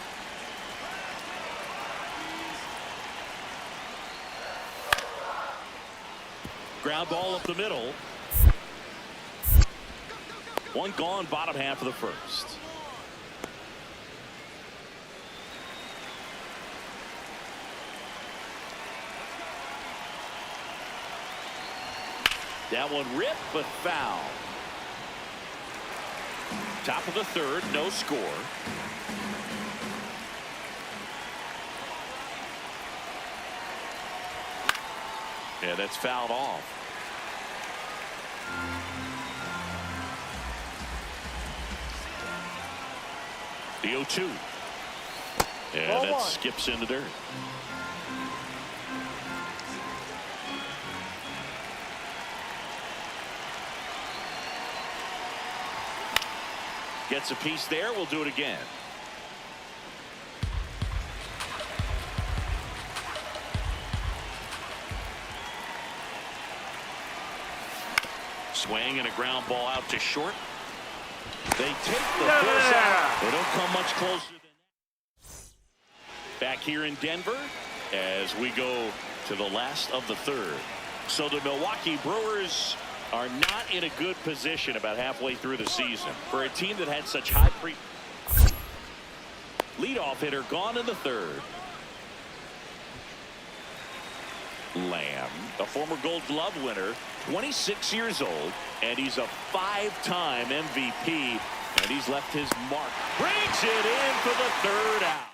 Ground ball up the middle. One gone, bottom half of the first. That one ripped, but foul. Top of the third, no score. Yeah, that's fouled off. The 0-2. Yeah, that skips into dirt. Gets a piece there. We'll do it again. Swing and a ground ball out to short. They take the first out. They don't come much closer than that. Back here in Denver as we go to the last of the third. So the Milwaukee Brewers are not in a good position about halfway through the season for a team that had such high leadoff hitter gone in the third. Lamb, a former Gold Glove winner, 26 years old, and he's a 5-time MVP, and he's left his mark. Brings it in for the third out.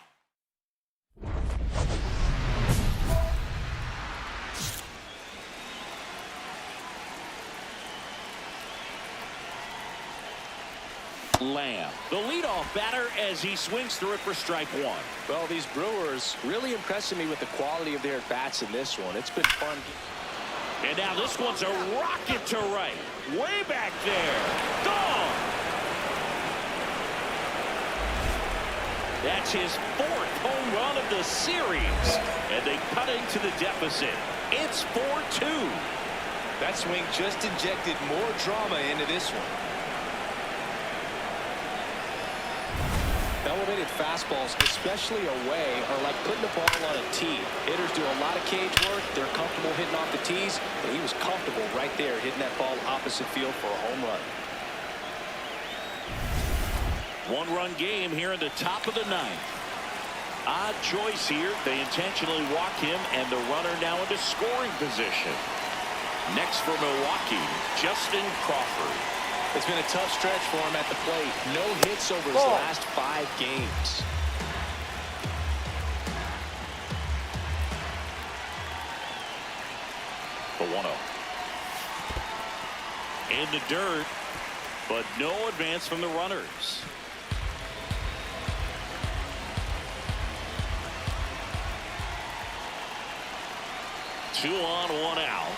Lamb, the leadoff batter as he swings through it for strike one. Well, these Brewers really impressing me with the quality of their at-bats in this one. It's been fun. And now this one's a rocket to right. Way back there. Gone. That's his 4th home run of the series. And they cut into the deficit. It's 4-2. That swing just injected more drama into this one. Elevated fastballs, especially away, are like putting the ball on a tee. Hitters do a lot of cage work. They're comfortable hitting off the tees, but he was comfortable right there hitting that ball opposite field for a home run. One-run game here in the top of the 9th. Odd choice here. They intentionally walk him, and the runner now into scoring position. Next for Milwaukee, Justin Crawford. It's been a tough stretch for him at the plate. No hits over his last 5 games. 1-0. In the dirt, but no advance from the runners. Two on, one out.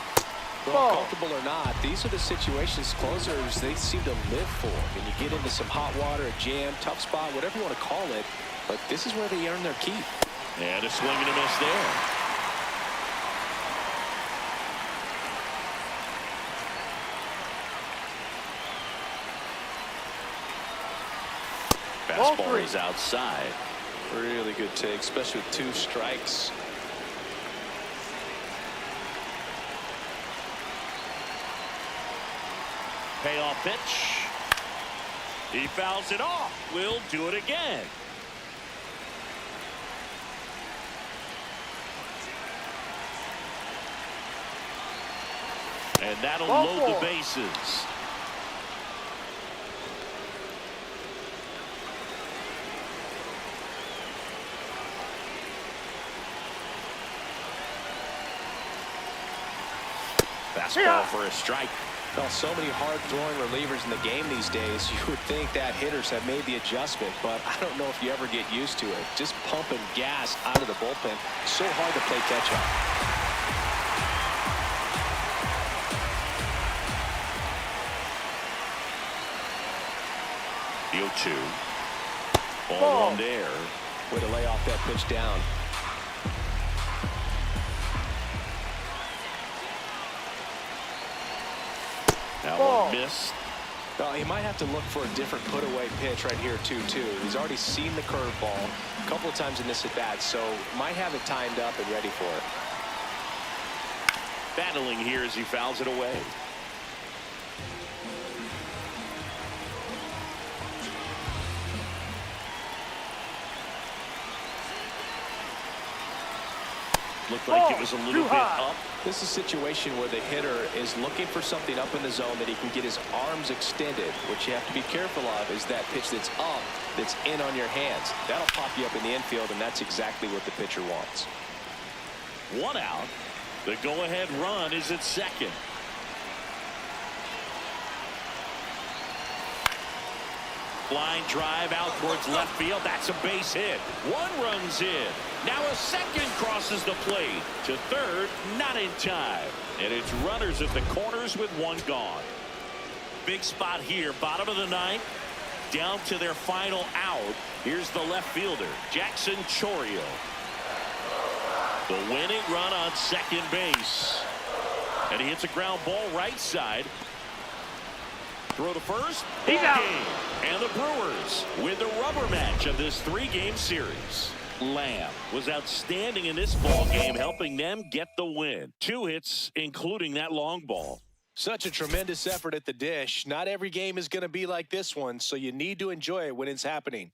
Well, comfortable or not, these are the situations closers they seem to live for. When you get into some hot water, a jam, tough spot, whatever you want to call it, but this is where they earn their keep. And a swing and a miss there. Fastball is outside. Really good take, especially with 2 strikes. Payoff pitch. He fouls it off. We'll do it again. And that'll load the bases. Fastball for a strike. Well, so many hard-throwing relievers in the game these days, you would think that hitters have made the adjustment, but I don't know if you ever get used to it. Just pumping gas out of the bullpen. So hard to play catch-up. The 0-2. Ball one there. Way to lay off that pitch down. That one missed. He might have to look for a different put-away pitch right here, 2-2. He's already seen the curveball a couple of times in this at-bat, so might have it timed up and ready for it. Battling here as he fouls it away. Looked like it was a little bit up. This is a situation where the hitter is looking for something up in the zone that he can get his arms extended. What you have to be careful of is that pitch that's up, that's in on your hands. That'll pop you up in the infield, and that's exactly what the pitcher wants. One out. The go-ahead run is at second. Line drive out towards left field. That's a base hit. One runs in. Now a second crosses the plate. To third, not in time. And it's runners at the corners with one gone. Big spot here. Bottom of the ninth. Down to their final out. Here's the left fielder, Jackson Chourio. The winning run on second base. And he hits a ground ball right side. Throw to first. He's out. And the Brewers win the rubber match of this 3-game series. Lamb was outstanding in this ball game, helping them get the win. 2 hits, including that long ball. Such a tremendous effort at the dish. Not every game is going to be like this one, so you need to enjoy it when it's happening.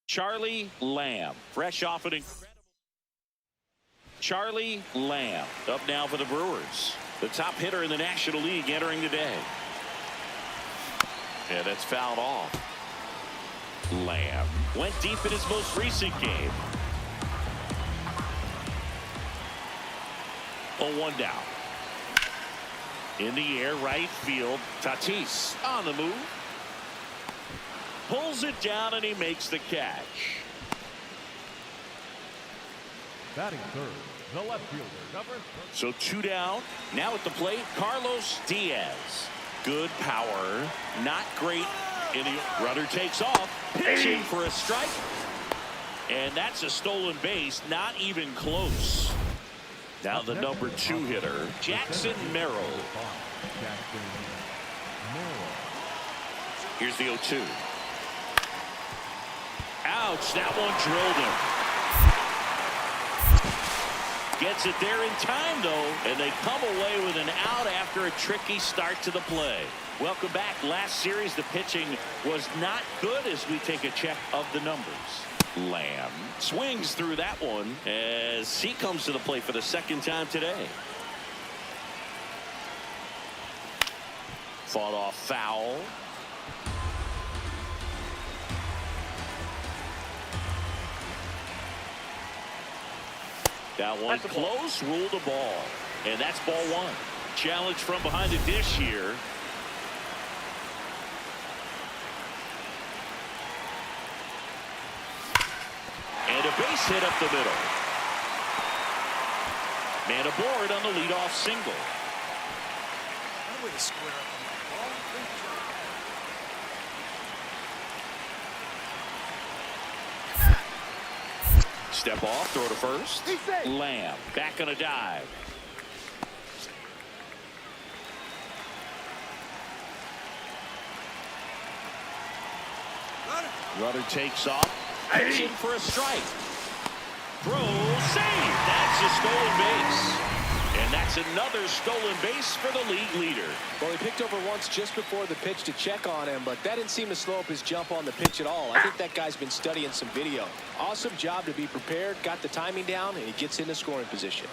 Charlie Lamb, fresh off an incredible. Charlie Lamb up now for the Brewers. The top hitter in the National League entering the day. And that's fouled off. Lamb went deep in his most recent game. 0-1 down. In the air, right field. Tatis on the move. Pulls it down and he makes the catch. Batting third, the left fielder, number 30. So 2 down. Now at the plate, Carlos Diaz. Good power, not great. And the runner takes off, pitching for a strike. And that's a stolen base, not even close. Now the number 2 hitter, Jackson Merrill. Jackson Merrill. Here's the 0-2. Ouch, that one drilled him. Gets it there in time, though, and they come away with an out after a tricky start to the play. Welcome back. Last series, the pitching was not good as we take a check of the numbers. Lamb swings through that one as he comes to the plate for the second time today. Fought off foul. That one close, ruled a ball. And that's ball one. Challenge from behind the dish here. And a base hit up the middle. Man aboard on the leadoff single. One way to square up on that ball. Step off, throw to first. Lamb back on a dive. Runner takes off. Pitching for a strike. Throw, save. That's a stolen base. And that's another stolen base for the league leader. Well, he picked over once just before the pitch to check on him, but that didn't seem to slow up his jump on the pitch at all. I think that guy's been studying some video. Awesome job to be prepared, got the timing down, and he gets into scoring position.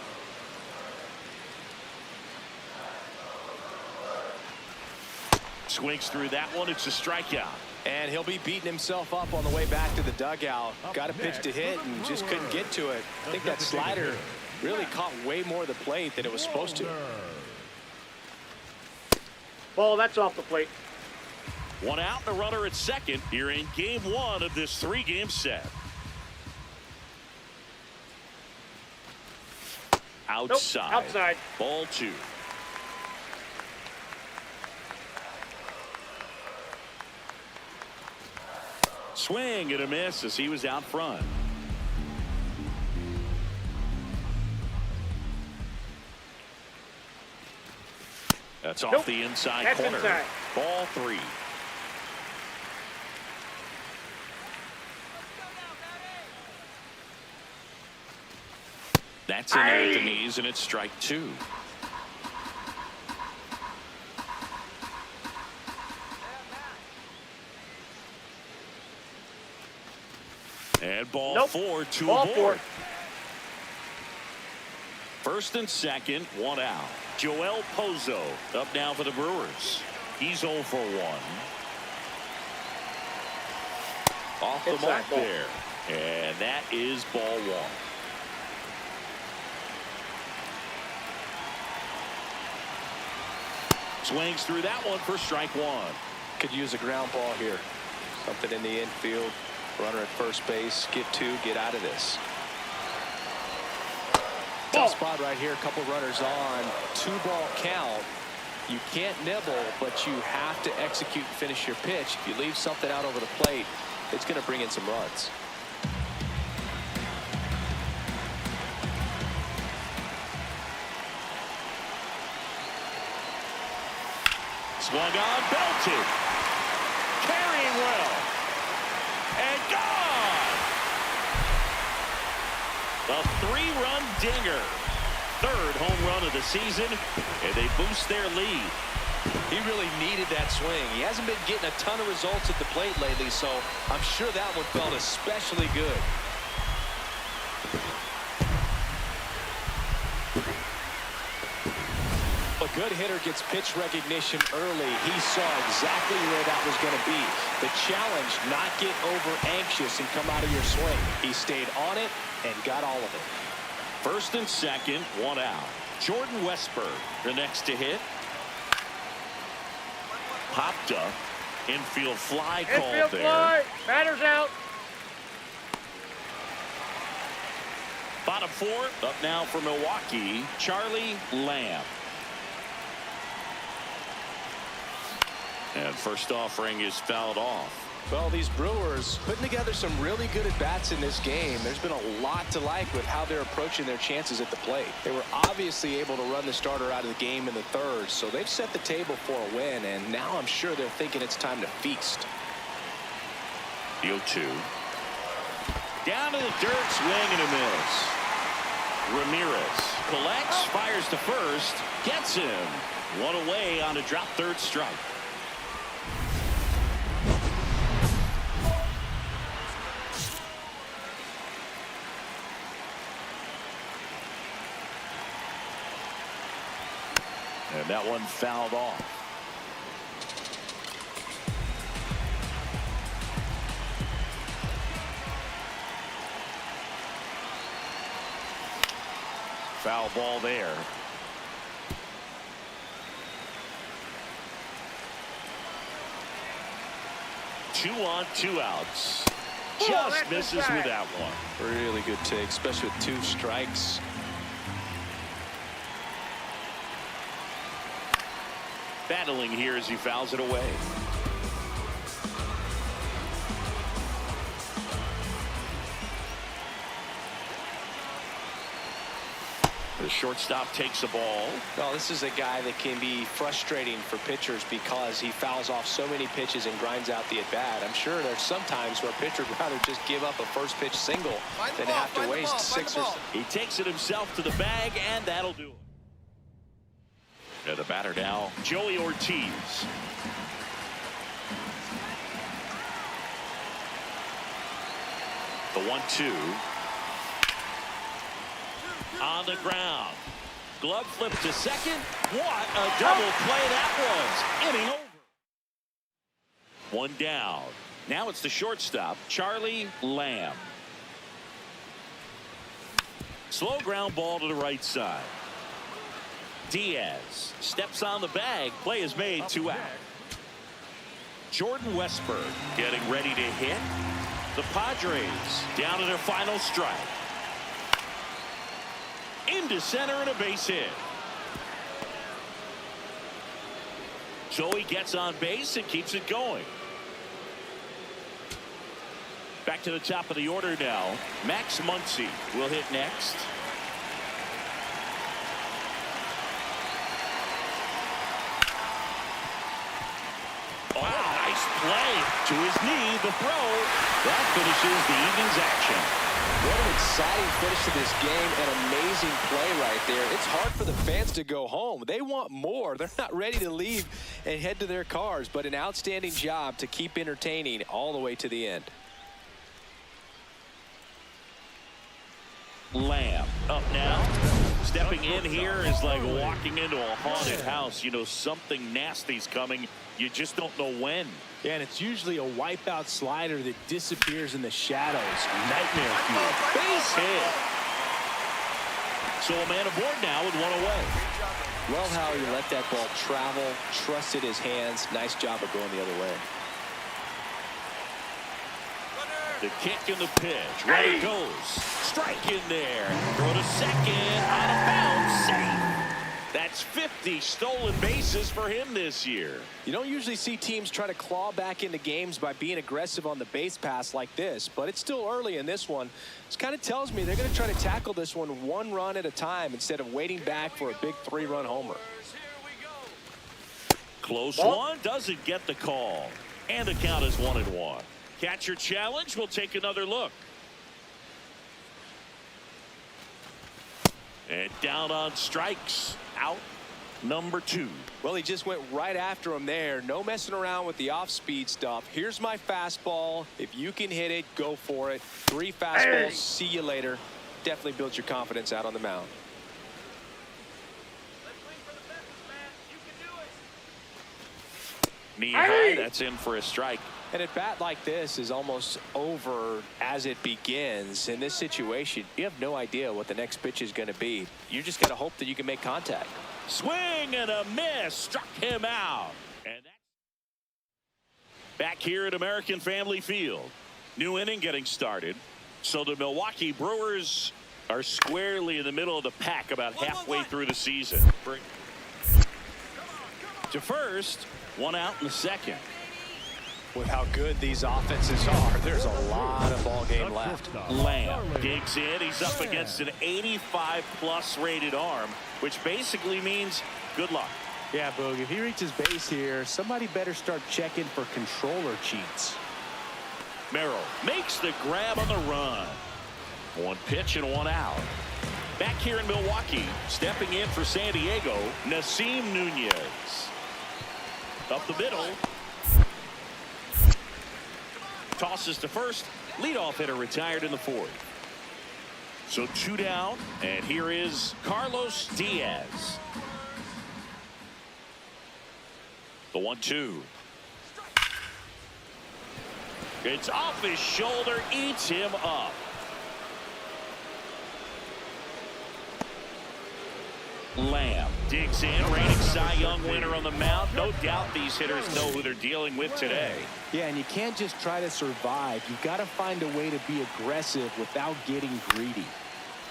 Swings through that one. It's a strikeout. And he'll be beating himself up on the way back to the dugout. Got a pitch to hit and just couldn't get to it. I think that slider really caught way more of the plate than it was supposed to. Ball, that's off the plate. One out, the runner at second here in game one of this three-game set. Outside. Nope, outside. Ball two. Swing and a miss as he was out front. That's off the inside corner. Inside. Ball three. That's in there at the knees, and it's strike two. And ball four, two aboard. First and second, one out. Joel Pozo up now for the Brewers. He's 0 for 1. Off the mark there. And that is ball one. Swings through that one for strike one. Could use a ground ball here. Something in the infield. Runner at first base. Get two. Get out of this. Tough spot right here. A couple runners on. 2-ball count. You can't nibble, but you have to execute and finish your pitch. If you leave something out over the plate, it's going to bring in some runs. Swung on, belted. Carrying well. And gone. The 3-run dinger. Third home run of the season, and they boost their lead. He really needed that swing. He hasn't been getting a ton of results at the plate lately, so I'm sure that one felt especially good. A good hitter gets pitch recognition early. He saw exactly where that was going to be. The challenge, not get over anxious and come out of your swing. He stayed on it and got all of it. First and second, one out. Jordan Westberg, the next to hit. Popped up. Infield fly called there. Infield fly. Batter's out. Bottom four, up now for Milwaukee, Charlie Lamb. And first offering is fouled off. Well, these Brewers putting together some really good at-bats in this game. There's been a lot to like with how they're approaching their chances at the plate. They were obviously able to run the starter out of the game in the third, so they've set the table for a win, and now I'm sure they're thinking it's time to feast. The 0-2. Down to the dirt, swing and a miss. Ramirez collects, fires to first, gets him. One away on a drop third strike. And that one fouled off. Foul ball there. Two on, 2 outs. Just misses with that one. Really good take, especially with 2 strikes. Battling here as he fouls it away. The shortstop takes the ball. Well, this is a guy that can be frustrating for pitchers because he fouls off so many pitches and grinds out the at-bat. I'm sure there's some times where a pitcher would rather just give up a first pitch single than have to waste 6 or 7. He takes it himself to the bag, and that'll do it. And the batter now, Joey Ortiz. The 1-2. On the ground. Glove flip to second. What a double play that was. Inning over. One down. Now it's the shortstop, Charlie Lamb. Slow ground ball to the right side. Diaz steps on the bag. Play is made, 2 out. Jordan Westburg getting ready to hit. The Padres down to their final strike. Into center and a base hit. Joey gets on base and keeps it going. Back to the top of the order now. Max Muncy will hit next. Oh, nice play. To his knee, the throw. That finishes the evening's action. What an exciting finish to this game. An amazing play right there. It's hard for the fans to go home. They want more. They're not ready to leave and head to their cars, but an outstanding job to keep entertaining all the way to the end. Lamb up now. Stepping in here is like walking into a haunted house. You know something nasty's coming. You just don't know when. Yeah, and it's usually a wipeout slider that disappears in the shadows. Nightmare fuel. Base hit. So a man aboard now with one away. Well, how he let that ball travel, trusted his hands. Nice job of going the other way. The kick and the pitch. Runner goes. Strike in there. Throw to second. Out of bounds. Safe. That's 50 stolen bases for him this year. You don't usually see teams try to claw back into games by being aggressive on the base pass like this, but it's still early in this one. This kind of tells me they're going to try to tackle this one run at a time instead of waiting back for a big 3-run homer. Close one, doesn't get the call. And the count is 1-1. Catcher challenge, we'll take another look. And down on strikes. Out number 2. Well, he just went right after him there. No messing around with the off-speed stuff. Here's my fastball. If you can hit it, go for it. 3 fastballs. See you later. Definitely builds your confidence out on the mound. Knee high, that's in for a strike. And a bat like this is almost over as it begins. In this situation, you have no idea what the next pitch is going to be. You just got to hope that you can make contact. Swing and a miss. Struck him out. And that's back here at American Family Field. New inning getting started. So the Milwaukee Brewers are squarely in the middle of the pack about halfway through the season. To first, 1 out in the second. With how good these offenses are, there's a lot of ball game left. Lamb digs in. He's up against an 85+ rated arm, which basically means good luck. Yeah, Boog, if he reaches base here, somebody better start checking for controller cheats. Merrill makes the grab on the run. One pitch and one out. Back here in Milwaukee, stepping in for San Diego, Nasim Nunez. Up the middle. Tosses to first. Leadoff hitter retired in the fourth. So 2 down, and here is Carlos Diaz. The 1-2. It's off his shoulder, eats him up. Lamb digs in, reigning Cy Young winner on the mound. No doubt these hitters know who they're dealing with today. Yeah, and you can't just try to survive. You've got to find a way to be aggressive without getting greedy.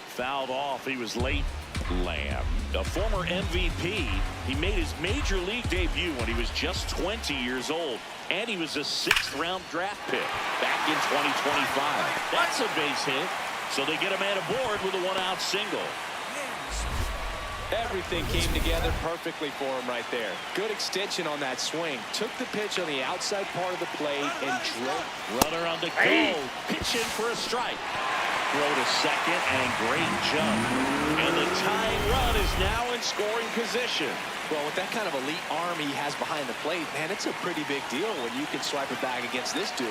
Fouled off. He was late. Lamb, a former MVP. He made his major league debut when he was just 20 years old. And he was a 6th-round draft pick back in 2025. That's a base hit. So they get a man aboard with a 1-out single. Everything came together perfectly for him right there. Good extension on that swing. Took the pitch on the outside part of the plate and drove. Runner on the go. Pitch in for a strike. Throw to second and great jump. And the tying run is now in scoring position. Well, with that kind of elite arm he has behind the plate, man, it's a pretty big deal when you can swipe it back against this dude.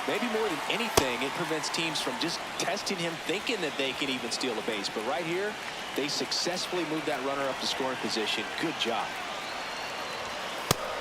Maybe more than anything, it prevents teams from just testing him, thinking that they can even steal a base. But right here, they successfully moved that runner up to scoring position. Good job.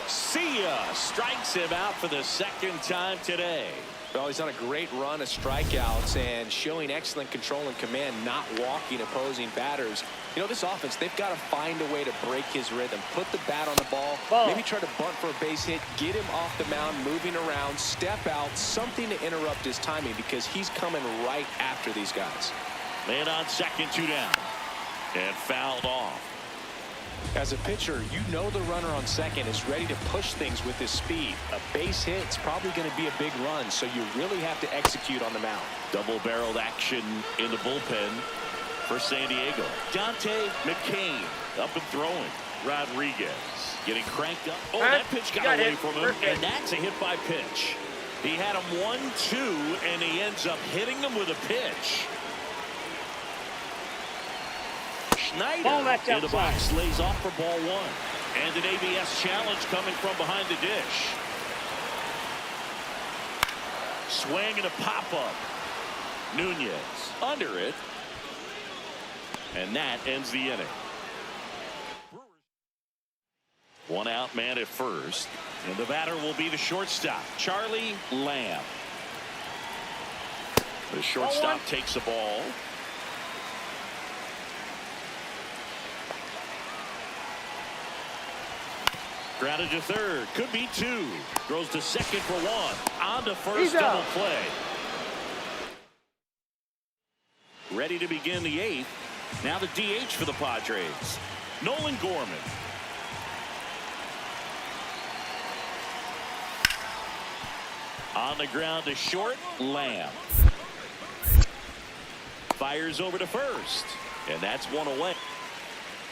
See ya. Strikes him out for the 2nd time today. Well, he's on a great run of strikeouts and showing excellent control and command, not walking opposing batters. You know, this offense, they've got to find a way to break his rhythm, put the bat on the ball, maybe try to bunt for a base hit, get him off the mound, moving around, step out, something to interrupt his timing because he's coming right after these guys. Man on second, 2 down. And fouled off. As a pitcher, you know the runner on second is ready to push things with his speed. A base hit, it's probably going to be a big run, so you really have to execute on the mound. Double-barreled action in the bullpen for San Diego. Dante McCain up and throwing. Rodriguez getting cranked up. Oh, that pitch got away from him, and that's a hit by pitch. He had him 1-2, and he ends up hitting him with a pitch. Schneider in the box lays off for ball 1. And an ABS challenge coming from behind the dish. Swing and a pop-up. Nunez under it. And that ends the inning. 1 out, man at first. And the batter will be the shortstop, Charlie Lamb. The shortstop takes the ball. Grounded to third. Could be 2. Throws to second for 1. On to first, double play. Ready to begin the 8th. Now the DH for the Padres, Nolan Gorman. On the ground to short, Lamb. Fires over to first. And that's 1 away.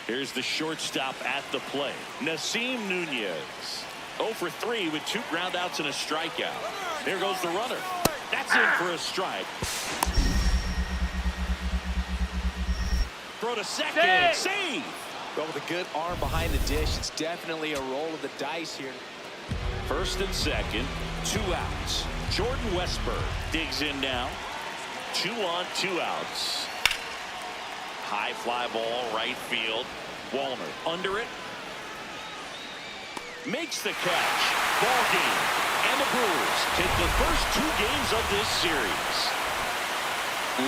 Here's the shortstop at the plate, Nasim Nunez. 0 for 3 with 2 groundouts and a strikeout. There goes the runner. That's in for a strike. Throw to second. Save. Well, with a good arm behind the dish, it's definitely a roll of the dice here. First and second, 2 outs. Jordan Westberg digs in now. 2 on, 2 outs. High fly ball, right field. Wallner under it. Makes the catch. Ball game. And the Brewers take the first 2 games of this series.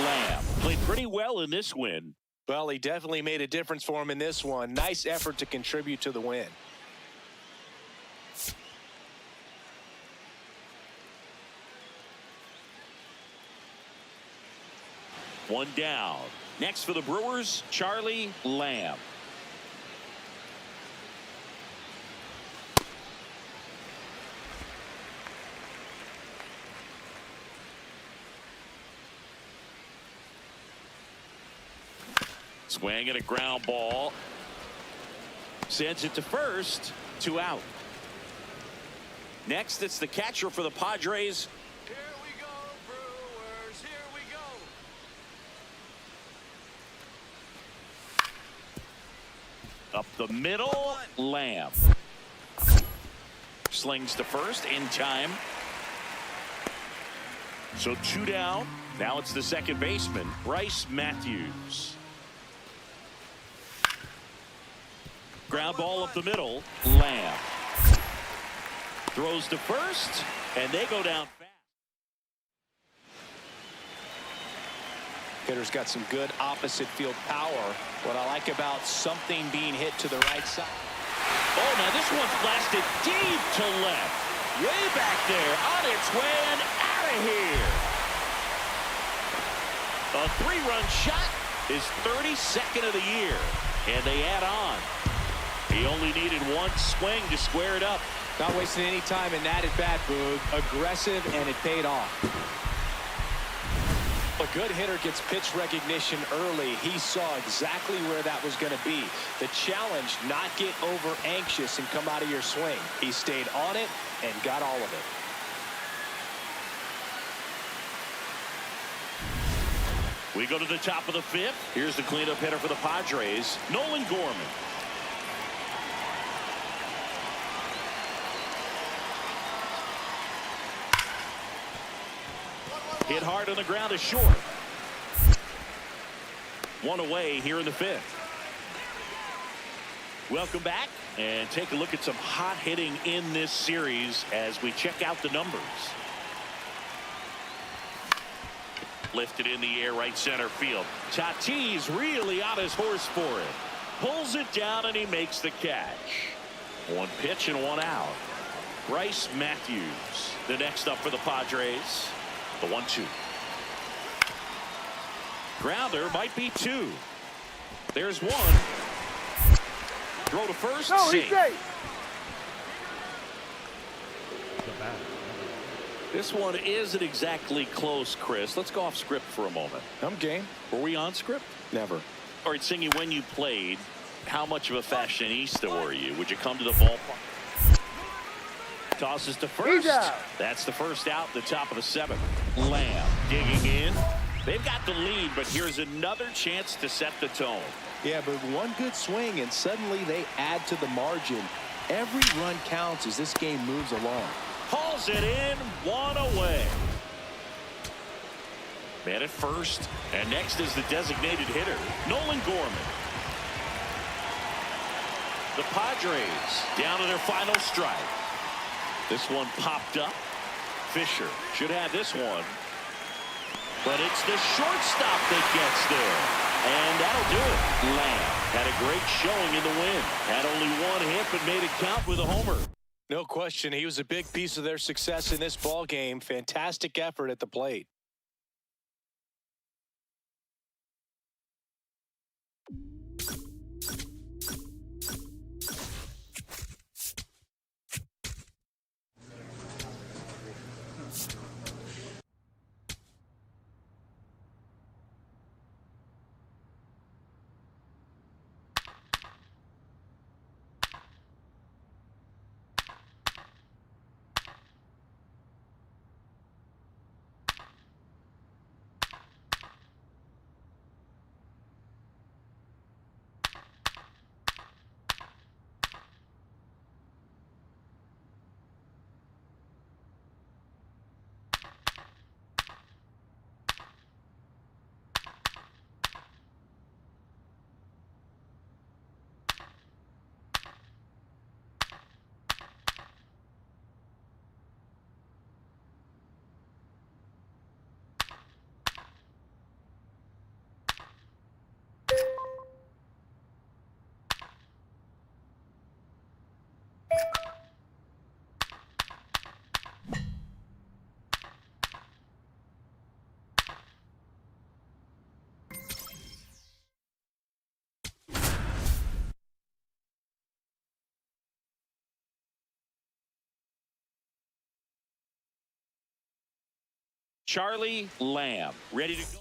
Lamb played pretty well in this win. Well, he definitely made a difference for him in this one. Nice effort to contribute to the win. One down. Next for the Brewers, Charlie Lamb. Swing and a ground ball. Sends it to first. 2 out. Next, it's the catcher for the Padres, Up the middle, Lamb. Slings to first in time. So 2 down. Now it's the second baseman, Bryce Matthews. Ground ball up the middle, Lamb. Throws to first, and they go down fast. Hitter's got some good opposite field power. What I like about something being hit to the right side. Oh, now this one's blasted deep to left. Way back there, on its way and out of here. A 3-run shot, his 32nd of the year, and they add on. He only needed one swing to square it up. Not wasting any time in that at bat, Boog. Aggressive, and it paid off. A good hitter gets pitch recognition early. He saw exactly where that was going to be. The challenge, not get over anxious and come out of your swing. He stayed on it and got all of it. We go to the top of the 5th. Here's the cleanup hitter for the Padres, Nolan Gorman. Hit hard on the ground is short. 1 away here in the 5th. Welcome back and take a look at some hot hitting in this series as we check out the numbers. Lifted in the air, right center field. Tatis really on his horse for it. Pulls it down and he makes the catch. 1 pitch and 1 out. Bryce Matthews, the next up for the Padres. The 1-2. Grounder might be 2. There's 1. Throw to first. No, he's safe. The batter. This one isn't exactly close, Chris. Let's go off script for a moment. I'm game. Were we on script? Never. All right, Singy, when you played, how much of a fashionista were you? Would you come to the ballpark? Tosses to first. That's the first out, the top of the 7th. Lamb digging in. They've got the lead, but here's another chance to set the tone. Yeah, but one good swing, and suddenly they add to the margin. Every run counts as this game moves along. Hauls it in, 1 away. Man at first, and next is the designated hitter, Nolan Gorman. The Padres down to their final strike. This one popped up. Fisher should have this one. But it's the shortstop that gets there. And that'll do it. Lamb had a great showing in the win. Had only 1 hit but made it count with a homer. No question, he was a big piece of their success in this ball game. Fantastic effort at the plate. Charlie Lamb ready to go.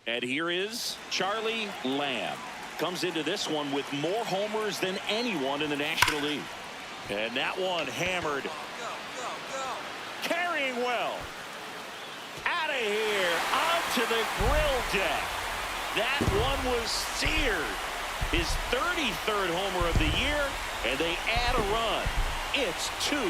And here is Charlie Lamb. Comes into this one with more homers than anyone in the National League. And that one hammered. Carrying well. Out of here. Onto the grill deck. That one was seared. his 33rd homer of the year, and they add a run. It's 2-0.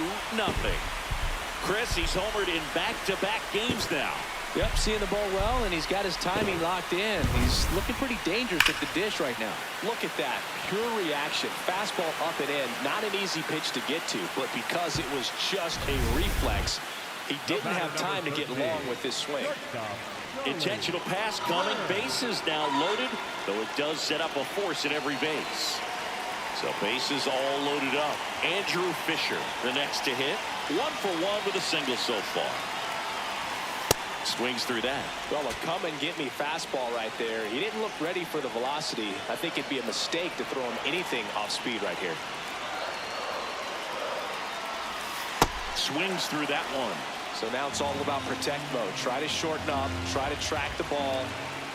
Chris, he's homered in back-to-back games now. Yep, seeing the ball well, and he's got his timing locked in. He's looking pretty dangerous at the dish right now. Look at that. Pure reaction. Fastball up and in. Not an easy pitch to get to, but because it was just a reflex, he didn't have time to get long with this swing. Intentional pass coming. Bases now loaded, though it does set up a force at every base. So bases all loaded up. Andrew Fisher, the next to hit. 1 for 1 with a single so far. Swings through that. Well, a come-and-get-me fastball right there. He didn't look ready for the velocity. I think it'd be a mistake to throw him anything off speed right here. Swings through that one. So now it's all about protect mode. Try to shorten up. Try to track the ball.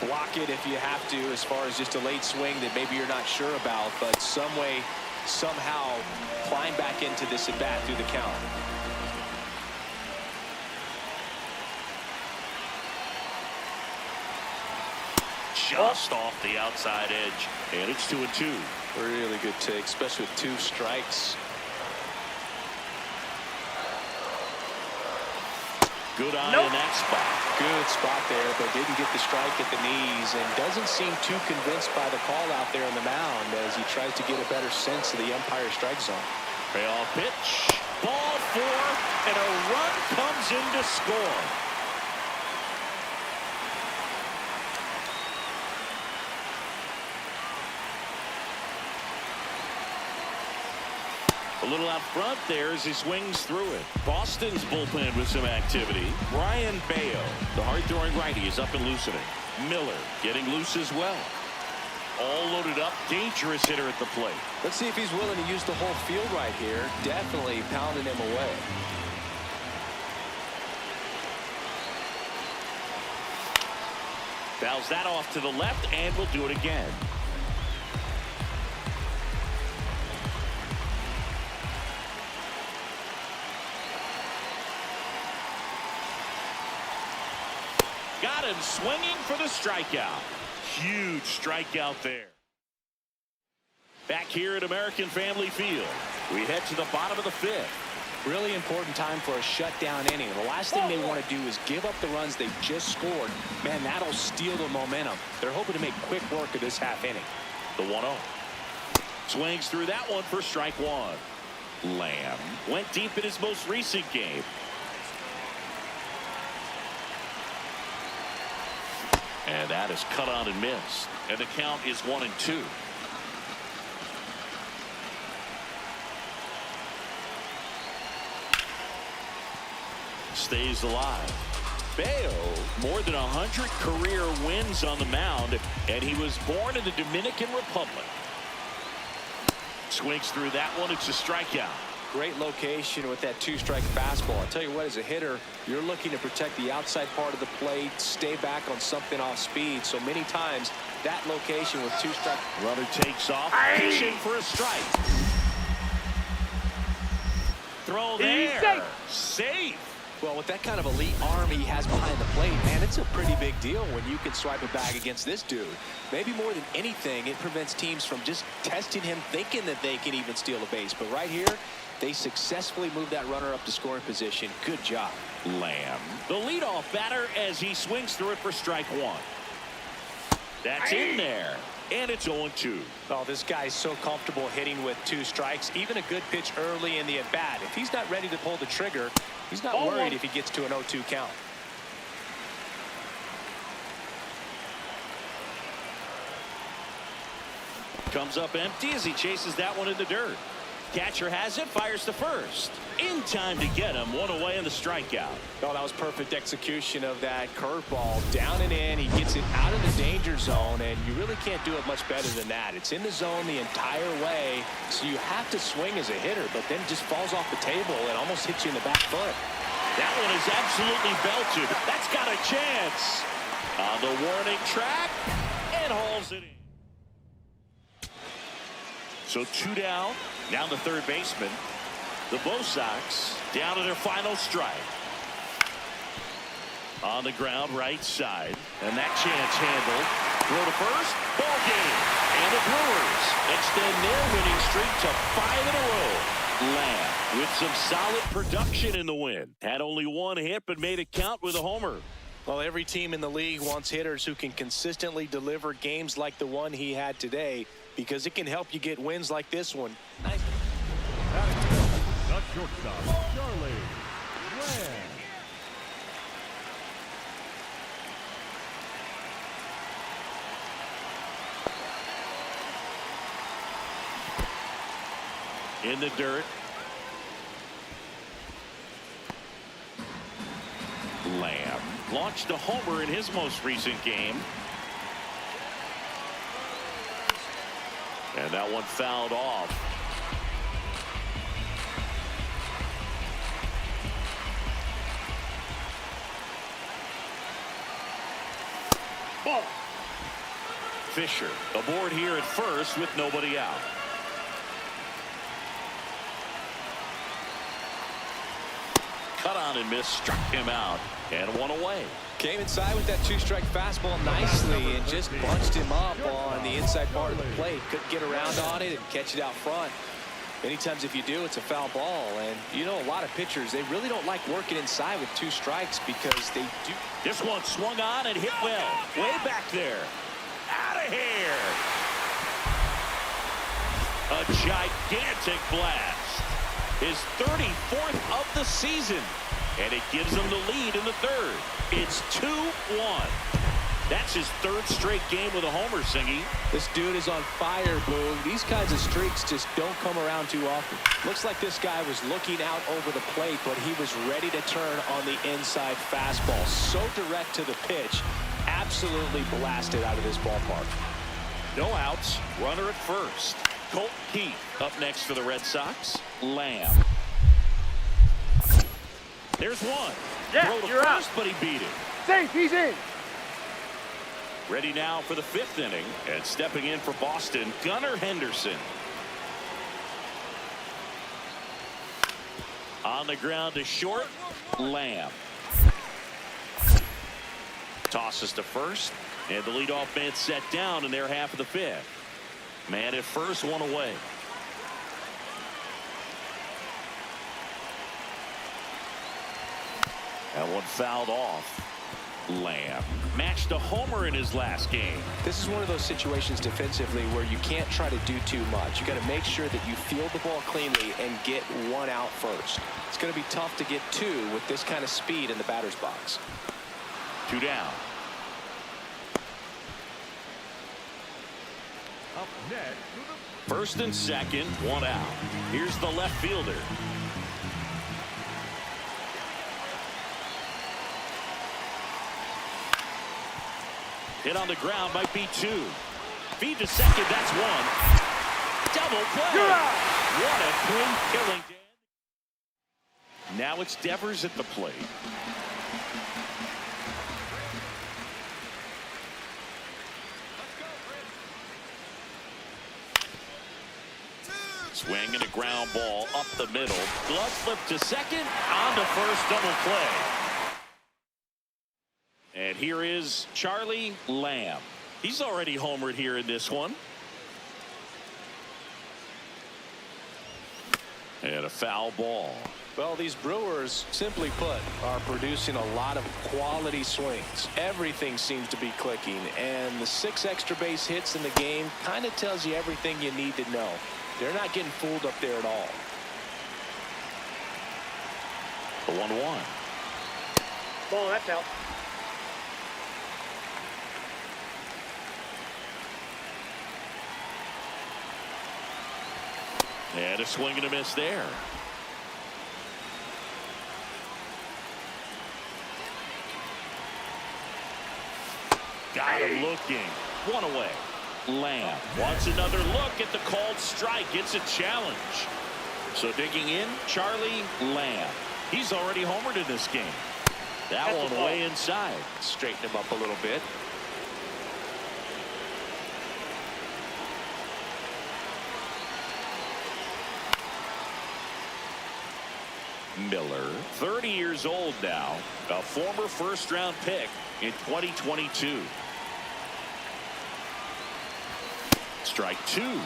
Block it if you have to, as far as just a late swing that maybe you're not sure about. But some way, somehow, climb back into this at-bat through the count. Just off the outside edge, and it's 2-2. Really good take, especially with 2 strikes. Good eye in that spot. Good spot there, but didn't get the strike at the knees, and doesn't seem too convinced by the call out there on the mound as he tries to get a better sense of the umpire strike zone. Payoff pitch. Ball 4, and a run comes in to score. A little out front there as he swings through it. Boston's bullpen with some activity. Brian Bayo, the hard-throwing righty, is up and loosening. Miller getting loose as well. All loaded up. Dangerous hitter at the plate. Let's see if he's willing to use the whole field right here. Definitely pounding him away. Fouls that off to the left, and will do it again. Got him swinging for the strikeout. Huge strikeout there. Back here at American Family Field, we head to the bottom of the 5th. Really important time for a shutdown inning. The last thing they want to do is give up the runs they just scored. Man, that'll steal the momentum. They're hoping to make quick work of this half inning. The 1-0. Swings through that one for strike 1. Lamb went deep in his most recent game. And that is cut on and missed. And the count is 1-2. Stays alive. Bayo, more than 100 career wins on the mound, and he was born in the Dominican Republic. Swings through that one. It's a strikeout. Great location with that 2-strike fastball. I tell you what, as a hitter, you're looking to protect the outside part of the plate, stay back on something off speed. So many times that location with 2 strikes. Runner takes off, pitching for a strike. Throw there. Safe. Well, with that kind of elite arm he has behind the plate, man, it's a pretty big deal when you can swipe a bag against this dude. Maybe more than anything, it prevents teams from just testing him, thinking that they can even steal a base. But right here, they successfully moved that runner up to scoring position. Good job. Lamb, the leadoff batter, as he swings through it for strike 1. That's in there. And it's 0-2. Oh, this guy's so comfortable hitting with 2 strikes. Even a good pitch early in the at-bat. If he's not ready to pull the trigger, he's not worried if he gets to an 0-2 count. Comes up empty as he chases that one in the dirt. Catcher has it, fires to first. In time to get him, 1 away in the strikeout. Oh, that was perfect execution of that curveball. Down and in, he gets it out of the danger zone, and you really can't do it much better than that. It's in the zone the entire way, so you have to swing as a hitter, but then it just falls off the table and almost hits you in the back foot. That one is absolutely belted. That's got a chance. On the warning track, and hauls it in. So 2 down. Now the third baseman. The Bo Sox down to their final strike. On the ground, right side. And that chance handled. throw to first. Ball game. And the Brewers extend their winning streak to 5 in a row. Lamb with some solid production in the win. Had only one hit but made it count with a homer. Well, every team in the league wants hitters who can consistently deliver games like the one he had today, because it can help you get wins like this one. Nice. The shortstop, Charlie Lamb. In the dirt. Lamb launched a homer in his most recent game. And that one fouled off. Ball. Fisher aboard here at first with nobody out. Cut on and missed, struck him out, and one away. Came inside with that two-strike fastball nicely and just bunched him up on the inside part of the plate. Couldn't get around on it and catch it out front. Many times if you do, it's a foul ball. And you know, a lot of pitchers, they really don't like working inside with 2 strikes because they do. This one swung on and hit well. Way back there. Out of here. A gigantic blast. His 34th of the season. And it gives him the lead in the 3rd. It's 2-1. That's his 3rd straight game with a homer, Singy. This dude is on fire, Boog. These kinds of streaks just don't come around too often. Looks like this guy was looking out over the plate, but he was ready to turn on the inside fastball. So direct to the pitch. Absolutely blasted out of this ballpark. No outs. Runner at first. Colt Keith up next for the Red Sox. Lamb. There's one. Yeah, Throw to you're first, out. but he beat it. Safe, he's in. Ready now for the 5th inning. And stepping in for Boston, Gunnar Henderson. On the ground to short. Lamb. Tosses to first. And the leadoff man set down in their half of the 5th. Man at first, one away. That one fouled off. Lamb matched a homer in his last game. This is one of those situations defensively where you can't try to do too much. You got to make sure that you field the ball cleanly and get 1 out first. It's going to be tough to get 2 with this kind of speed in the batter's box. 2 down. Up next, First and second, 1 out. Here's the left fielder. Hit on the ground, might be 2. Feed to second, that's 1. Double play. What a clean killing. Now it's Devers at the plate. Swing and a ground ball up the middle. Glove flip to second. On to first, double play. And here is Charlie Lamb. He's already homered here in this one. And a foul ball. Well, these Brewers, simply put, are producing a lot of quality swings. Everything seems to be clicking, and the 6 extra base hits in the game kind of tells you everything you need to know. They're not getting fooled up there at all. The 1-1. Ball, that's out. And a swing and a miss there. Got him looking. 1 away. Lamb wants another look at the called strike. It's a challenge. So digging in, Charlie Lamb. He's already homered in this game. That one way inside. Straighten him up a little bit. Miller, 30 years old now, a former first-round pick in 2022. Strike two.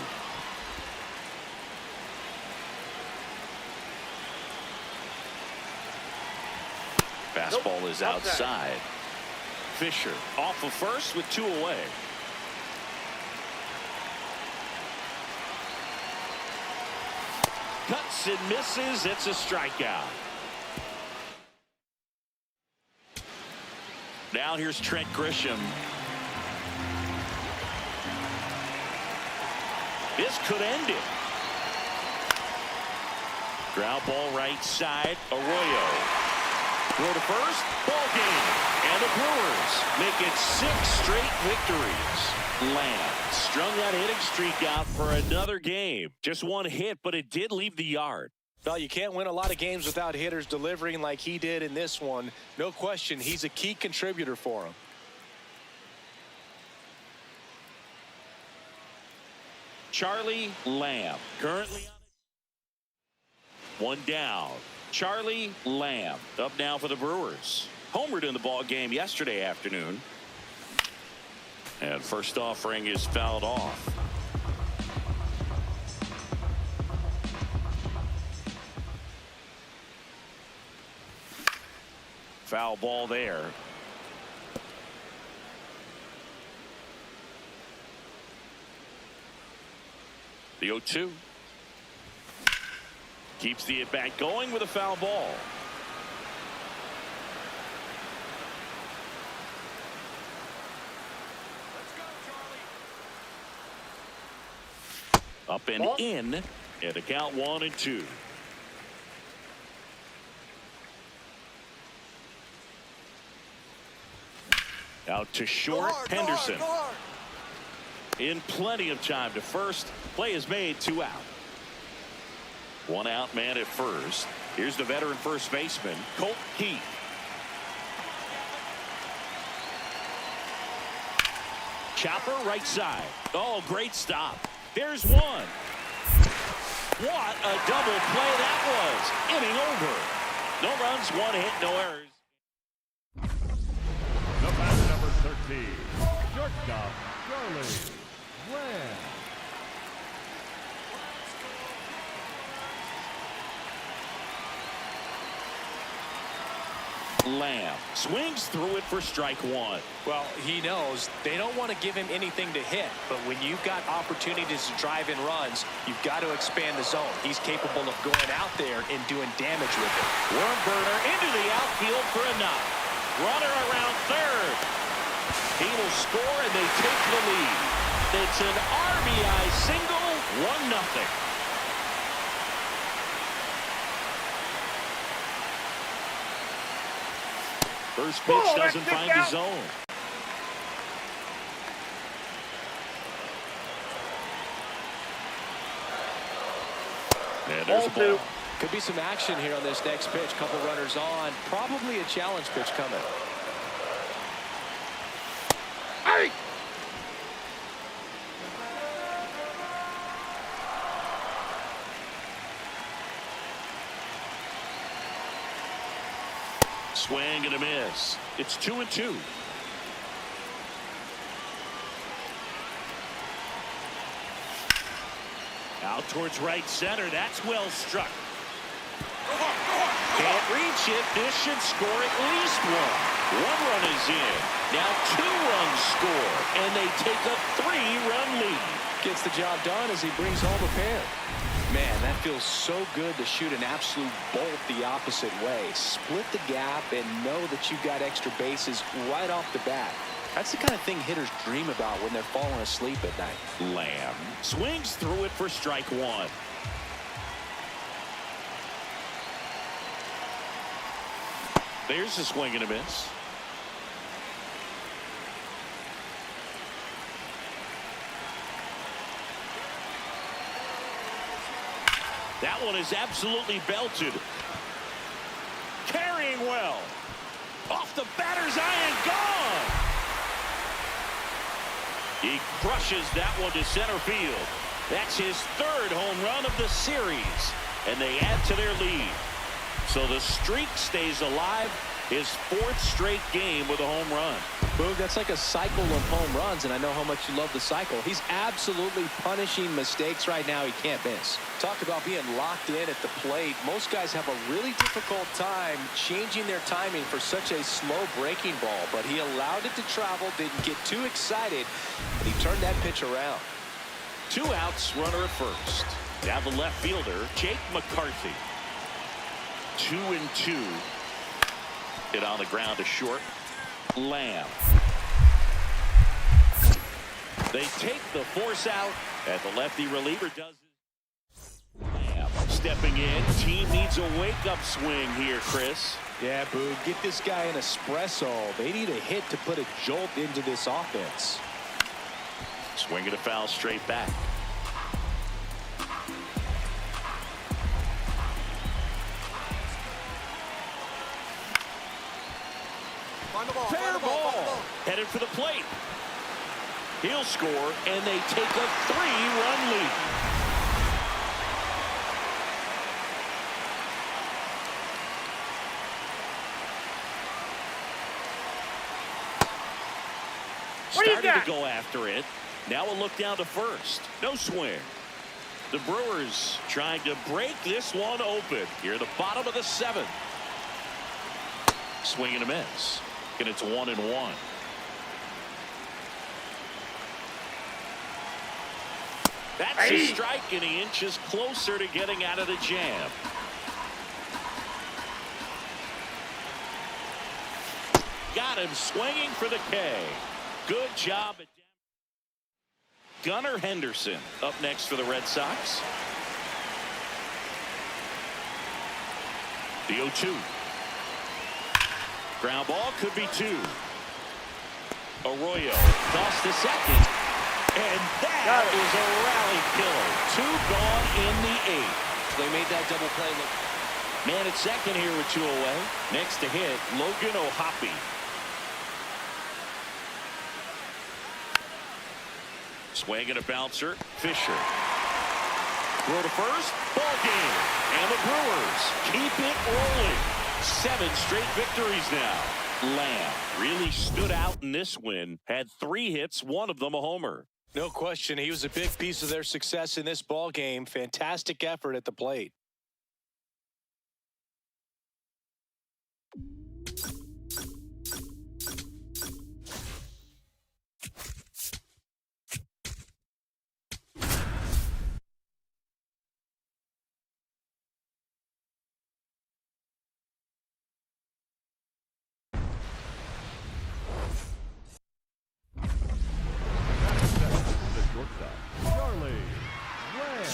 Fastball is outside. Fisher off of first with two away. Cuts and misses. It's a strikeout. Now here's Trent Grisham. This could end it. Ground ball right side. Arroyo. Throw to first. Ball game. And the Brewers make it 6 straight victories. Lamb strung that hitting streak out for another game. Just one hit, but it did leave the yard. Well, you can't win a lot of games without hitters delivering like he did in this one. No question, he's a key contributor for him. Charlie Lamb currently on one down. Charlie Lamb up now for the Brewers. Homered in the ball game yesterday afternoon. And first offering is fouled off. Foul ball there. The 0-2. Keeps the at-bat going with a foul ball. Up and in, and a count 1-2. Out to short. Henderson. In plenty of time to first. Play is made. 2 out. 1 out man at first. Here's the veteran first baseman, Colt Keith. Chopper right side. Oh, great stop. There's one. What a double play that was. Inning over. No runs, 1 hit, no errors. The batter, number 13, shortstop, Charlie Lamb. Lamb swings through it for strike 1. Well, he knows they don't want to give him anything to hit, but when you've got opportunities to drive in runs, you've got to expand the zone. He's capable of going out there and doing damage with it. Worm burner into the outfield for a knock. Runner around third. He will score and they take the lead. It's an RBI single, 1-0. First pitch doesn't find the zone. And there's a ball. Could be some action here on this next pitch. Couple runners on. Probably a challenge pitch coming. Hey! Swing and a miss. It's 2-2. Out towards right center. That's well struck. Can't reach it. This should score at least 1. 1 run is in. Now 2 runs score. And they take a 3-run lead. Gets the job done as he brings home a pair. Man, that feels so good to shoot an absolute bolt the opposite way. Split the gap and know that you've got extra bases right off the bat. That's the kind of thing hitters dream about when they're falling asleep at night. Lamb swings through it for strike 1. There's a swing and a miss. That one is absolutely belted. Carrying well. Off the batter's iron, gone. He crushes that one to center field. That's his 3rd home run of the series. And they add to their lead. So the streak stays alive. His 4th straight game with a home run. Boog, that's like a cycle of home runs, and I know how much you love the cycle. He's absolutely punishing mistakes right now he can't miss. Talk about being locked in at the plate. Most guys have a really difficult time changing their timing for such a slow breaking ball, but he allowed it to travel, didn't get too excited, and he turned that pitch around. 2 outs, runner at first. Now the left fielder, Jake McCarthy. 2-2. Hit on the ground to short. Lamb. They take the force out, and the lefty reliever does it. Lamb stepping in. Team needs a wake-up swing here, Chris. Yeah, Boog, get this guy an espresso. They need a hit to put a jolt into this offense. Swinging a foul straight back. Find the ball. Fair Find the ball. Find the ball. ball. Headed for the plate. He'll score, and they take a 3-run lead. What do you Started got? to go after it. Now a look down to first. No swing. The Brewers trying to break this one open here at the bottom of the 7th. Swing and a miss. And it's 1-1. That's a strike, and he inches closer to getting out of the jam. Got him swinging for the K. Good job. Gunnar Henderson up next for the Red Sox. The 0-2. Ground ball could be 2. Arroyo toss to second. And that is a rally killer. 2 gone in the 8th. They made that double play look. Man at second here with 2 away. Next to hit, Logan O'Hoppe. Swing and a bouncer. Fisher. Throw to first. Ball game. And the Brewers keep it rolling. 7 straight victories now. Lamb really stood out in this win. Had 3 hits, 1 of them a homer. No question, he was a big piece of their success in this ball game. Fantastic effort at the plate. The shortstop, Charlie Lamb.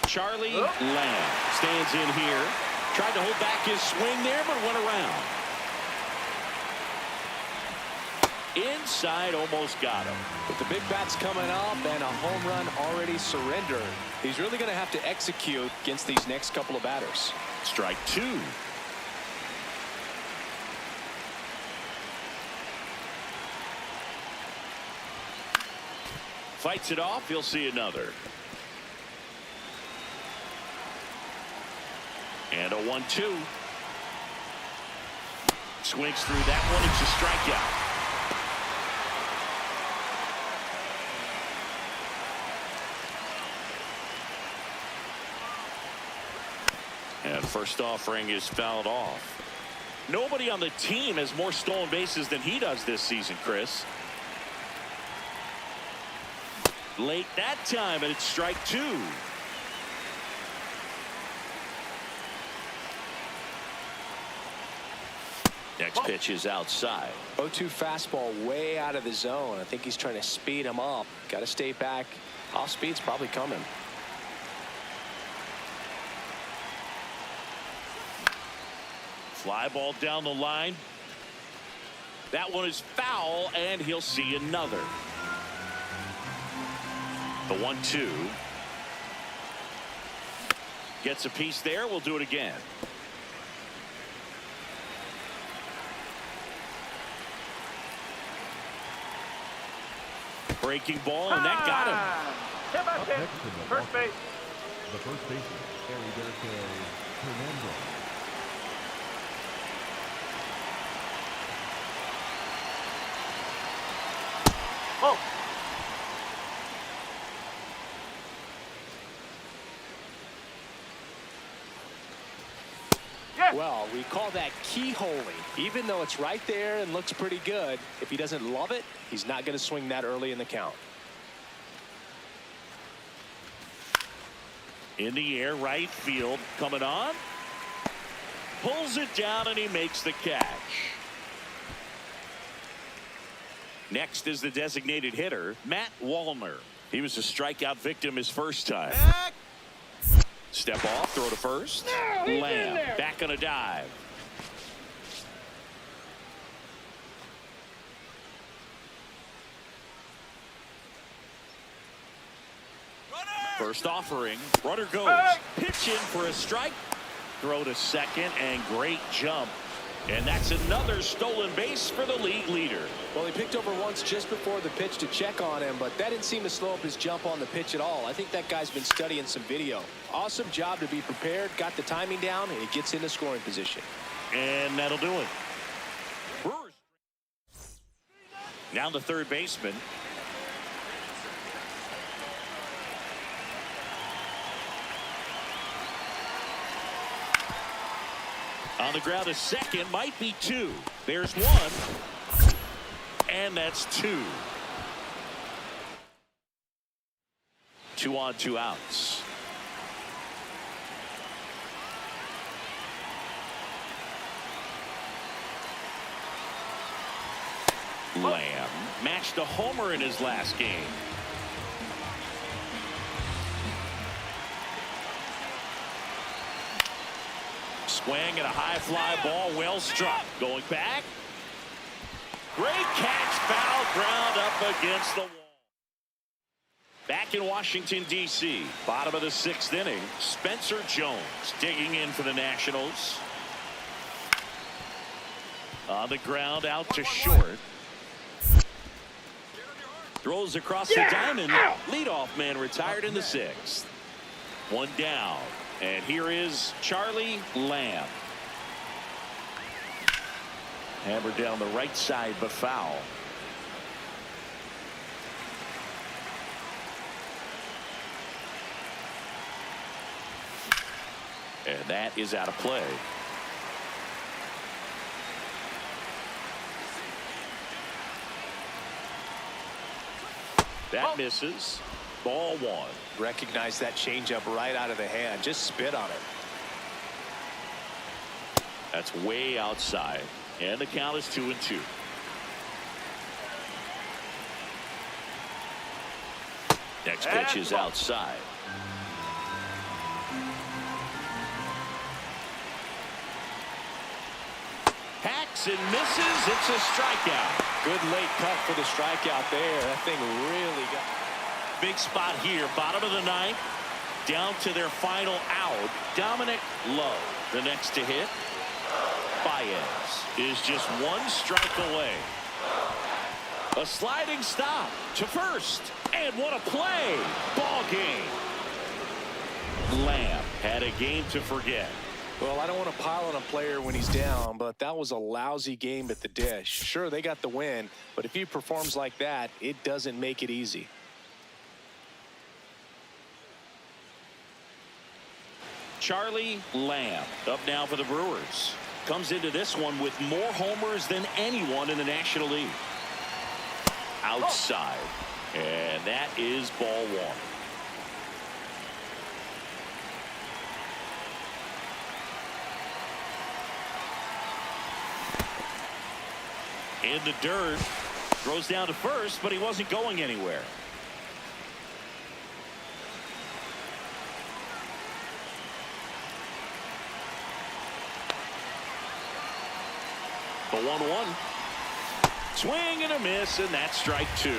Charlie Lamb stands in here. Tried to hold back his swing there, but went around. Inside, almost got him. With the big bats coming up and a home run already surrendered, he's really going to have to execute against these next couple of batters. Strike 2. Fights it off. He'll see another. And a 1-2. Swings through that one. It's a strikeout. And first offering is fouled off. Nobody on the team has more stolen bases than he does this season, Chris. Late that time, and it's strike 2. Next pitch is outside. 0-2 fastball way out of the zone. I think he's trying to speed him up. Got to stay back. Off speed's probably coming. Fly ball down the line. That one is foul, and he'll see another. The 1-2. Gets a piece there. We'll do it again. Breaking ball, and that got him. How about Up that? next in the First ball base. The first baseman, carry their carry, Fernando. Oh. Yeah. Well, we call that keyholing. Even though it's right there and looks pretty good, if he doesn't love it, he's not going to swing that early in the count. In the air, right field, coming on. Pulls it down, and he makes the catch. Next is the designated hitter, Matt Wallner. He was a strikeout victim his first time. Step off, throw to first. Lamb back on a dive. First offering, runner goes. Pitch in for a strike. Throw to second, and great jump. And that's another stolen base for the league leader. Well, he picked over once just before the pitch to check on him, but that didn't seem to slow up his jump on the pitch at all. I think that guy's been studying some video. Awesome job to be prepared, got the timing down, and he gets into scoring position. And that'll do it. Brewers. Now the third baseman. On the ground, a second, might be two. There's one. And that's two. 2 on, 2 outs. Lamb matched a homer in his last game. Swing and a high fly ball, well struck. Going back. Great catch, foul ground up against the wall. Back in Washington, D.C., bottom of the 6th inning, Spencer Jones digging in for the Nationals. On the ground, out to short. Throws across the diamond. Leadoff man retired in the 6th. One down. And here is Charlie Lamb. Hammered down the right side, but foul. And that is out of play. That misses. Ball 1. Recognize that changeup right out of the hand. Just spit on it. That's way outside. And the count is 2-2. Next pitch is outside. Hacks and misses. It's a strikeout. Good late cut for the strikeout there. That thing really got. Big spot here, bottom of the 9th, down to their final out. Dominic Love, the next to hit. Baez is just 1 strike away. A sliding stop to first, and what a play! Ball game. Lamb had a game to forget. Well, I don't want to pile on a player when he's down, but that was a lousy game at the dish. Sure, they got the win, but if he performs like that, it doesn't make it easy. Charlie Lamb up now for the Brewers. Comes into this one with more homers than anyone in the National League. Outside. And that is ball 1. In the dirt. Throws down to first, but he wasn't going anywhere. The 1-1. Swing and a miss, and that's strike 2.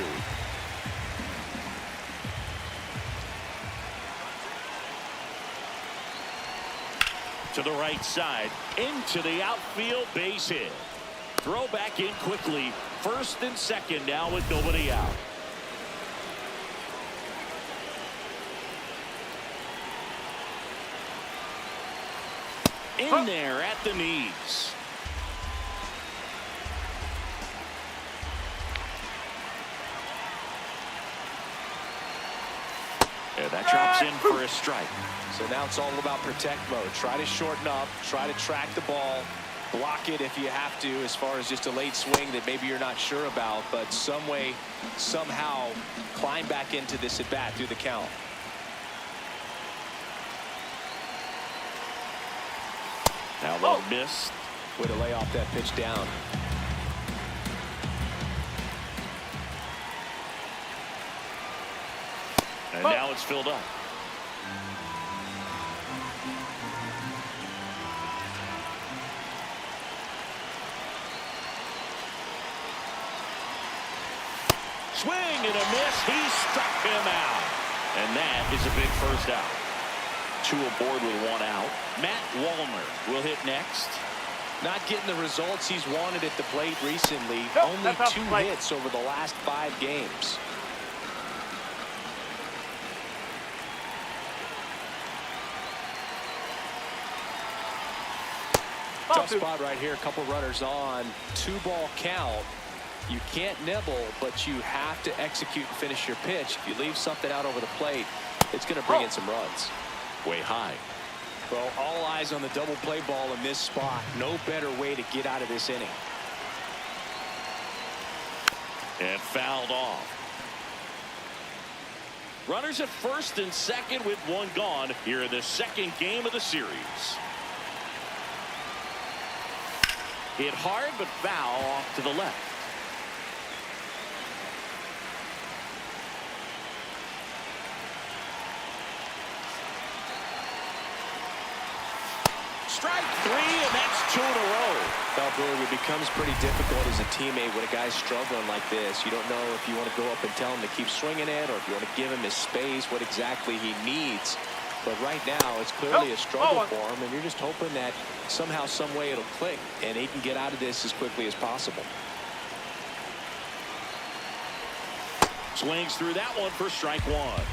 To the right side, into the outfield, base hit. Throw back in quickly. First and second now with nobody out. in there at the knees. And that drops in for a strike. So now it's all about protect mode. Try to shorten up, try to track the ball, block it if you have to, as far as just a late swing that maybe you're not sure about, but some way, somehow climb back into this at bat through the count. Now they'll miss. Way to lay off that pitch down. And now it's filled up. Swing and a miss. He struck him out. And that is a big first out. Two aboard with one out. Matt Wallner will hit next. Not getting the results he's wanted at the plate recently. Only 2 hits over the last 5 games. Tough spot right here. A couple runners on. 2-ball count. You can't nibble, but you have to execute and finish your pitch. If you leave something out over the plate, it's going to bring in some runs. Way high. Well, all eyes on the double play ball in this spot. No better way to get out of this inning. And fouled off. Runners at first and second with one gone here in the second game of the series. Hit hard but foul off to the left. Strike 3, and that's 2 in a row. Well, Boog, it becomes pretty difficult as a teammate when a guy's struggling like this. You don't know if you want to go up and tell him to keep swinging it or if you want to give him his space, what exactly he needs. But right now, it's clearly a struggle for him, and you're just hoping that somehow, some way it'll click, and he can get out of this as quickly as possible. Swings through that one for strike 1.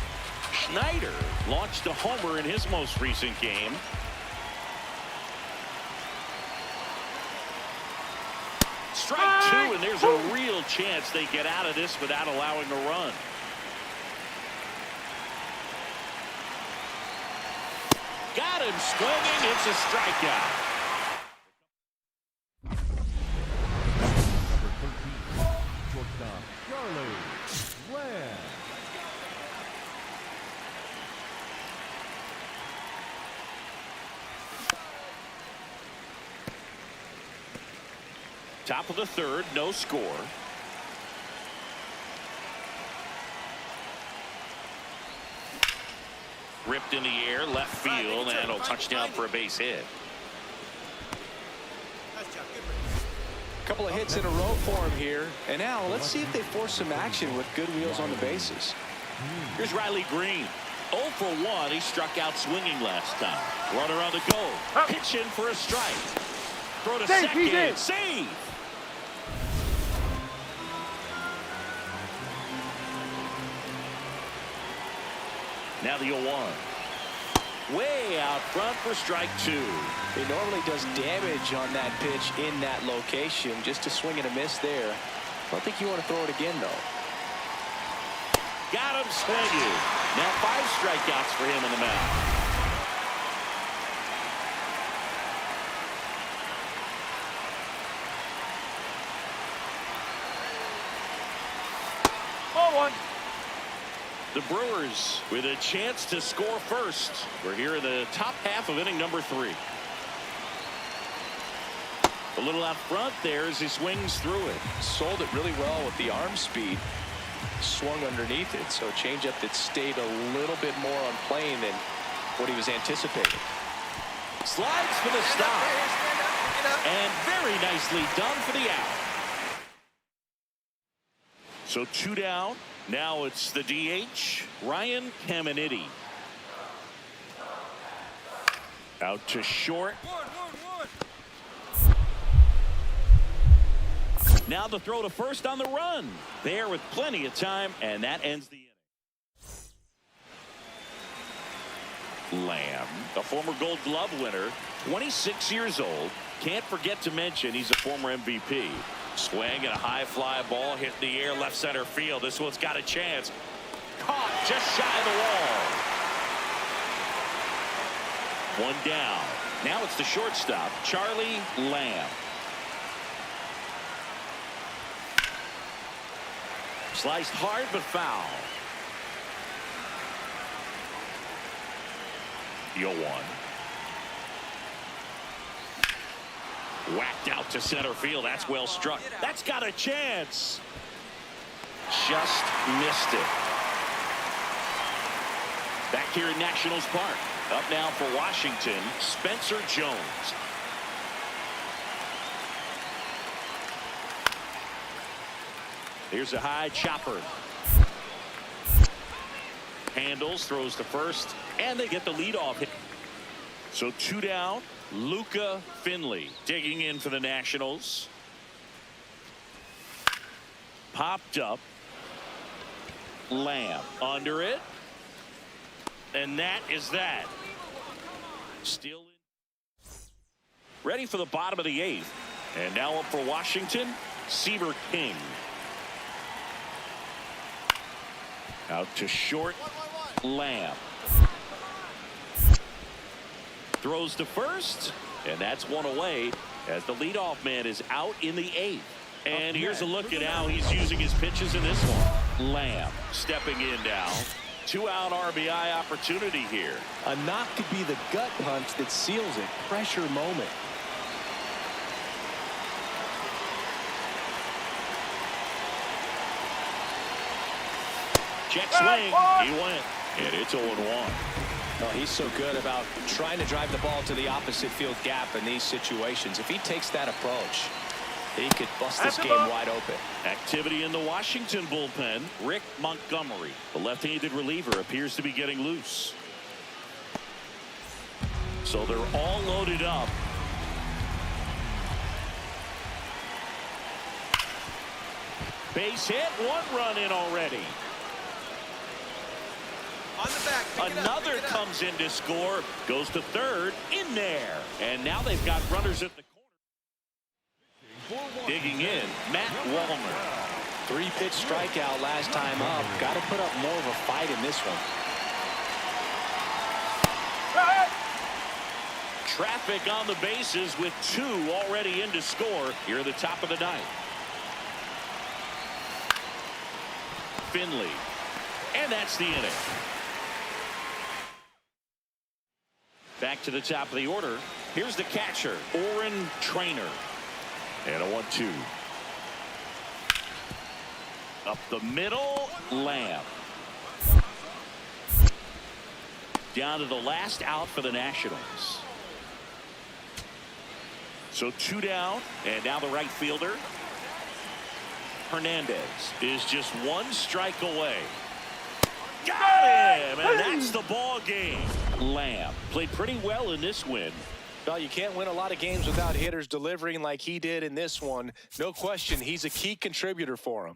Schneider launched a homer in his most recent game. Strike 2, and there's a real chance they get out of this without allowing a run. Got him swinging. It's a strikeout. Number 13, shortstop, Charlie Lamb. Top of the third, no score. Ripped in the air, left field, and a touchdown for a base hit. A couple of hits in a row for him here. And now let's see if they force some action with good wheels on the bases. Here's Riley Green. 0 for 1. He struck out swinging last time. Runner on the go. Pitching for a strike. Throw to second. Save. Now the 0-1. Way out front for strike 2. He normally does damage on that pitch in that location. Just a swing and a miss there. I don't think you want to throw it again, though. Got him swinging. Now 5 strikeouts for him in the mound. The Brewers with a chance to score first. We're here in the top half of inning number 3. A little out front there as he swings through it. Sold it really well with the arm speed. Swung underneath it, so a changeup that stayed a little bit more on plane than what he was anticipating. Slides for the stop. And very nicely done for the out. So 2 down. Now it's the DH, Ryan Caminiti. Out to short. Now the throw to first on the run. There with plenty of time, and that ends the inning. Lamb, a former Gold Glove winner, 26 years old. Can't forget to mention he's a former MVP. Swing and a high fly ball hit in the air left center field. This one's got a chance. Caught just shy of the wall. One down. Now it's the shortstop, Charlie Lamb. Sliced hard but foul. 0-1. Whacked out to center field. That's well struck. That's got a chance. Just missed it. Back here in Nationals Park. Up now for Washington, Spencer Jones. Here's a high chopper. Handles, throws to first, and they get the leadoff hit. So 2 down. Luca Finley digging in for the Nationals. Popped up. Lamb under it. And that is that. Still in. Ready for the bottom of the 8th. And now up for Washington, Seaver King. Out to short. Lamb. Throws to first, and that's one away as the leadoff man is out in the 8th. And here's a look at how he's using his pitches in this one. Lamb stepping in now. 2-out RBI opportunity here. A knock could be the gut punch that seals it. Pressure moment. Check swing. He went. And it's 0-1. Oh, he's so good about trying to drive the ball to the opposite field gap in these situations. If he takes that approach, he could bust this game wide open. Activity in the Washington bullpen. Rick Montgomery, the left-handed reliever, appears to be getting loose. So they're all loaded up. Base hit, 1 run in already. On the back. Another comes in to score, goes to third, in there. And now they've got runners at the corner. Digging in, Matt Wallner. 3-pitch strikeout last time up. Got to put up more of a fight in this one. Traffic on the bases with 2 already in to score here at the top of the 9th. Finley. And that's the inning. Back to the top of the order. Here's the catcher, Oren Trainer. And a 1-2. Up the middle, Lamb. Down to the last out for the Nationals. So 2 down, and now the right fielder. Hernandez is just 1 strike away. Got him, and that's the ball game. Lamb played pretty well in this win. Well, you can't win a lot of games without hitters delivering like he did in this one. No question, he's a key contributor for him.